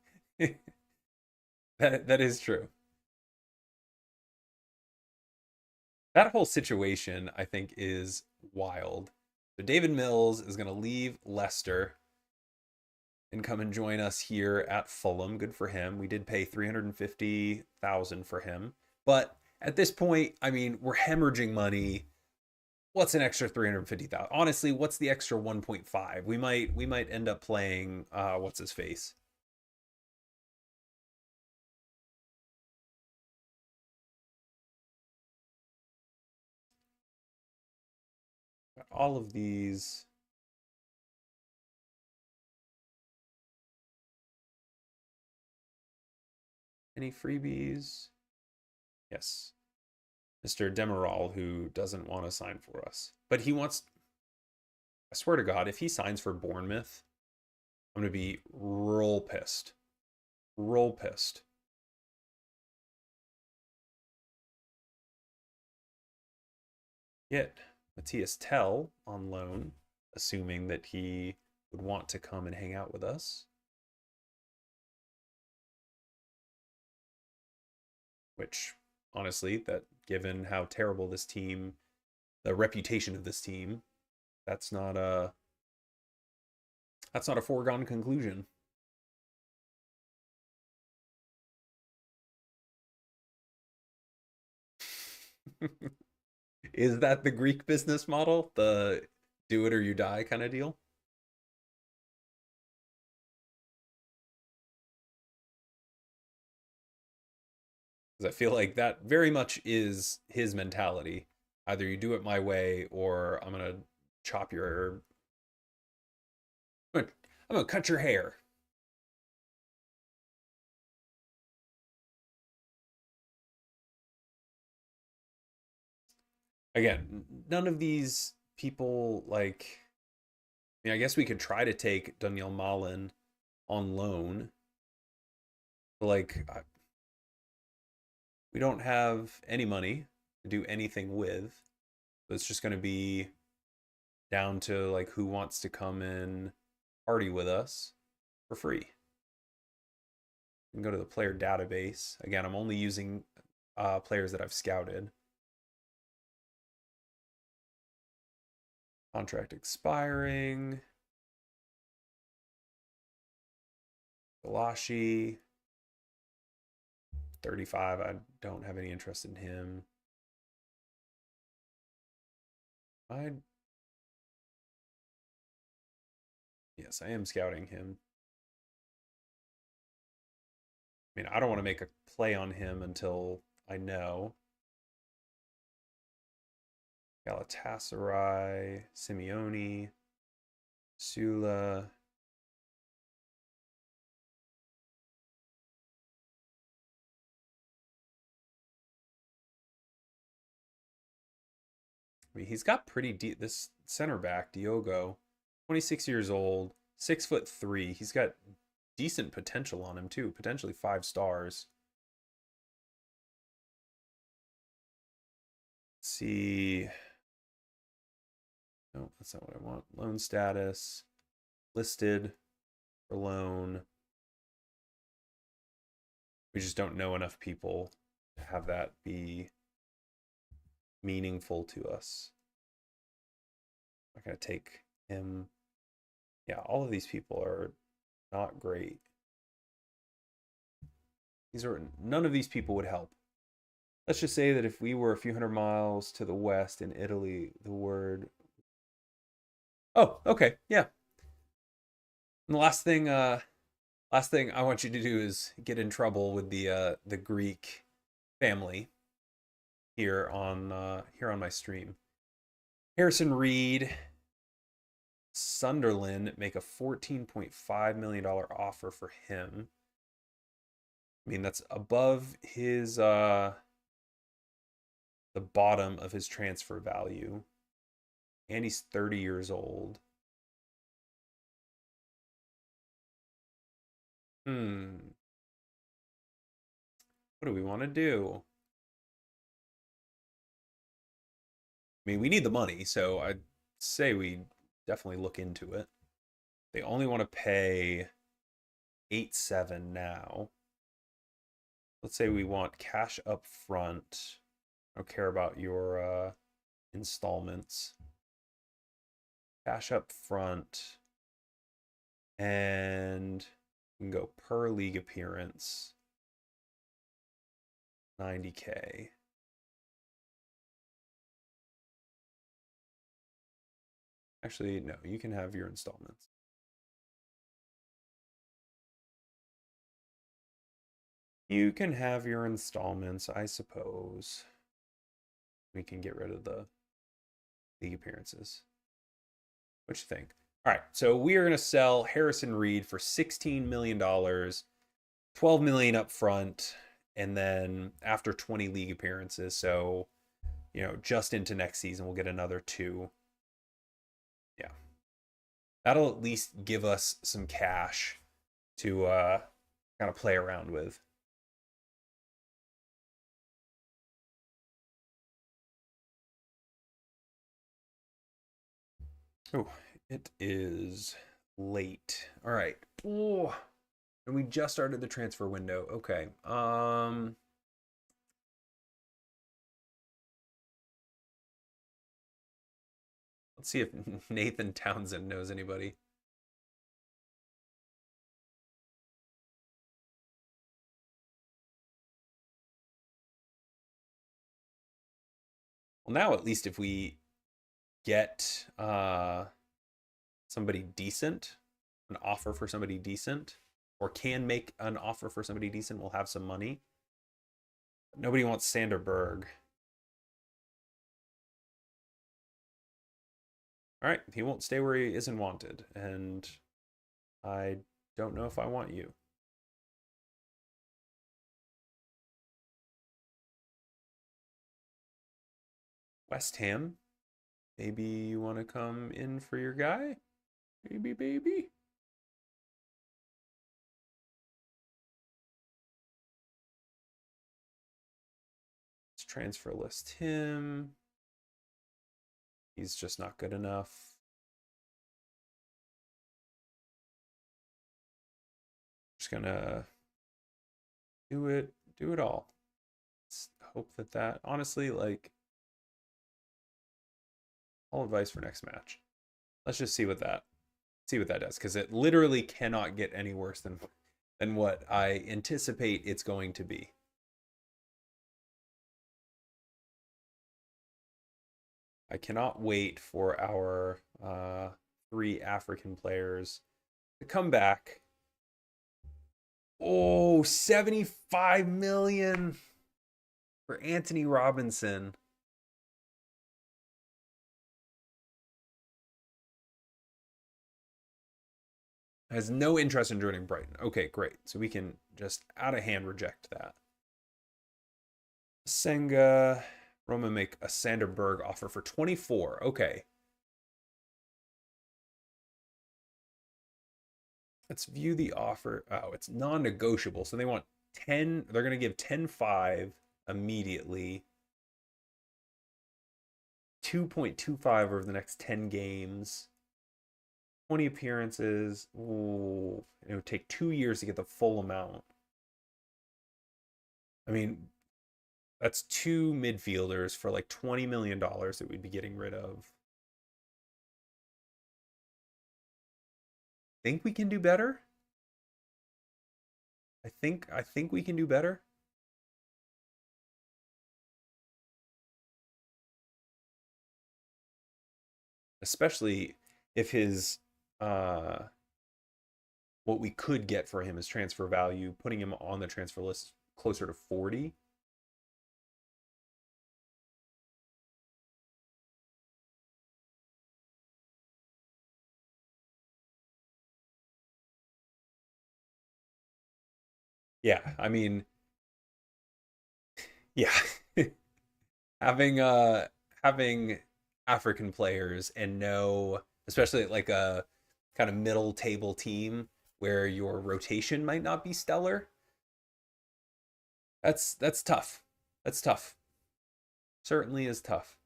that is true. That whole situation, I think, is wild. So David Mills is going to leave Leicester and come and join us here at Fulham. Good for him. We did pay 350,000 for him, but at this point, I mean, we're hemorrhaging money. What's an extra 350,000? Honestly, what's the extra 1.5? We might end up playing what's his face? All of these. Any freebies? Yes. Mr. Demirel, who doesn't want to sign for us. But he wants, I swear to God, if he signs for Bournemouth, I'm going to be roll pissed. Roll pissed. Get Matthias Tell on loan, assuming that he would want to come and hang out with us. Which, honestly, that given how terrible this team, the reputation of this team, that's not a foregone conclusion. Is that the Greek business model? The do it or you die kind of deal? 'Cause I feel like that very much is his mentality. Either you do it my way or I'm gonna chop your I'm gonna cut your hair. Again, none of these people like I mean, I guess we could try to take Daniel Malin on loan. But like we don't have any money to do anything with. So it's just gonna be down to like who wants to come in party with us for free. You can go to the player database. Again, I'm only using players that I've scouted. Contract expiring. Galashi. 35. I don't have any interest in him. I Yes, I am scouting him. I mean, I don't want to make a play on him until I know. Galatasaray, Simeone, Sula. I mean, he's got pretty deep. This center back, Diogo, 26 years old, 6'3". He's got decent potential on him too. Potentially 5 stars. Let's see. No, that's not what I want. Loan status. Listed for loan. We just don't know enough people to have that be meaningful to us. I'm not going to take him. Yeah, all of these people are not great. None of these people would help. Let's just say that if we were a few hundred miles to the west in Italy, the word. Oh, okay, yeah. And the last thing I want you to do is get in trouble with the Greek family here on my stream. Harrison Reed, Sunderland make a $14.5 million offer for him. I mean, that's above his the bottom of his transfer value. And he's 30 years old. What do we want to do? I mean, we need the money, so I'd say we definitely look into it. They only want to pay 8.7 now. Let's say we want cash up front. I don't care about your installments. Cash up front. And we can go per league appearance. 90K. Actually, no, you can have your installments. You can have your installments, I suppose. We can get rid of the league appearances. What you think? All right, so we are going to sell Harrison Reed for $16 million, $12 million up front, and then after 20 league appearances, so, you know, just into next season, we'll get another 2. Yeah. That'll at least give us some cash to kind of play around with. Oh, it is late. All right. Oh, and we just started the transfer window. Okay. Let's see if Nathan Townsend knows anybody. Well, now at least if we get somebody decent, an offer for somebody decent, or can make an offer for somebody decent, we'll have some money. Nobody wants Sander Berg. All right, he won't stay where he isn't wanted, and I don't know if I want you. West Ham, maybe you want to come in for your guy? Maybe, baby. Let's transfer list him. He's just not good enough. Just gonna do it all. Let's hope that honestly, like, all advice for next match. Let's just see what that does, because it literally cannot get any worse than what I anticipate it's going to be. I cannot wait for our 3 African players to come back. Oh, 75 million for Anthony Robinson. Has no interest in joining Brighton. Okay, great. So we can just out of hand reject that. Senga, Roma make a Sander Berg offer for 24. Okay. Let's view the offer. Oh, it's non-negotiable. So they want 10. They're going to give 10.5 immediately. 2.25 over the next 10 games. 20 appearances. Ooh, it would take 2 years to get the full amount. I mean, that's 2 midfielders for like $20 million that we'd be getting rid of. Think we can do better? I think we can do better. Especially if his what we could get for him is transfer value, putting him on the transfer list closer to 40. Yeah, I mean, yeah. having having African players and no, especially like a kind of middle table team where your rotation might not be stellar. That's tough. That's tough. Certainly is tough.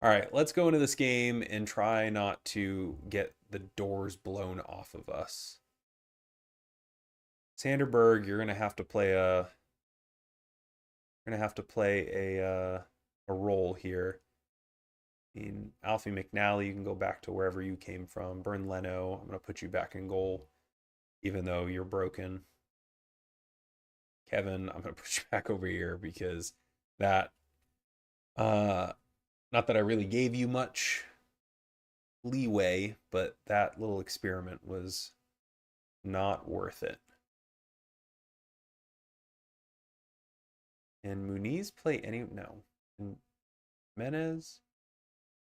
All right, let's go into this game and try not to get the doors blown off of us. Sanderberg, you're gonna have to play a role here. In Alfie McNally, you can go back to wherever you came from. Burn Leno, I'm gonna put you back in goal, even though you're broken. Kevin, I'm gonna put you back over here because that not that I really gave you much leeway, but that little experiment was not worth it. And Muniz play any no. And Menez.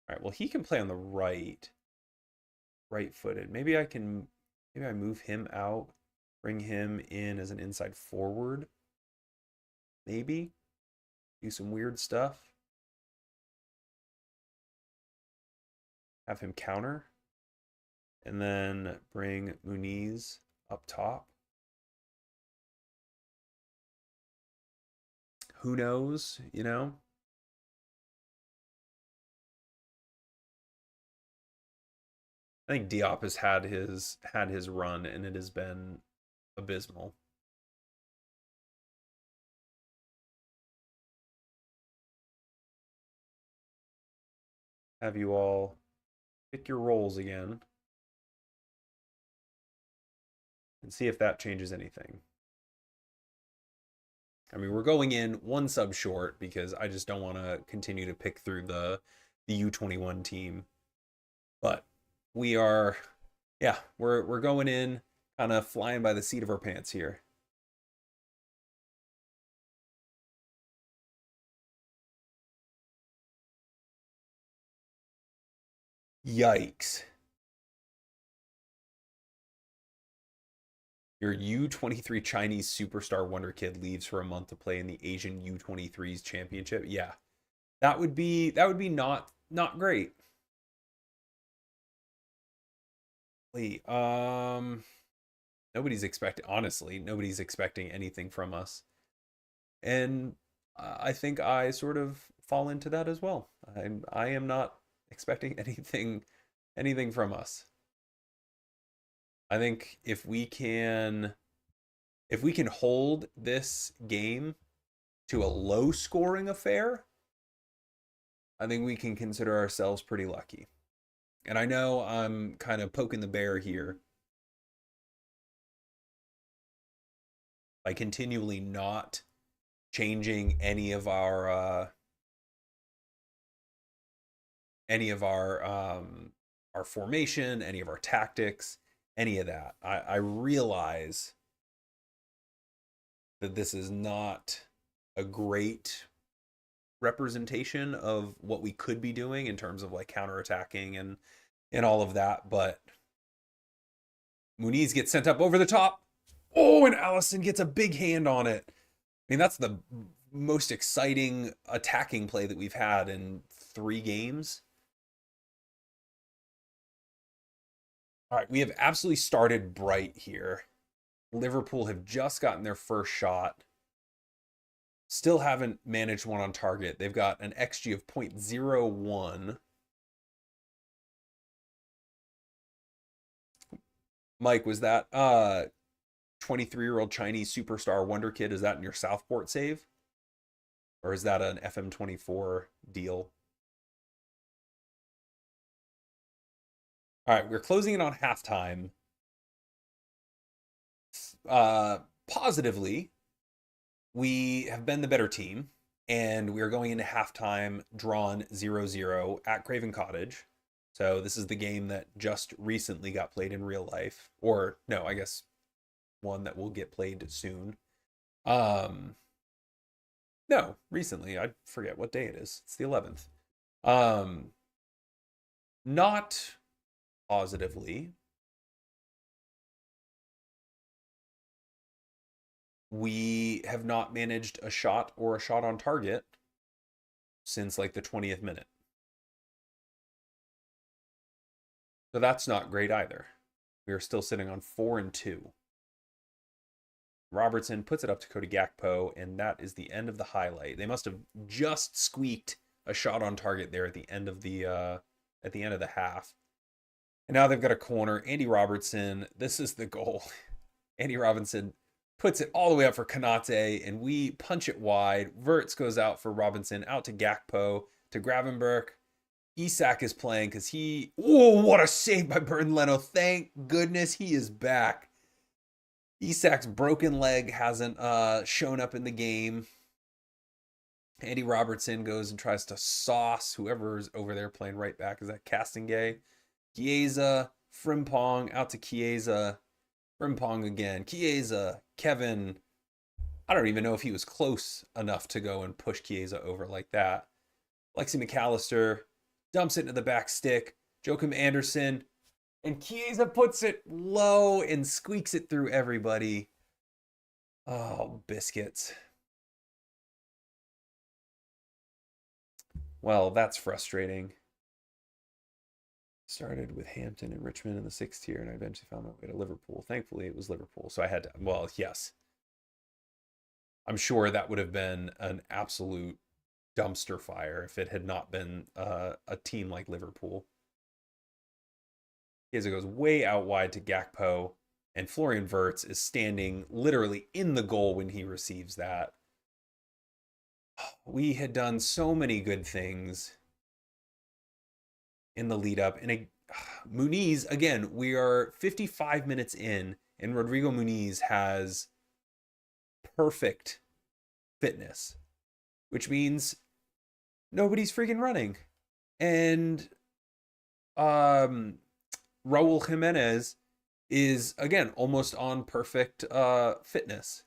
All right, well he can play on the right-footed. Maybe I move him out, bring him in as an inside forward. Maybe do some weird stuff. Have him counter. And then bring Muniz up top. Who knows, you know? I think Diop has had his run and it has been abysmal. Have you all pick your roles again and see if that changes anything. I mean, we're going in one sub short because I just don't want to continue to pick through the U21 team. But we are, yeah, we're going in kind of flying by the seat of our pants here. Yikes. Your U23 Chinese superstar wonder kid leaves for a month to play in the Asian U23s championship. Yeah. That would be not great. Wait, nobody's expecting, honestly, nobody's expecting anything from us. And I think I sort of fall into that as well. I am not expecting anything from us. I think if we can hold this game to a low scoring affair, I think we can consider ourselves pretty lucky. And I know I'm kind of poking the bear here by continually not changing any of our formation, any of our tactics, any of that. I realize that this is not a great representation of what we could be doing in terms of like counterattacking and all of that, but Muniz gets sent up over the top. Oh, and Allison gets a big hand on it. I mean, that's the most exciting attacking play that we've had in 3 games. All right, we have absolutely started bright here. Liverpool have just gotten their first shot. Still haven't managed one on target. They've got an XG of 0.01. Mike, was that 23-year-old Chinese superstar wonder kid, is that in your Southport save? Or is that an FM24 deal? All right, we're closing in on halftime. Positively, we have been the better team, and we are going into halftime drawn 0-0 at Craven Cottage. So this is the game that just recently got played in real life. Or no, I guess one that will get played soon. No, recently. I forget what day it is. It's the 11th. Not positively. We have not managed a shot or a shot on target since like the 20th minute. So that's not great either. We are still sitting on 4-2. Robertson puts it up to Cody Gakpo, and that is the end of the highlight. They must have just squeaked a shot on target there at the end of the half. And now they've got a corner. Andy Robertson, this is the goal. Andy Robinson puts it all the way up for Konate, and we punch it wide. Wirtz goes out for Robinson, out to Gakpo, to Gravenberch. Isak is playing because what a save by Burton Leno. Thank goodness he is back. Isak's broken leg hasn't shown up in the game. Andy Robertson goes and tries to sauce whoever's over there playing right back. Is that Castingay? Chiesa, Frimpong, out to Chiesa. Frimpong again. Chiesa, Kevin. I don't even know if he was close enough to go and push Chiesa over like that. Lexi McAllister dumps it into the back stick. Joachim Anderson. And Chiesa puts it low and squeaks it through everybody. Oh, biscuits. Well, that's frustrating. Started with Hampton and Richmond in the 6th tier, and I eventually found my way to Liverpool. Thankfully, it was Liverpool, so I had to, well, yes. I'm sure that would have been an absolute dumpster fire if it had not been a team like Liverpool. Chiesa goes way out wide to Gakpo, and Florian Wirtz is standing literally in the goal when he receives that. We had done so many good things in the lead up. And Muniz, again, we are 55 minutes in, and Rodrigo Muniz has perfect fitness, which means nobody's freaking running. And Raul Jimenez is, again, almost on perfect fitness.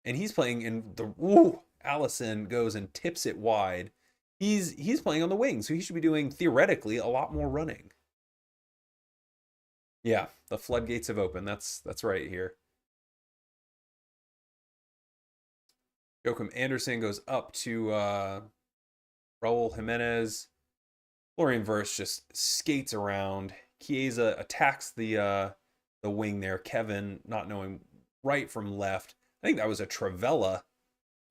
And he's playing in the... Allison goes and tips it wide. He's playing on the wing, so he should be doing, theoretically, a lot more running. Yeah, the floodgates have opened. That's right here. Joachim Anderson goes up to Raul Jimenez. Florian Wirtz just skates around. Chiesa attacks the wing there. Kevin not knowing right from left. I think that was a Travella.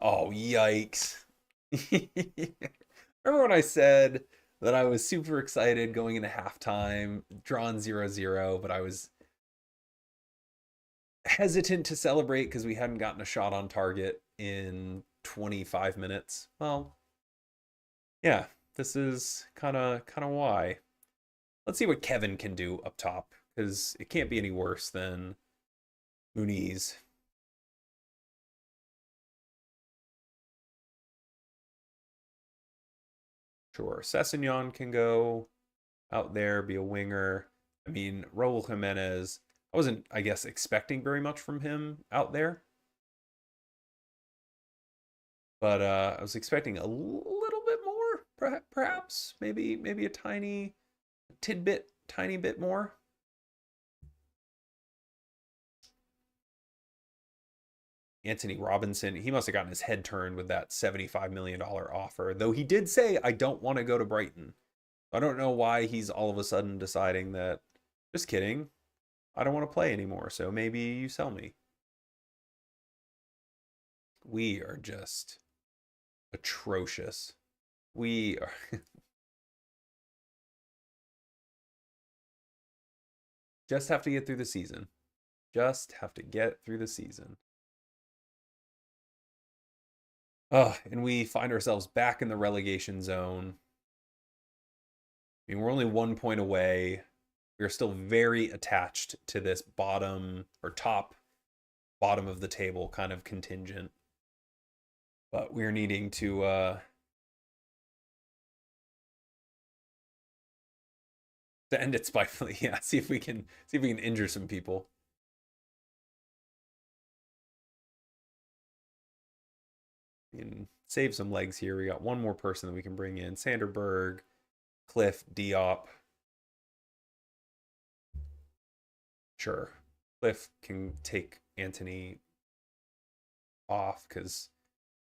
Oh, yikes. Remember when I said that I was super excited going into halftime, drawn 0-0, but I was hesitant to celebrate because we hadn't gotten a shot on target in 25 minutes. Well, yeah, this is kind of why. Let's see what Kevin can do up top, because it can't be any worse than Muniz. Sure, Sessegnon can go out there, be a winger. I mean, Raul Jimenez, I wasn't, I guess, expecting very much from him out there. But I was expecting a little bit more, perhaps. Maybe a tiny bit more. Anthony Robinson, he must have gotten his head turned with that $75 million offer. Though he did say, I don't want to go to Brighton. I don't know why he's all of a sudden deciding that, just kidding, I don't want to play anymore, so maybe you sell me. We are just atrocious. We are... just have to get through the season. Just have to get through the season. Oh, and we find ourselves back in the relegation zone. I mean, we're only 1 point away. We're still very attached to this bottom or top bottom of the table kind of contingent. But we're needing to end it spitefully. Yeah, see if we can injure some people. We can save some legs here. We got one more person that we can bring in. Sanderberg, Cliff, Diop. Sure. Cliff can take Anthony off because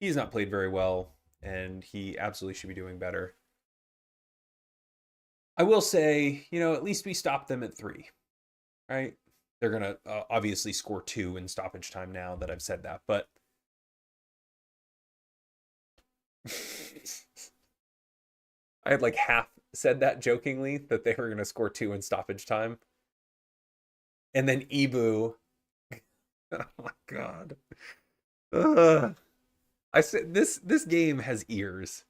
he's not played very well and he absolutely should be doing better. I will say, at least we stopped them at 3, right? They're going to obviously score 2 in stoppage time now that I've said that, but I had like half said that jokingly that they were going to score 2 in stoppage time. And then Ibu. Oh my God. I said this game has ears.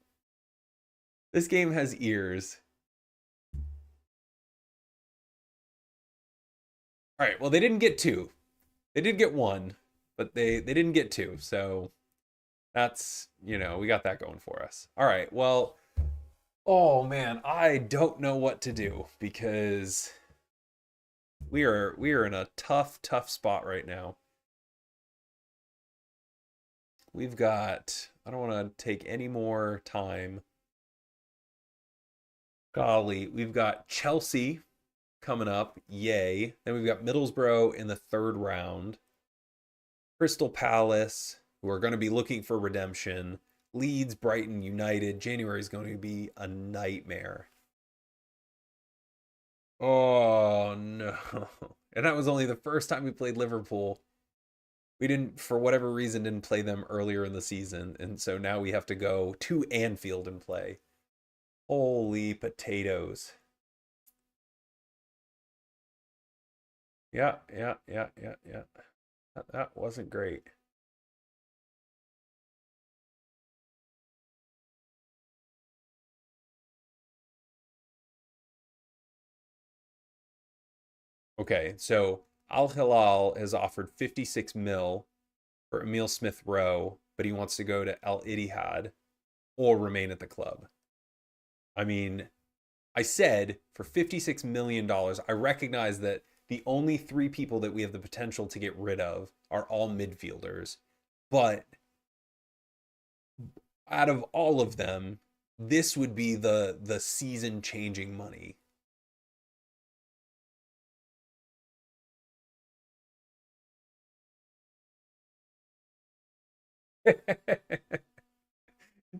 This game has ears. All right, well, they didn't get 2. They did get 1, but they didn't get 2. So that's, we got that going for us. All right, well, oh man, I don't know what to do because we are in a tough spot right now. We've got, I don't want to take any more time. Golly, we've got Chelsea coming up, yay. Then we've got Middlesbrough in the 3rd round. Crystal Palace, who are going to be looking for redemption. Leeds, Brighton, United. January is going to be a nightmare. Oh, no. And that was only the first time we played Liverpool. We didn't, for whatever reason, didn't play them earlier in the season. And so now we have to go to Anfield and play. Holy potatoes. Yeah. That wasn't great. Okay, so Al Hilal has offered 56 mil for Emil Smith Rowe, but he wants to go to Al Ittihad or remain at the club. I mean, I said for $56 million, I recognize that the only 3 people that we have the potential to get rid of are all midfielders. But out of all of them, this would be the season-changing money.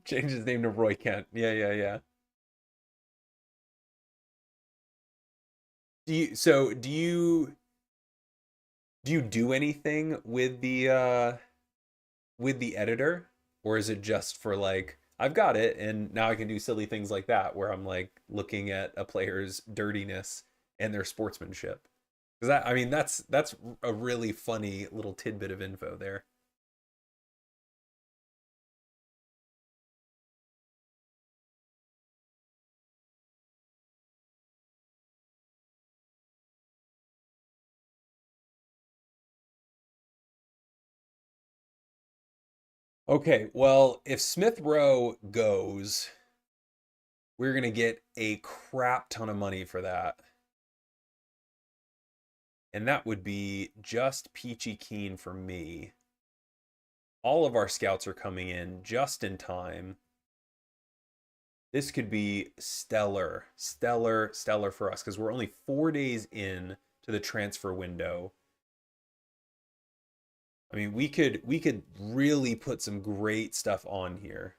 Change his name to Roy Kent. Yeah. Do you do anything with the editor, or is it just for like I've got it and now I can do silly things like that where I'm like looking at a player's dirtiness and their sportsmanship? Because that's a really funny little tidbit of info there. Okay, well, if Smith Rowe goes, we're going to get a crap ton of money for that. And that would be just peachy keen for me. All of our scouts are coming in just in time. This could be stellar for us because we're only 4 days in to the transfer window. I mean, we could really put some great stuff on here.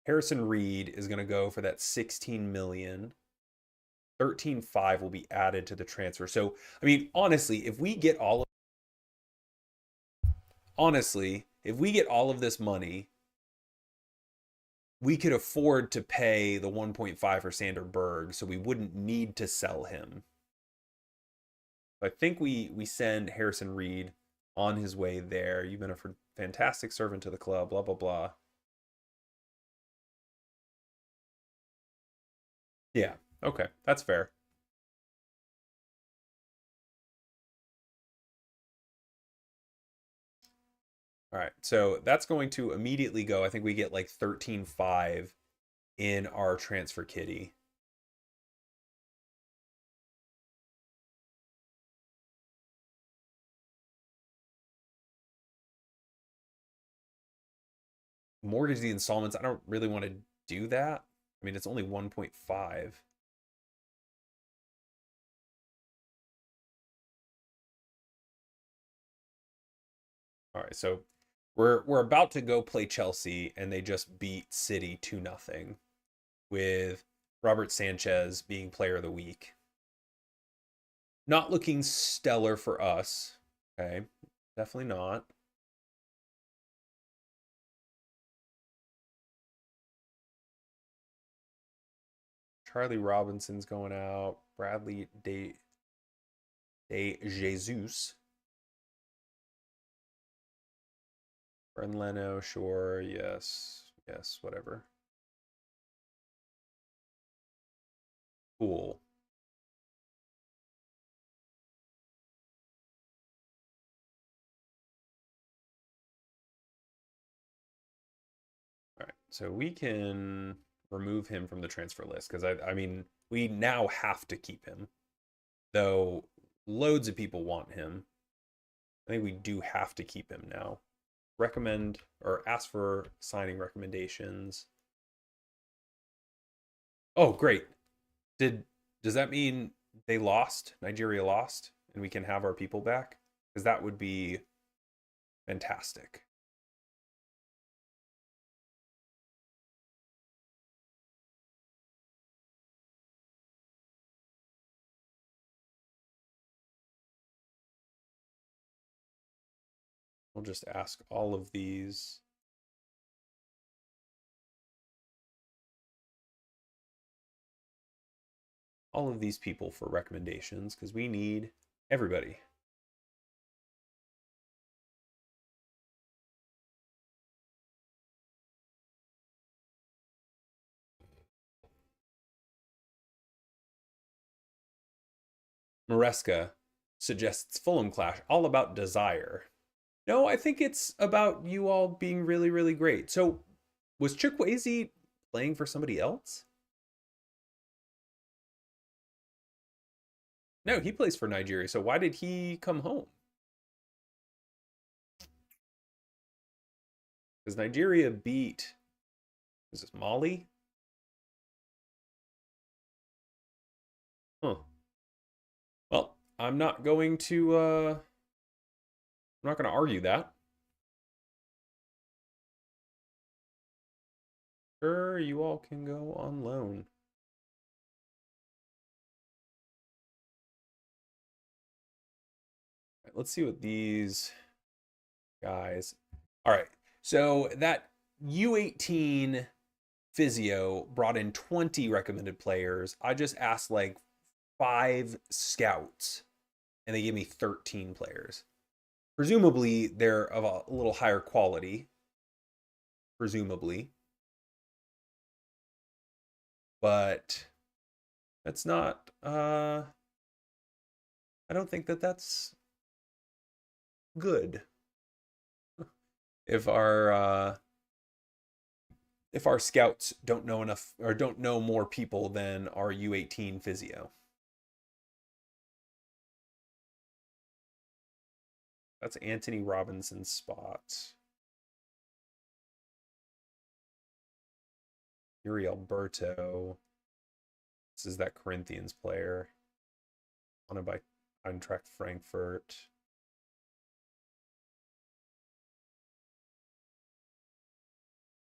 Harrison Reed is going to go for that 16 million. 13.5 will be added to the transfer. So, I mean, honestly, if we get all of this money, we could afford to pay the 1.5 for Sander Berg, so we wouldn't need to sell him. I think we send Harrison Reed on his way there. You've been a fantastic servant to the club, blah, blah, blah. Yeah. Okay, that's fair. All right, so that's going to immediately go. I think we get like 13.5 in our transfer kitty. Mortgage the installments. I don't really want to do that. I mean, it's only 1.5. All right, so we're about to go play Chelsea, and they just beat City 2-0 with Robert Sanchez being player of the week. Not looking stellar for us. Okay, definitely not. Charlie Robinson's going out. Bradley De Jesus. Bren Leno, sure, yes, yes, whatever. Cool. All right, so we can remove him from the transfer list because I mean, we now have to keep him, though loads of people want him. I think we do have to keep him now. Recommend or ask for signing recommendations. Oh, great. Does that mean they lost? Nigeria lost, and we can have our people back? Because that would be fantastic. We'll just ask all of these. All of these people for recommendations because we need everybody. Maresca suggests Fulham Clash, all about desire. No, I think it's about you all being really, really great. So, was Chukwueze playing for somebody else? No, he plays for Nigeria. So why did he come home? Because Nigeria beat, is this Mali? Huh. Well, I'm not going to argue that. Sure, you all can go on loan. Right, let's see what these guys. All right. So that U18 physio brought in 20 recommended players. I just asked like 5 scouts and they gave me 13 players. Presumably they're of a little higher quality. Presumably. But that's not I don't think that that's good. If our scouts don't know enough or don't know more people than our U18 physio. That's Anthony Robinson's spot. Yuri Alberto. This is that Corinthians player. Wanted by Eintracht Frankfurt.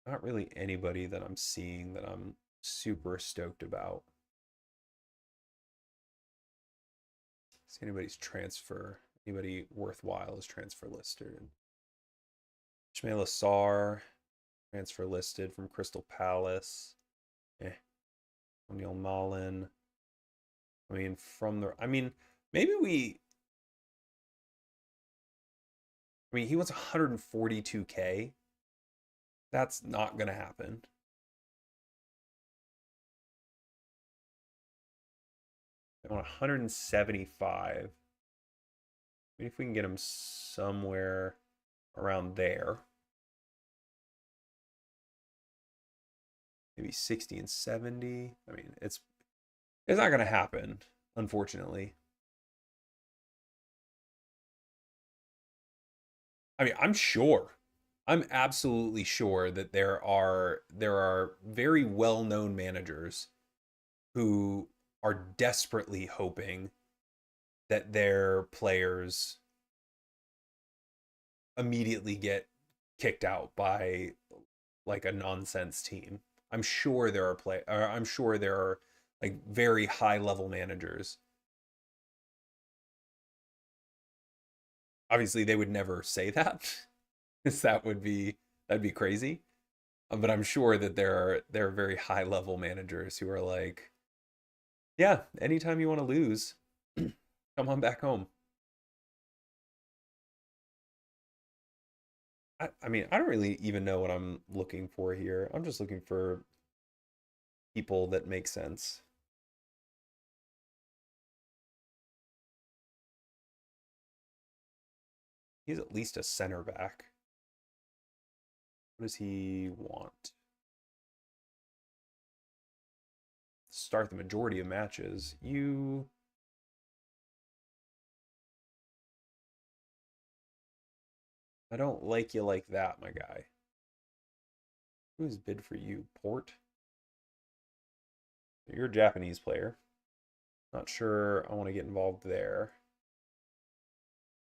Not really anybody that I'm seeing that I'm super stoked about. See anybody's transfer. Anybody worthwhile is transfer listed. Ishmael Assar, transfer listed from Crystal Palace. O'Neal Mullen. Maybe he wants 142K. That's not going to happen. I want 175. Maybe if we can get him somewhere around there. Maybe 60 and 70. I mean, it's not going to happen, unfortunately. I mean, I'm absolutely sure that there are very well-known managers who are desperately hoping that their players immediately get kicked out by like a nonsense team. I'm sure there are like very high level managers. Obviously, they would never say that, because that'd be crazy. But I'm sure that there are very high level managers who are like, yeah, anytime you want to lose, come on back home. I mean, I don't really even know what I'm looking for here. I'm just looking for people that make sense. He's at least a center back. What does he want? Start the majority of matches. I don't like you like that, my guy. Who's bid for you? Port? You're a Japanese player. Not sure I want to get involved there.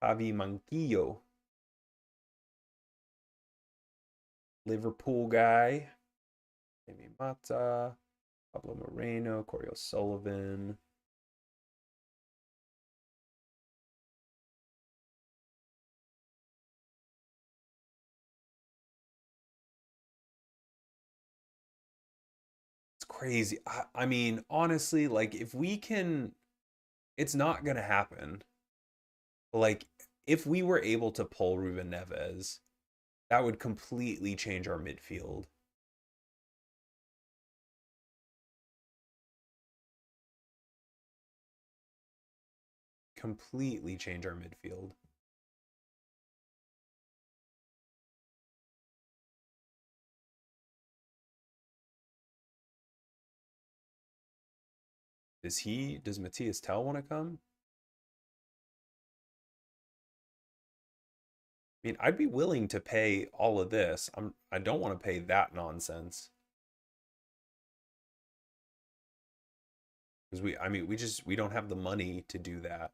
Javi Manquillo. Liverpool guy. Amy Mata. Pablo Moreno. Corey O'Sullivan. It's crazy. I mean, honestly, like if we can, it's not going to happen. Like if we were able to pull Ruben Neves, that would completely change our midfield. Completely change our midfield. Does Matthias Tell want to come? I mean, I'd be willing to pay all of this. I don't want to pay that nonsense. Because I mean, we don't have the money to do that.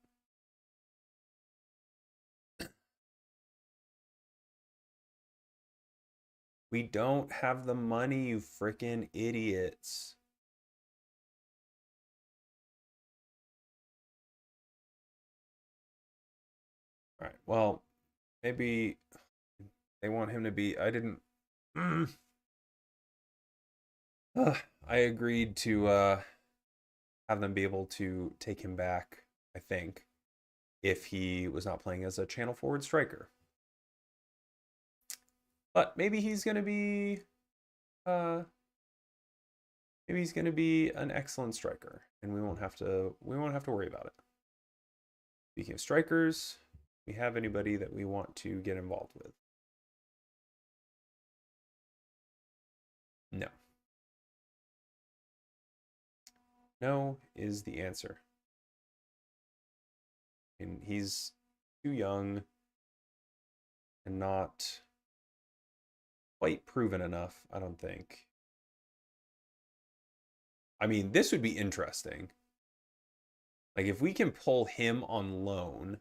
We don't have the money, you freaking idiots. All right, well, maybe they want him to be. I didn't. I agreed to have them be able to take him back, I think, if he was not playing as a channel forward striker. But maybe he's going to be maybe he's going to be an excellent striker and we won't have to worry about it. Speaking of strikers, we have anybody that we want to get involved with? No. No is the answer. And he's too young and not quite proven enough, I don't think. I mean, this would be interesting. Like, if we can pull him on loan,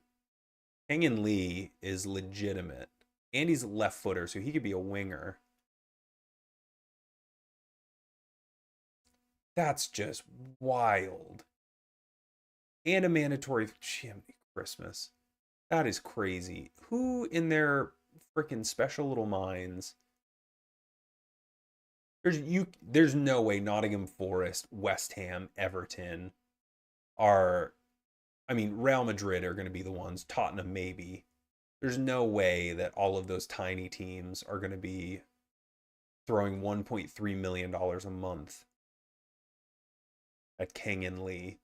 Hang Lee is legitimate. And he's a left footer, so he could be a winger. That's just wild. And a mandatory Christmas. That is crazy. Who in their freaking special little minds? There's no way Nottingham Forest, West Ham, Everton are, I mean, Real Madrid are going to be the ones, Tottenham maybe. There's no way that all of those tiny teams are going to be throwing $1.3 million a month at King and Lee.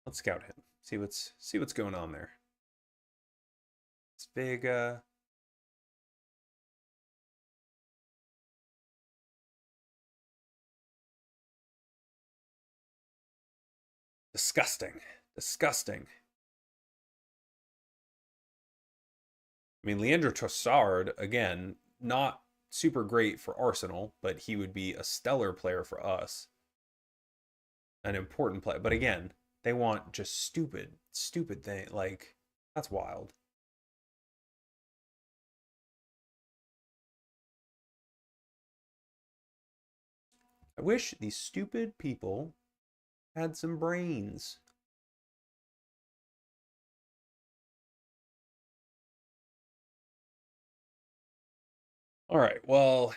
Let's scout him. See what's going on there. It's Vega. Disgusting. Disgusting. I mean, Leandro Trossard, again, not super great for Arsenal, but he would be a stellar player for us. An important player. But again, they want just stupid thing. Like, that's wild. I wish these stupid people had some brains. All right, well,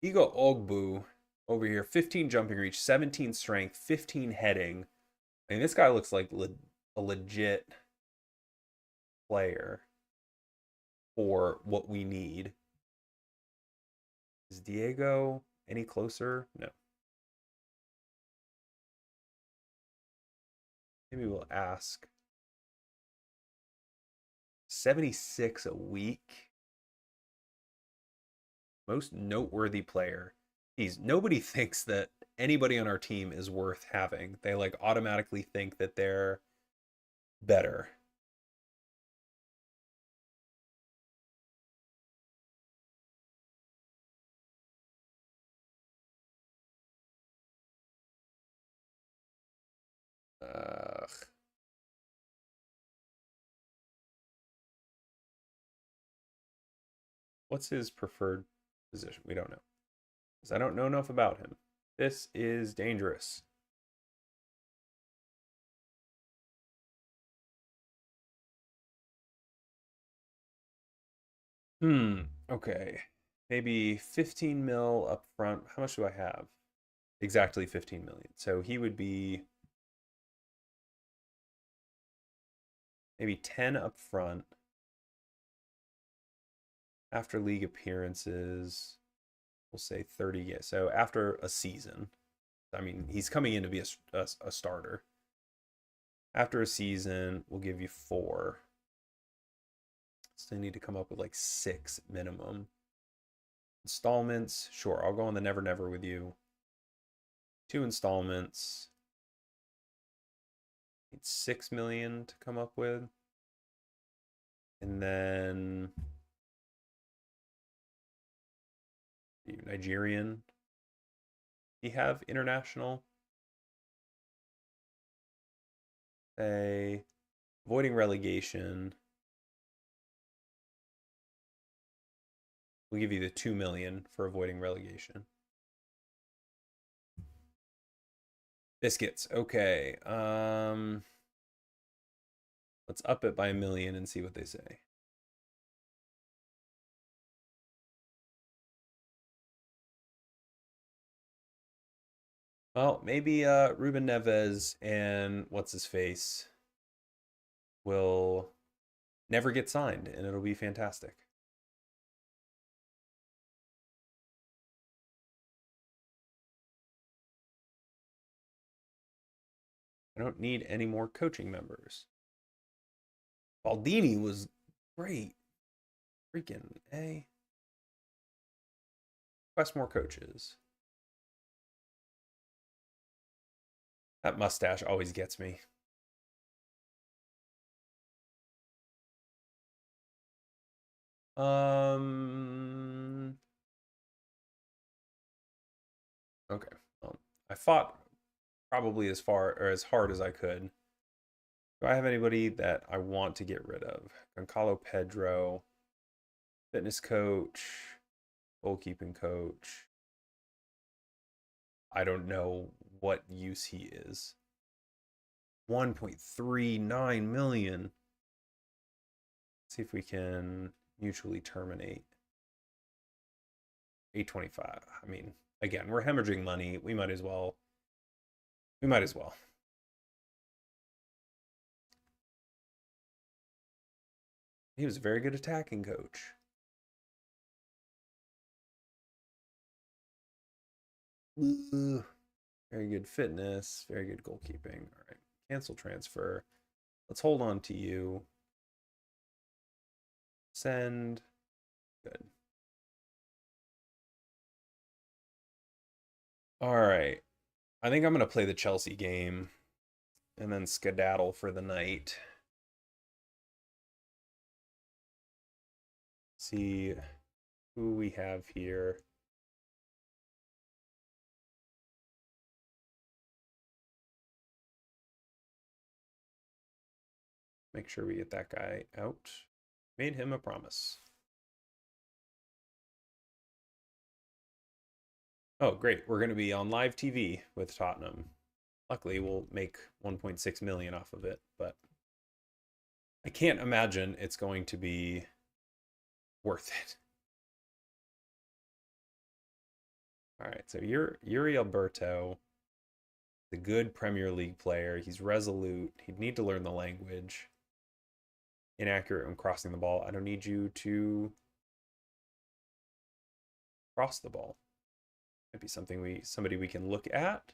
Ego Ogbu over here, 15 jumping reach, 17 strength, 15 heading. I mean, this guy looks like a legit player for what we need. Is Diego any closer? No. Maybe we'll ask. 76 a week. Most noteworthy player. Geez, nobody thinks that anybody on our team is worth having. They like automatically think that they're better. What's his preferred position? We don't know. Because I don't know enough about him. This is dangerous. Okay. Maybe 15 mil up front. How much do I have? Exactly 15 million. So he would be maybe 10 up front. After league appearances, we'll say 30. Yeah. So after a season, I mean, he's coming in to be a starter. After a season, we'll give you 4. Still need to come up with like 6 minimum. Installments, sure, I'll go on the Never Never with you. 2 installments. Need 6 million to come up with. And then Nigerian. Do you have international? Say avoiding relegation. We'll give you the 2 million for avoiding relegation. Biscuits. Okay. Let's up it by 1 million and see what they say. Well, maybe Ruben Neves and what's his face will never get signed, and it'll be fantastic. I don't need any more coaching members. Baldini was great. Freaking A. Request more coaches. That mustache always gets me. Okay. Well, I fought probably as far or as hard as I could. Do I have anybody that I want to get rid of? Goncalo Pedro, fitness coach, goalkeeping coach. I don't know what use he is. 1.39 million. Let's see if we can mutually terminate. 825. I mean, again, we're hemorrhaging money. We might as well. We might as well. He was a very good attacking coach. Ooh, very good fitness, very good goalkeeping. All right. Cancel transfer. Let's hold on to you. Send. Good. All right. I think I'm going to play the Chelsea game and then skedaddle for the night. See who we have here. Make sure we get that guy out. Made him a promise. Oh, great. We're going to be on live TV with Tottenham. Luckily, we'll make 1.6 million off of it, but I can't imagine it's going to be worth it. All right, so Yuri Alberto, the good Premier League player. He's resolute. He'd need to learn the language. Inaccurate when crossing the ball. I don't need you to cross the ball. Might be somebody we can look at.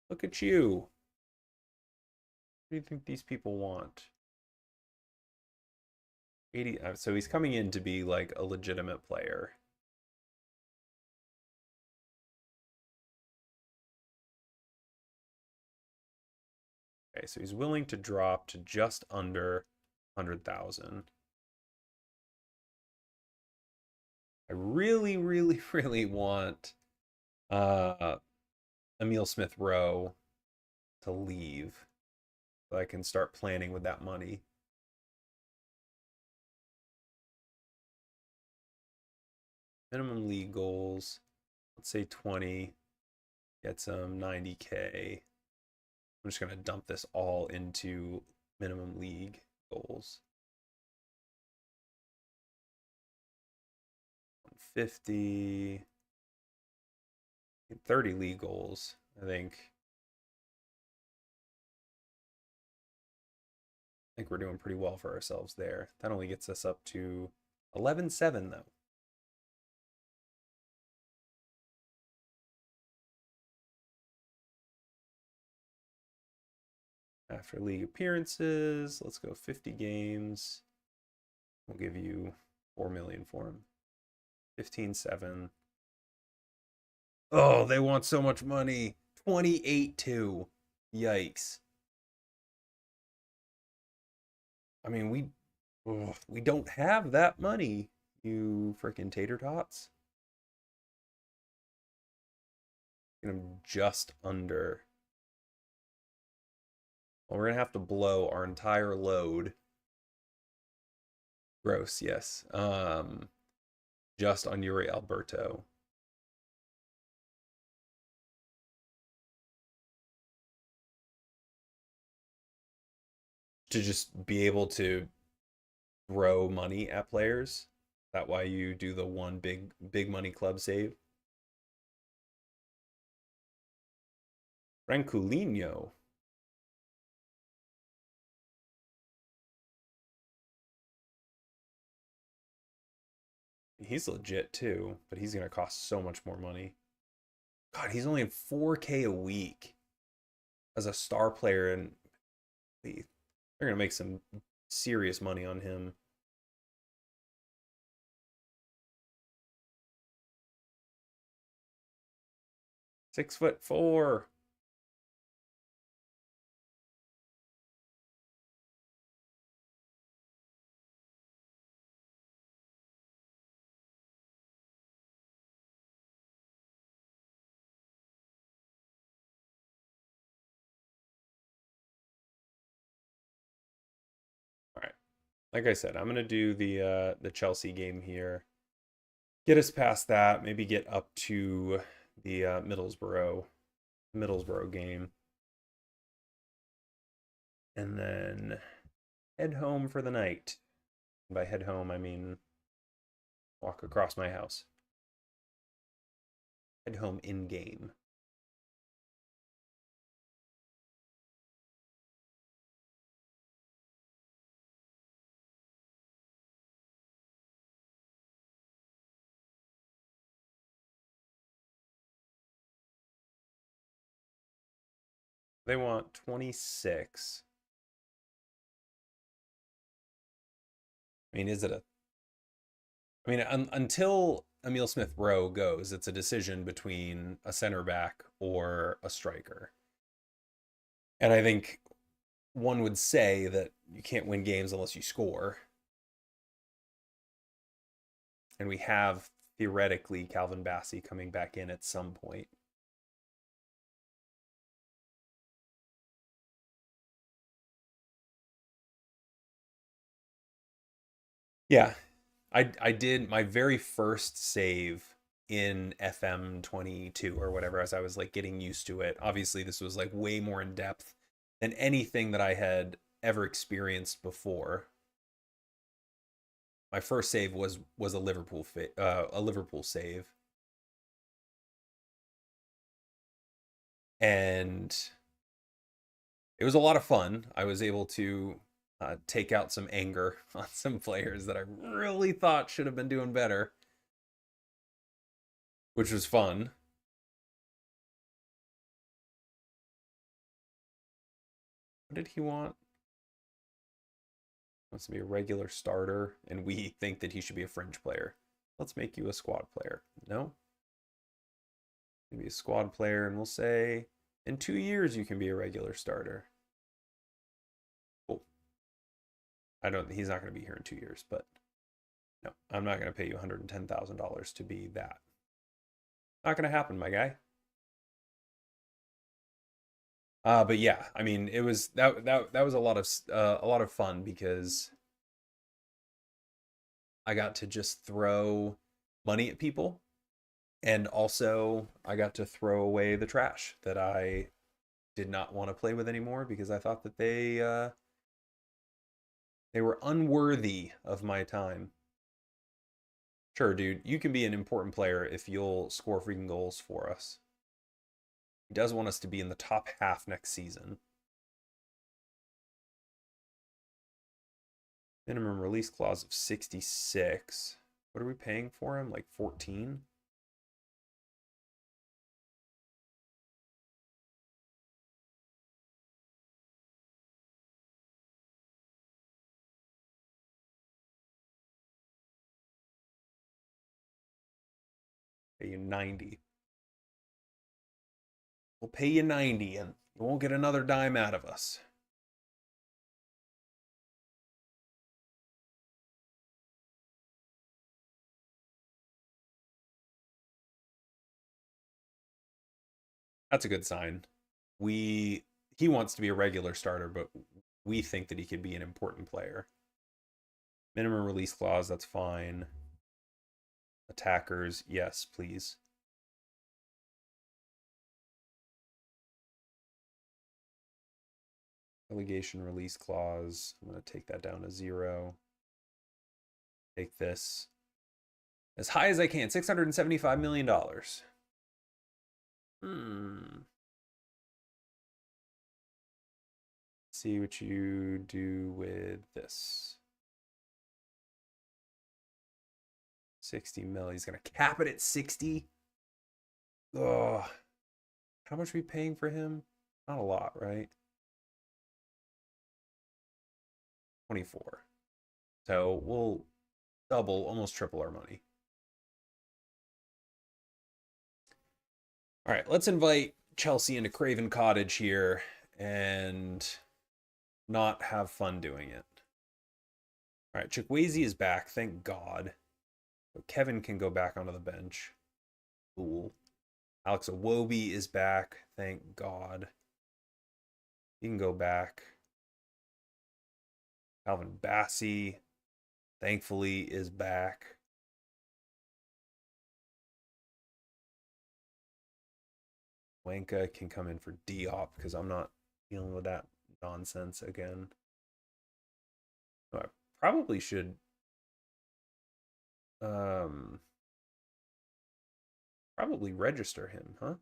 Look at you. What do you think these people want? 80. So he's coming in to be like a legitimate player. Okay, so he's willing to drop to just under 100,000. I really, really, really want Emil Smith Rowe to leave so I can start planning with that money. Minimum league goals, let's say 20, get some 90K. I'm just going to dump this all into minimum league goals. 150, 30 league goals, I think. I think we're doing pretty well for ourselves there. That only gets us up to 11-7 though. After league appearances, let's go 50 games. We'll give you 4 million for him. 15-7. Oh, they want so much money. 28-2. Yikes. I mean, we don't have that money, you freaking tater tots. I'm just under. Well, we're gonna have to blow our entire load. Gross, yes. Just on Yuri Alberto. To just be able to throw money at players. That why you do the one big money club save? Franculino. He's legit too, but he's gonna cost so much more money. God, he's only in 4K a week as a star player, and they're gonna make some serious money on him. $6'4". All right. Like I said, I'm gonna do the Chelsea game here. Get us past that, maybe get up to the Middlesbrough game. And then head home for the night. And by head home, I mean walk across my house. Head home in game. They want 26. I mean, is it a... I mean, until Emil Smith Rowe goes, it's a decision between a center back or a striker. And I think one would say that you can't win games unless you score. And we have, theoretically, Calvin Bassey coming back in at some point. Yeah, I did my very first save in FM22 or whatever, as I was like getting used to it. Obviously, this was like way more in depth than anything that I had ever experienced before. My first save was a Liverpool save, and it was a lot of fun. I was able to take out some anger on some players that I really thought should have been doing better, which was fun. What did he want? Wants to be a regular starter, and we think that he should be a fringe player. Let's make you a squad player. No? Maybe a squad player, and we'll say in 2 years you can be a regular starter. Cool. He's not going to be here in 2 years, but no, I'm not going to pay you $110,000 to be that. Not going to happen, my guy. But yeah, I mean, it was that was a lot of fun because I got to just throw money at people, and also I got to throw away the trash that I did not want to play with anymore because I thought that they were unworthy of my time. Sure, dude, you can be an important player if you'll score freaking goals for us. He does want us to be in the top half next season. Minimum release clause of 66. What are we paying for him? Like 14? Pay you 90. We'll pay you 90 and you won't get another dime out of us. That's a good sign. He wants to be a regular starter, but we think that he could be an important player. Minimum release clause, that's fine. Attackers, yes, please. Relegation release clause, I'm going to take that down to 0. Take this as high as I can, $675 million. See what you do with this. 60 mil. He's going to cap it at 60. Oh, how much are we paying for him? Not a lot, right? 24. So we'll double, almost triple our money. All right, let's invite Chelsea into Craven Cottage here and not have fun doing it. All right, Chukwueze is back, thank God. So Kevin can go back onto the bench. Cool. Alex Iwobi is back, thank God. He can go back. Calvin Bassey, thankfully, is back. Wanka can come in for Diop because I'm not dealing with that nonsense again. I probably should probably register him, huh?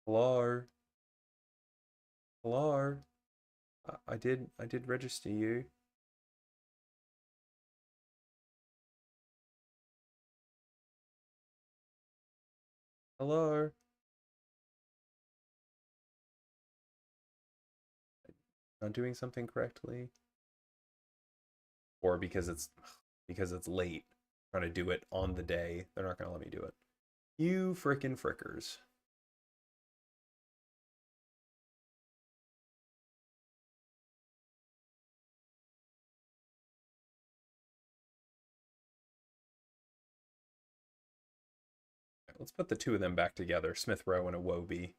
Hello? Hello? I did register you. Hello? Not doing something correctly? Or because it's late, trying to do it on the day, they're not gonna let me do it. You frickin' frickers. Let's put the two of them back together, Smith Rowe and Iwobi.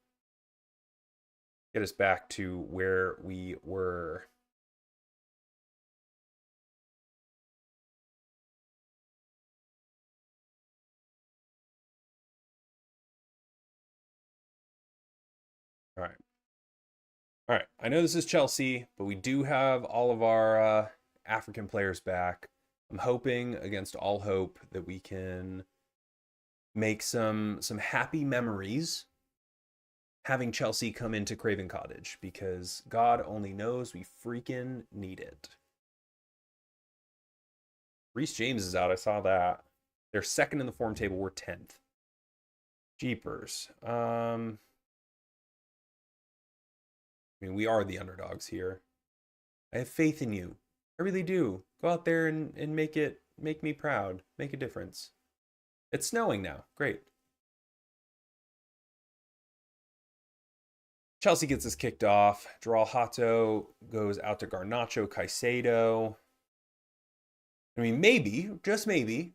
Get us back to where we were. All right. All right. I know this is Chelsea, but we do have all of our African players back. I'm hoping against all hope that we can make some happy memories having Chelsea come into Craven Cottage, because God only knows we freaking need it. Reece James is out. I saw that. They're second in the form table. We're 10th. Jeepers. I mean, we are the underdogs here. I have faith in you. I really do. Go out there and make me proud. Make a difference. It's snowing now. Great. Chelsea gets us kicked off. Draw Hato goes out to Garnacho Caicedo. I mean, maybe, just maybe,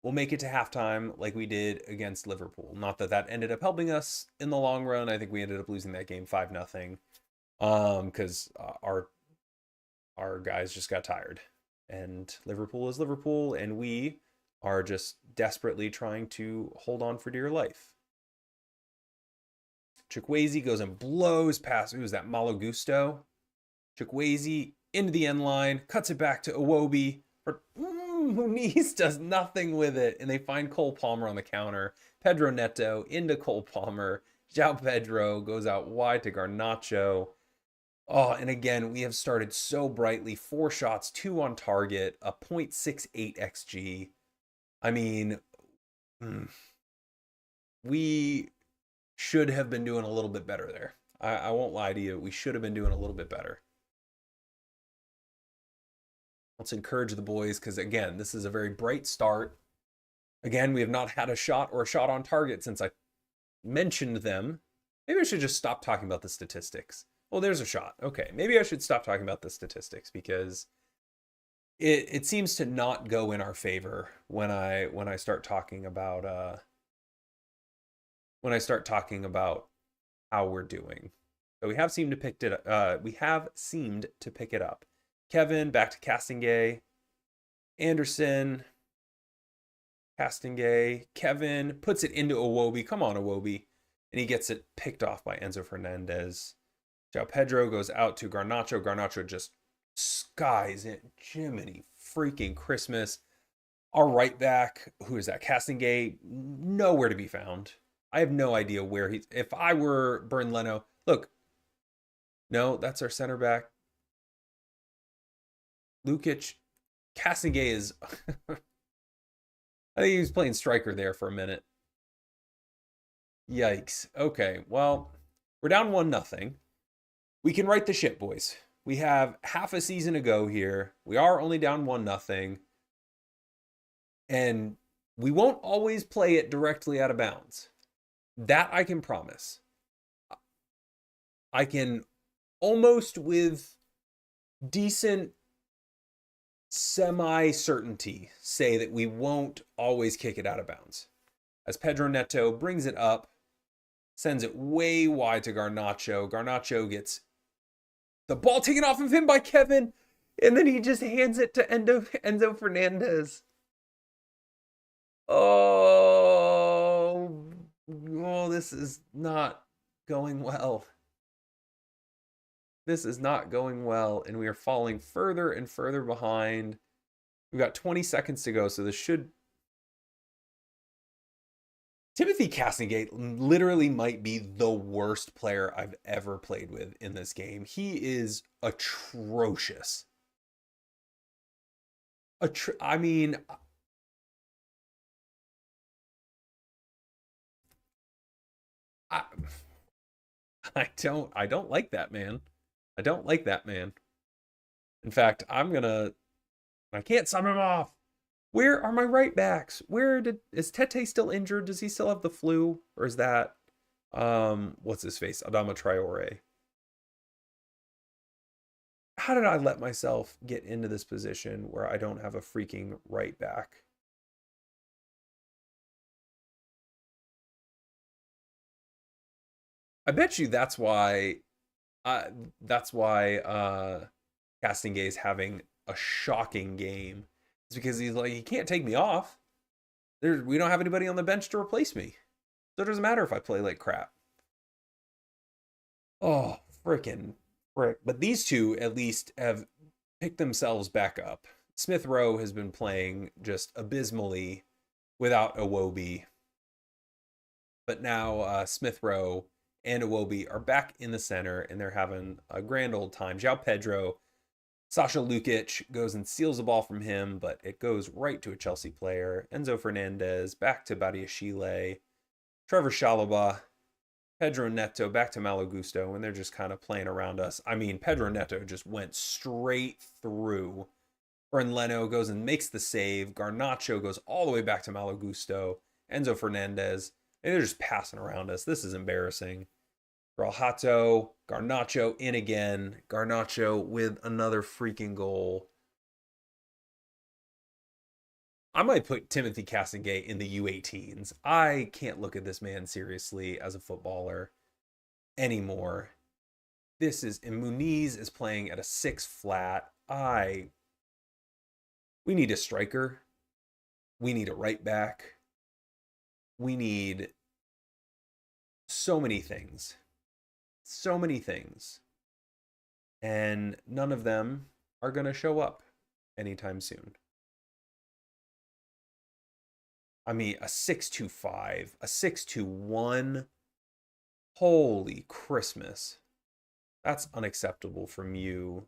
we'll make it to halftime like we did against Liverpool. Not that that ended up helping us in the long run. I think we ended up losing that game 5-0. Because our guys just got tired. And Liverpool is Liverpool, and we are just desperately trying to hold on for dear life. Chukwueze goes and blows past, who was that, Malo Gusto? Chukwueze into the end line, cuts it back to Iwobi. Muniz does nothing with it, and they find Cole Palmer on the counter. Pedro Neto into Cole Palmer. João Pedro goes out wide to Garnacho. Oh, and again, we have started so brightly. 4 shots, 2 on target, a 0.68 XG. I mean, we should have been doing a little bit better there. I won't lie to you. We should have been doing a little bit better. Let's encourage the boys, because again, this is a very bright start. Again, we have not had a shot or a shot on target since I mentioned them. Maybe I should just stop talking about the statistics. Oh, there's a shot. Okay, maybe I should stop talking about the statistics, because it seems to not go in our favor when I start talking about how we're doing. So we have seemed to pick it up. Kevin back to Castingay. Anderson. Castingay. Kevin puts it into Iwobi. Come on, Iwobi. And he gets it picked off by Enzo Fernandez. João Pedro goes out to Garnacho. Garnacho just skies it. Jiminy freaking Christmas. Our right back, who is that? Castingay, nowhere to be found. I have no idea where he's. If I were Bern Leno, look. No, that's our center back. Lukic. Castingay is. I think he was playing striker there for a minute. Yikes. Okay, well, we're down 1-0. We can right the ship, boys. We have half a season to go here. We are only down 1-0. And we won't always play it directly out of bounds. That I can promise. I can almost with decent semi-certainty say that we won't always kick it out of bounds. As Pedro Neto brings it up, sends it way wide to Garnacho. Garnacho gets the ball taken off of him by Kevin, and then he just hands it to Enzo Fernandez. Oh, this is not going well. This is not going well, and we are falling further and further behind. We've got 20 seconds to go, so this should... Timothy Castlegate literally might be the worst player I've ever played with in this game. He is atrocious. I mean, I, I don't like that man. I don't like that man. In fact, I can't sum him off. Where are my right backs? Is Tete still injured? Does he still have the flu? Or is that what's his face? Adama Traore. How did I let myself get into this position where I don't have a freaking right back? I bet you uh that's why Castingay is having a shocking game. It's because he's like, he can't take me off. We don't have anybody on the bench to replace me. So it doesn't matter if I play like crap. Oh, freaking frick. But these two at least have picked themselves back up. Smith Rowe has been playing just abysmally without Iwobi. But now Smith Rowe and Iwobi are back in the center and they're having a grand old time. João Pedro, Sasha Lukic goes and steals the ball from him, but it goes right to a Chelsea player. Enzo Fernandez back to Badiashile. Trevor Chalobah, Pedro Neto back to Malo Gusto, and they're just kind of playing around us. I mean, Pedro Neto just went straight through. Fern Leno goes and makes the save. Garnacho goes all the way back to Malo Gusto. Enzo Fernandez, and they're just passing around us. This is embarrassing. Gralhato, Garnacho in again. Garnacho with another freaking goal. I might put Timothy Castlegate in the U18s. I can't look at this man seriously as a footballer anymore. And Muniz is playing at a 6 flat. We need a striker. We need a right back. We need so many things. So many things. And none of them are going to show up anytime soon. I mean, a 625, a 621. Holy Christmas. That's unacceptable from you.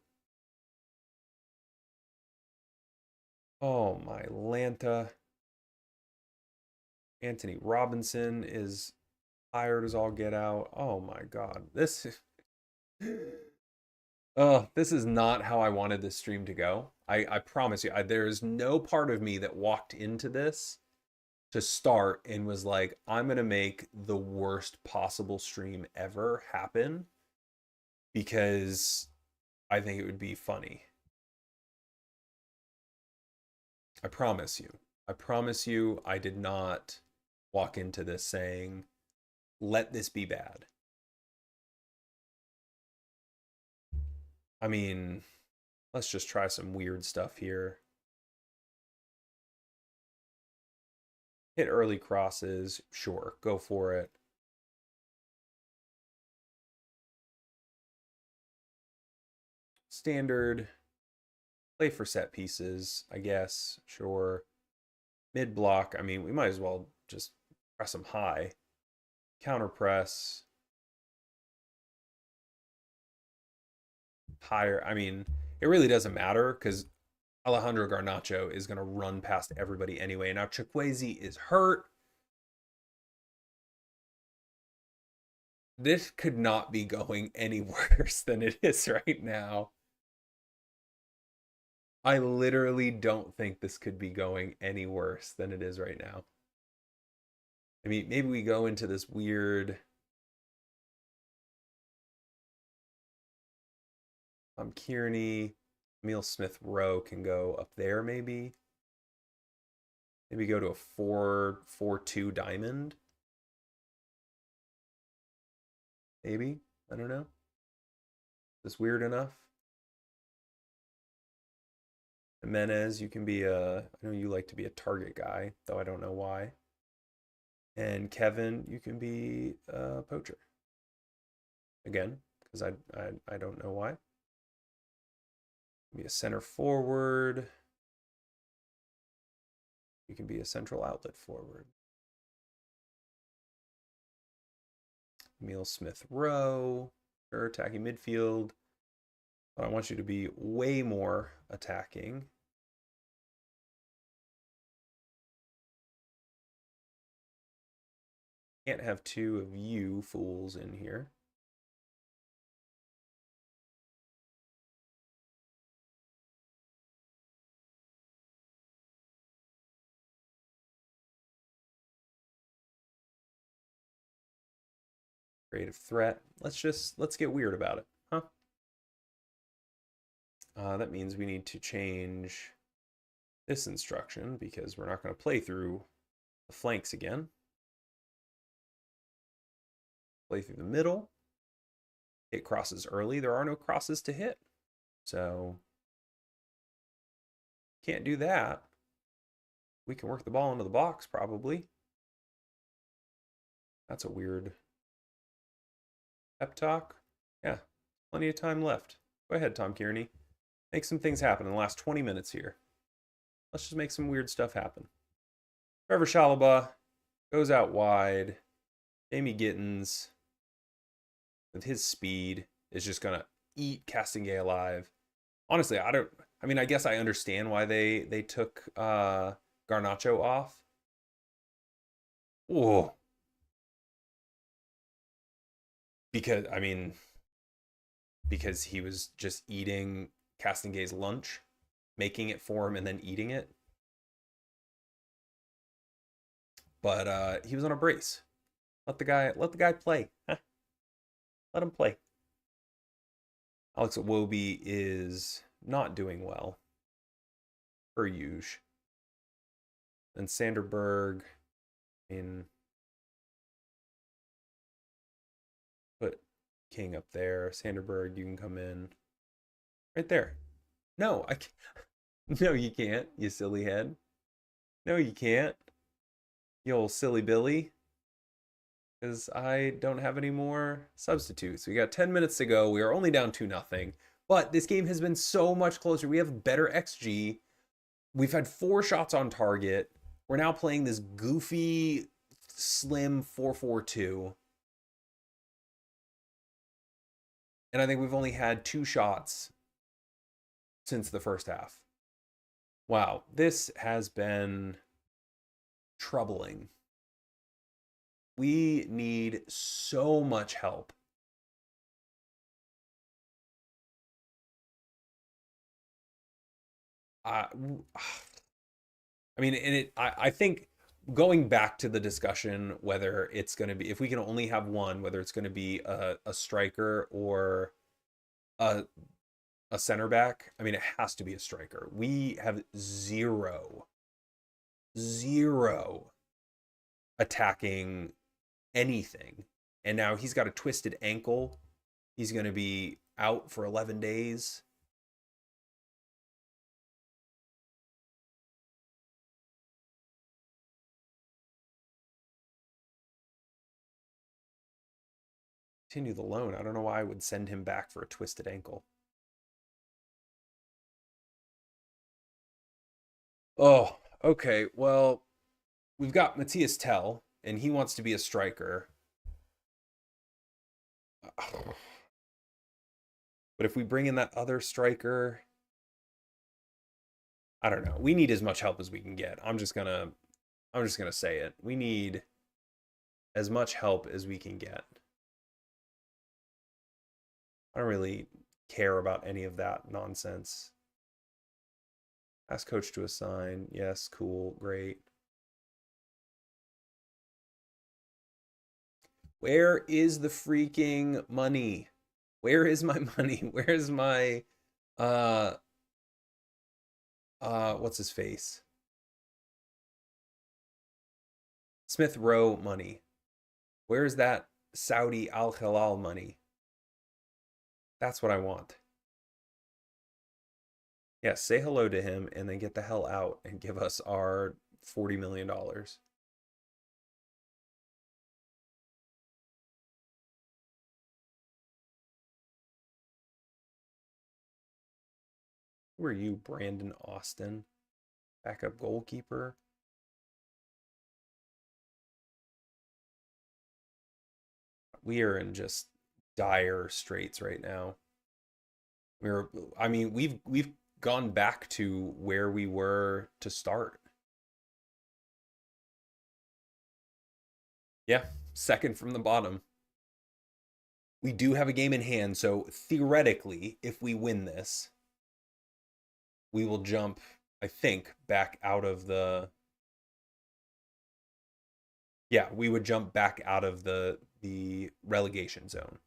Oh, my Lanta. Anthony Robinson is tired as all get out. Oh, my God. This is not how I wanted this stream to go. I promise you, there is no part of me that walked into this to start and was like, I'm going to make the worst possible stream ever happen because I think it would be funny. I promise you. I promise you, I did not walk into this saying, let this be bad. I mean, let's just try some weird stuff here. Hit early crosses. Sure, go for it. Standard. Play for set pieces, I guess. Sure. Mid block. I mean, we might as well just press them high. Counter press. Higher. I mean, it really doesn't matter because Alejandro Garnacho is going to run past everybody anyway. Now, Chukwueze is hurt. This could not be going any worse than it is right now. I literally don't think this could be going any worse than it is right now. I mean, maybe we go into this weird Kearney, Emil Smith Rowe can go up there maybe. Maybe go to a 4-4-2 diamond. Maybe. I don't know. Is this weird enough? Jimenez, you can be I know you like to be a target guy, though I don't know why. And Kevin, you can be a poacher. Again, because I don't know why. Be a center forward. You can be a central outlet forward. Emil Smith Rowe. Sure, attacking midfield. But I want you to be way more attacking. Can't have two of you fools in here. Creative threat. Let's get weird about it, huh? That means we need to change this instruction because we're not going to play through the flanks again. Play through the middle. Hit crosses early. There are no crosses to hit. So can't do that. We can work the ball into the box probably. That's a weird pep talk. Yeah, plenty of time left. Go ahead, Tom Kearney. Make some things happen in the last 20 minutes here. Let's just make some weird stuff happen. Trevor Chalobah goes out wide. Jamie Gittins, with his speed, is just going to eat Castingay alive. Honestly, I guess I understand why they took Garnacho off. Oh. Because he was just eating Castingay's lunch, making it for him and then eating it. But he was on a brace. Let the guy play. Let him play. Alex Iwobi is not doing well, per usual. And Sanderberg, put King up there. Sanderberg, you can come in right there. No, I can't. No, you can't, you silly head. No, you can't, you old silly Billy. Because I don't have any more substitutes. We got 10 minutes to go. We are only down 2-0. But this game has been so much closer. We have better XG. We've had 4 shots on target. We're now playing this goofy, slim 4-4-2. And I think we've only had 2 shots since the first half. Wow, this has been troubling. We need so much help. I think going back to the discussion whether it's going to be, if we can only have one, whether it's going to be a striker or a center back, it has to be a striker. We have zero attacking anything. And now he's got a twisted ankle. He's going to be out for 11 days. Continue the loan. I don't know why I would send him back for a twisted ankle. Oh, okay. Well, we've got Matthias Tell, and he wants to be a striker. But if we bring in that other striker, I don't know. We need as much help as we can get. I'm just gonna say it. We need as much help as we can get. I don't really care about any of that nonsense. Ask coach to assign. Yes, cool, great. Where is the freaking money? Where is my money? Where's my what's his face? Smith Rowe money. Where's that Saudi Al Hilal money? That's what I want. Yeah, say hello to him and then get the hell out and give us our $40 million. Who are you, Brandon Austin? Backup goalkeeper. we are in just dire straits right now. I mean, we've gone back to where we were to start. Yeah, second from the bottom. We do have a game in hand, so theoretically, if we win this, we will jump, I think, back out of the yeah, we would jump back out of the relegation zone.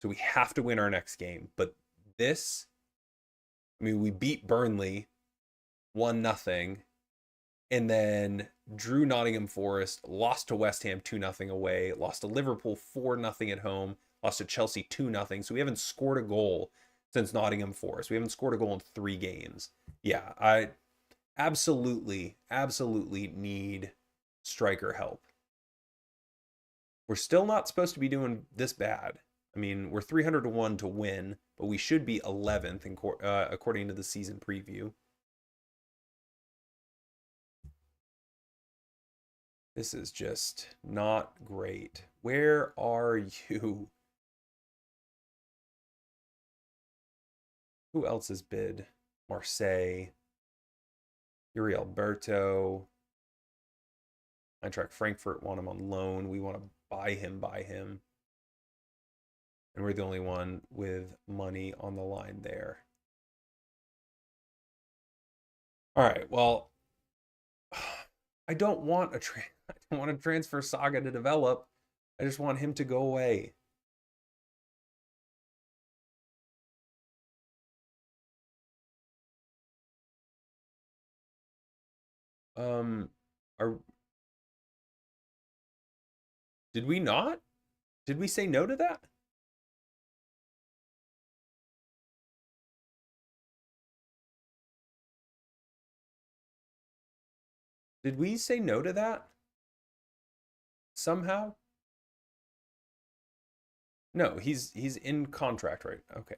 So we have to win our next game. But this, I mean, we beat Burnley 1-0, and then drew Nottingham Forest, lost to West Ham 2-0 away, lost to Liverpool 4-0 at home, lost to Chelsea 2-0. So we haven't scored a goal since Nottingham Forest. We haven't scored a goal in 3 games. Yeah, I absolutely need striker help. We're still not supposed to be doing this bad. I mean, we're 300-1 to win, but we should be 11th according to the season preview. This is just not great. Where are you? Who else has bid? Marseille. Yuri Alberto. Eintracht Frankfurt want him on loan. We want to buy him. And we're the only one with money on the line there. All right, well, I don't want a transfer saga to develop. I just want him to go away. Are did we not? Did we say no to that? Did we say no to that? Somehow? No, he's in contract, right? Okay.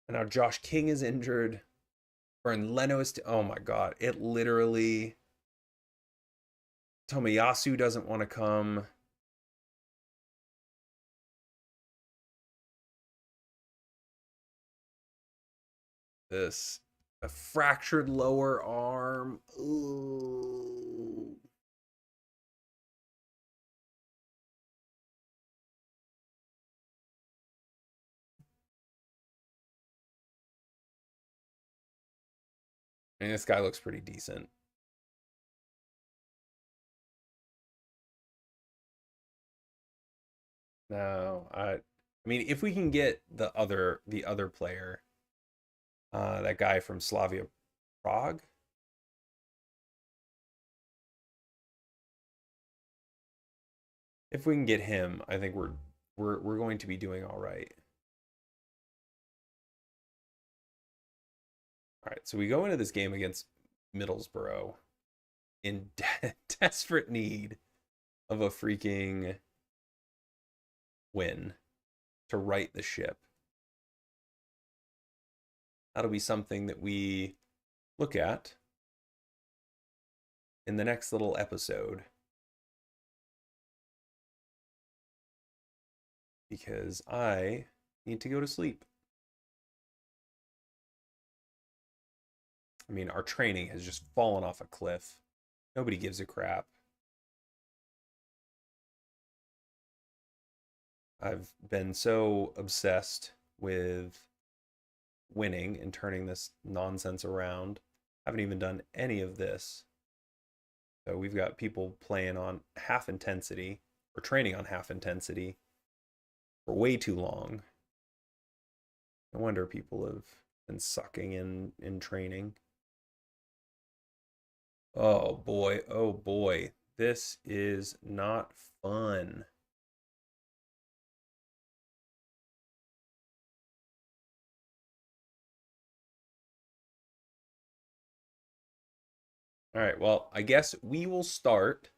And now Josh King is injured. Bernd Leno is oh my god. It literally Tomiyasu doesn't want to come. This a fractured lower arm. Ooh. I mean, this guy looks pretty decent. No, I mean, if we can get the other player, that guy from Slavia Prague. If we can get him, I think we're going to be doing all right. All right, so we go into this game against Middlesbrough in desperate need of a freaking win to right the ship. That'll be something that we look at in the next little episode. Because I need to go to sleep. I mean, our training has just fallen off a cliff. Nobody gives a crap. I've been so obsessed with winning and turning this nonsense around. I haven't even done any of this. So we've got people playing on half intensity or training on half intensity for way too long. No wonder people have been sucking in training. Oh boy. This is not fun. All right, well, I guess we will start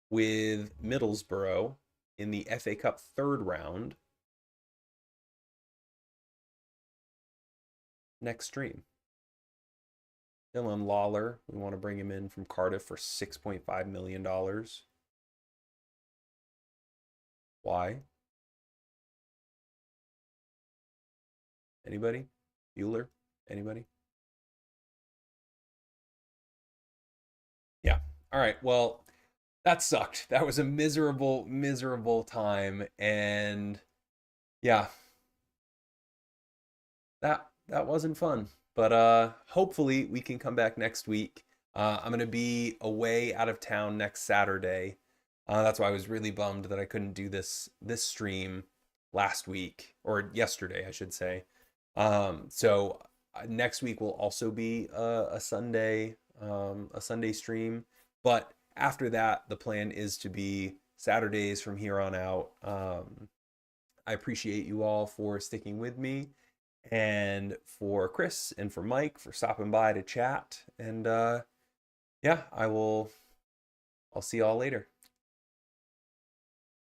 with Middlesbrough in the FA Cup third round next stream. Dylan Lawler, we want to bring him in from Cardiff for $6.5 million. Why? Anybody? Bueller? Anybody? Yeah. All right. Well, that sucked. That was a miserable, miserable time. And yeah, that wasn't fun. But hopefully we can come back next week. I'm gonna be away out of town next Saturday. That's why I was really bummed that I couldn't do this stream last week or yesterday, I should say. So next week will also be a Sunday stream, but after that, the plan is to be Saturdays from here on out. I appreciate you all for sticking with me, and for Chris and for Mike for stopping by to chat. And yeah, I'll see y'all later.